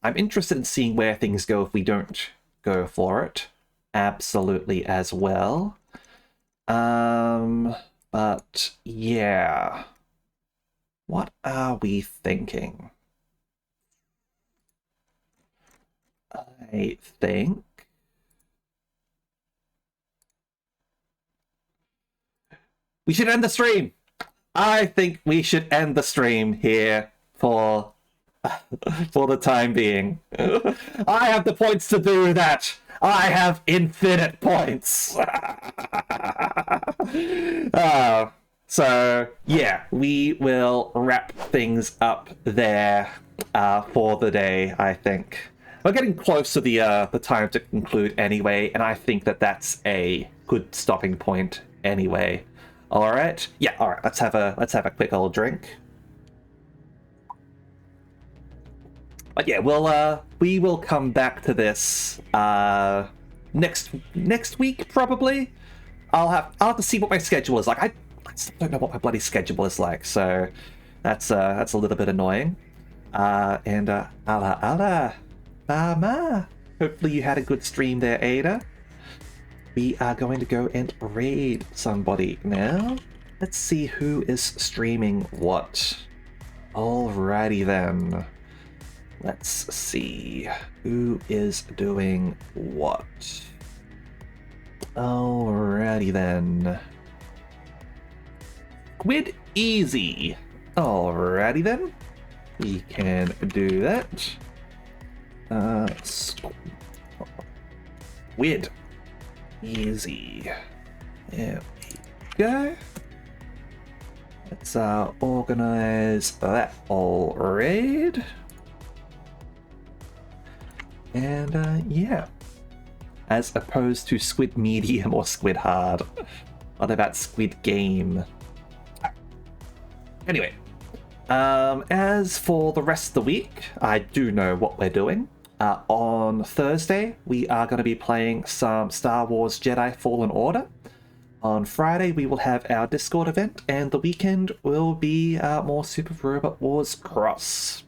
I'm interested in seeing where things go if we don't go for it. Absolutely as well. But yeah. What are we thinking? I think we should end the stream. I think we should end the stream here for the time being. I have the points to do that. I have infinite points. So yeah, we will wrap things up there for the day, I think. We're getting close to the time to conclude anyway, and I think that that's a good stopping point anyway. All right, yeah, all right. Let's have a quick old drink. But yeah, we will come back to this next week probably. I'll have to see what my schedule is like. I still don't know what my bloody schedule is like, so that's a little bit annoying. Hopefully you had a good stream there, Ada. We are going to go and raid somebody now. Let's see who is streaming what. Alrighty then. Let's see who is doing what. Alrighty then. Squid Easy. Alrighty then. We can do that. Squid Easy. There we go. Let's organize that all raid. And yeah. As opposed to Squid Medium or Squid Hard. What about Squid Game? Anyway. As for the rest of the week, I do know what we're doing. On Thursday, we are going to be playing some Star Wars Jedi Fallen Order. On Friday, we will have our Discord event, and the weekend will be more Super Robot Wars Cross.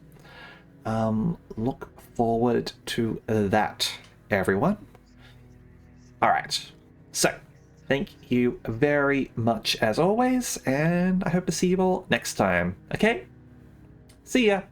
Look forward to that, everyone. Alright, so thank you very much as always, and I hope to see you all next time, okay? See ya!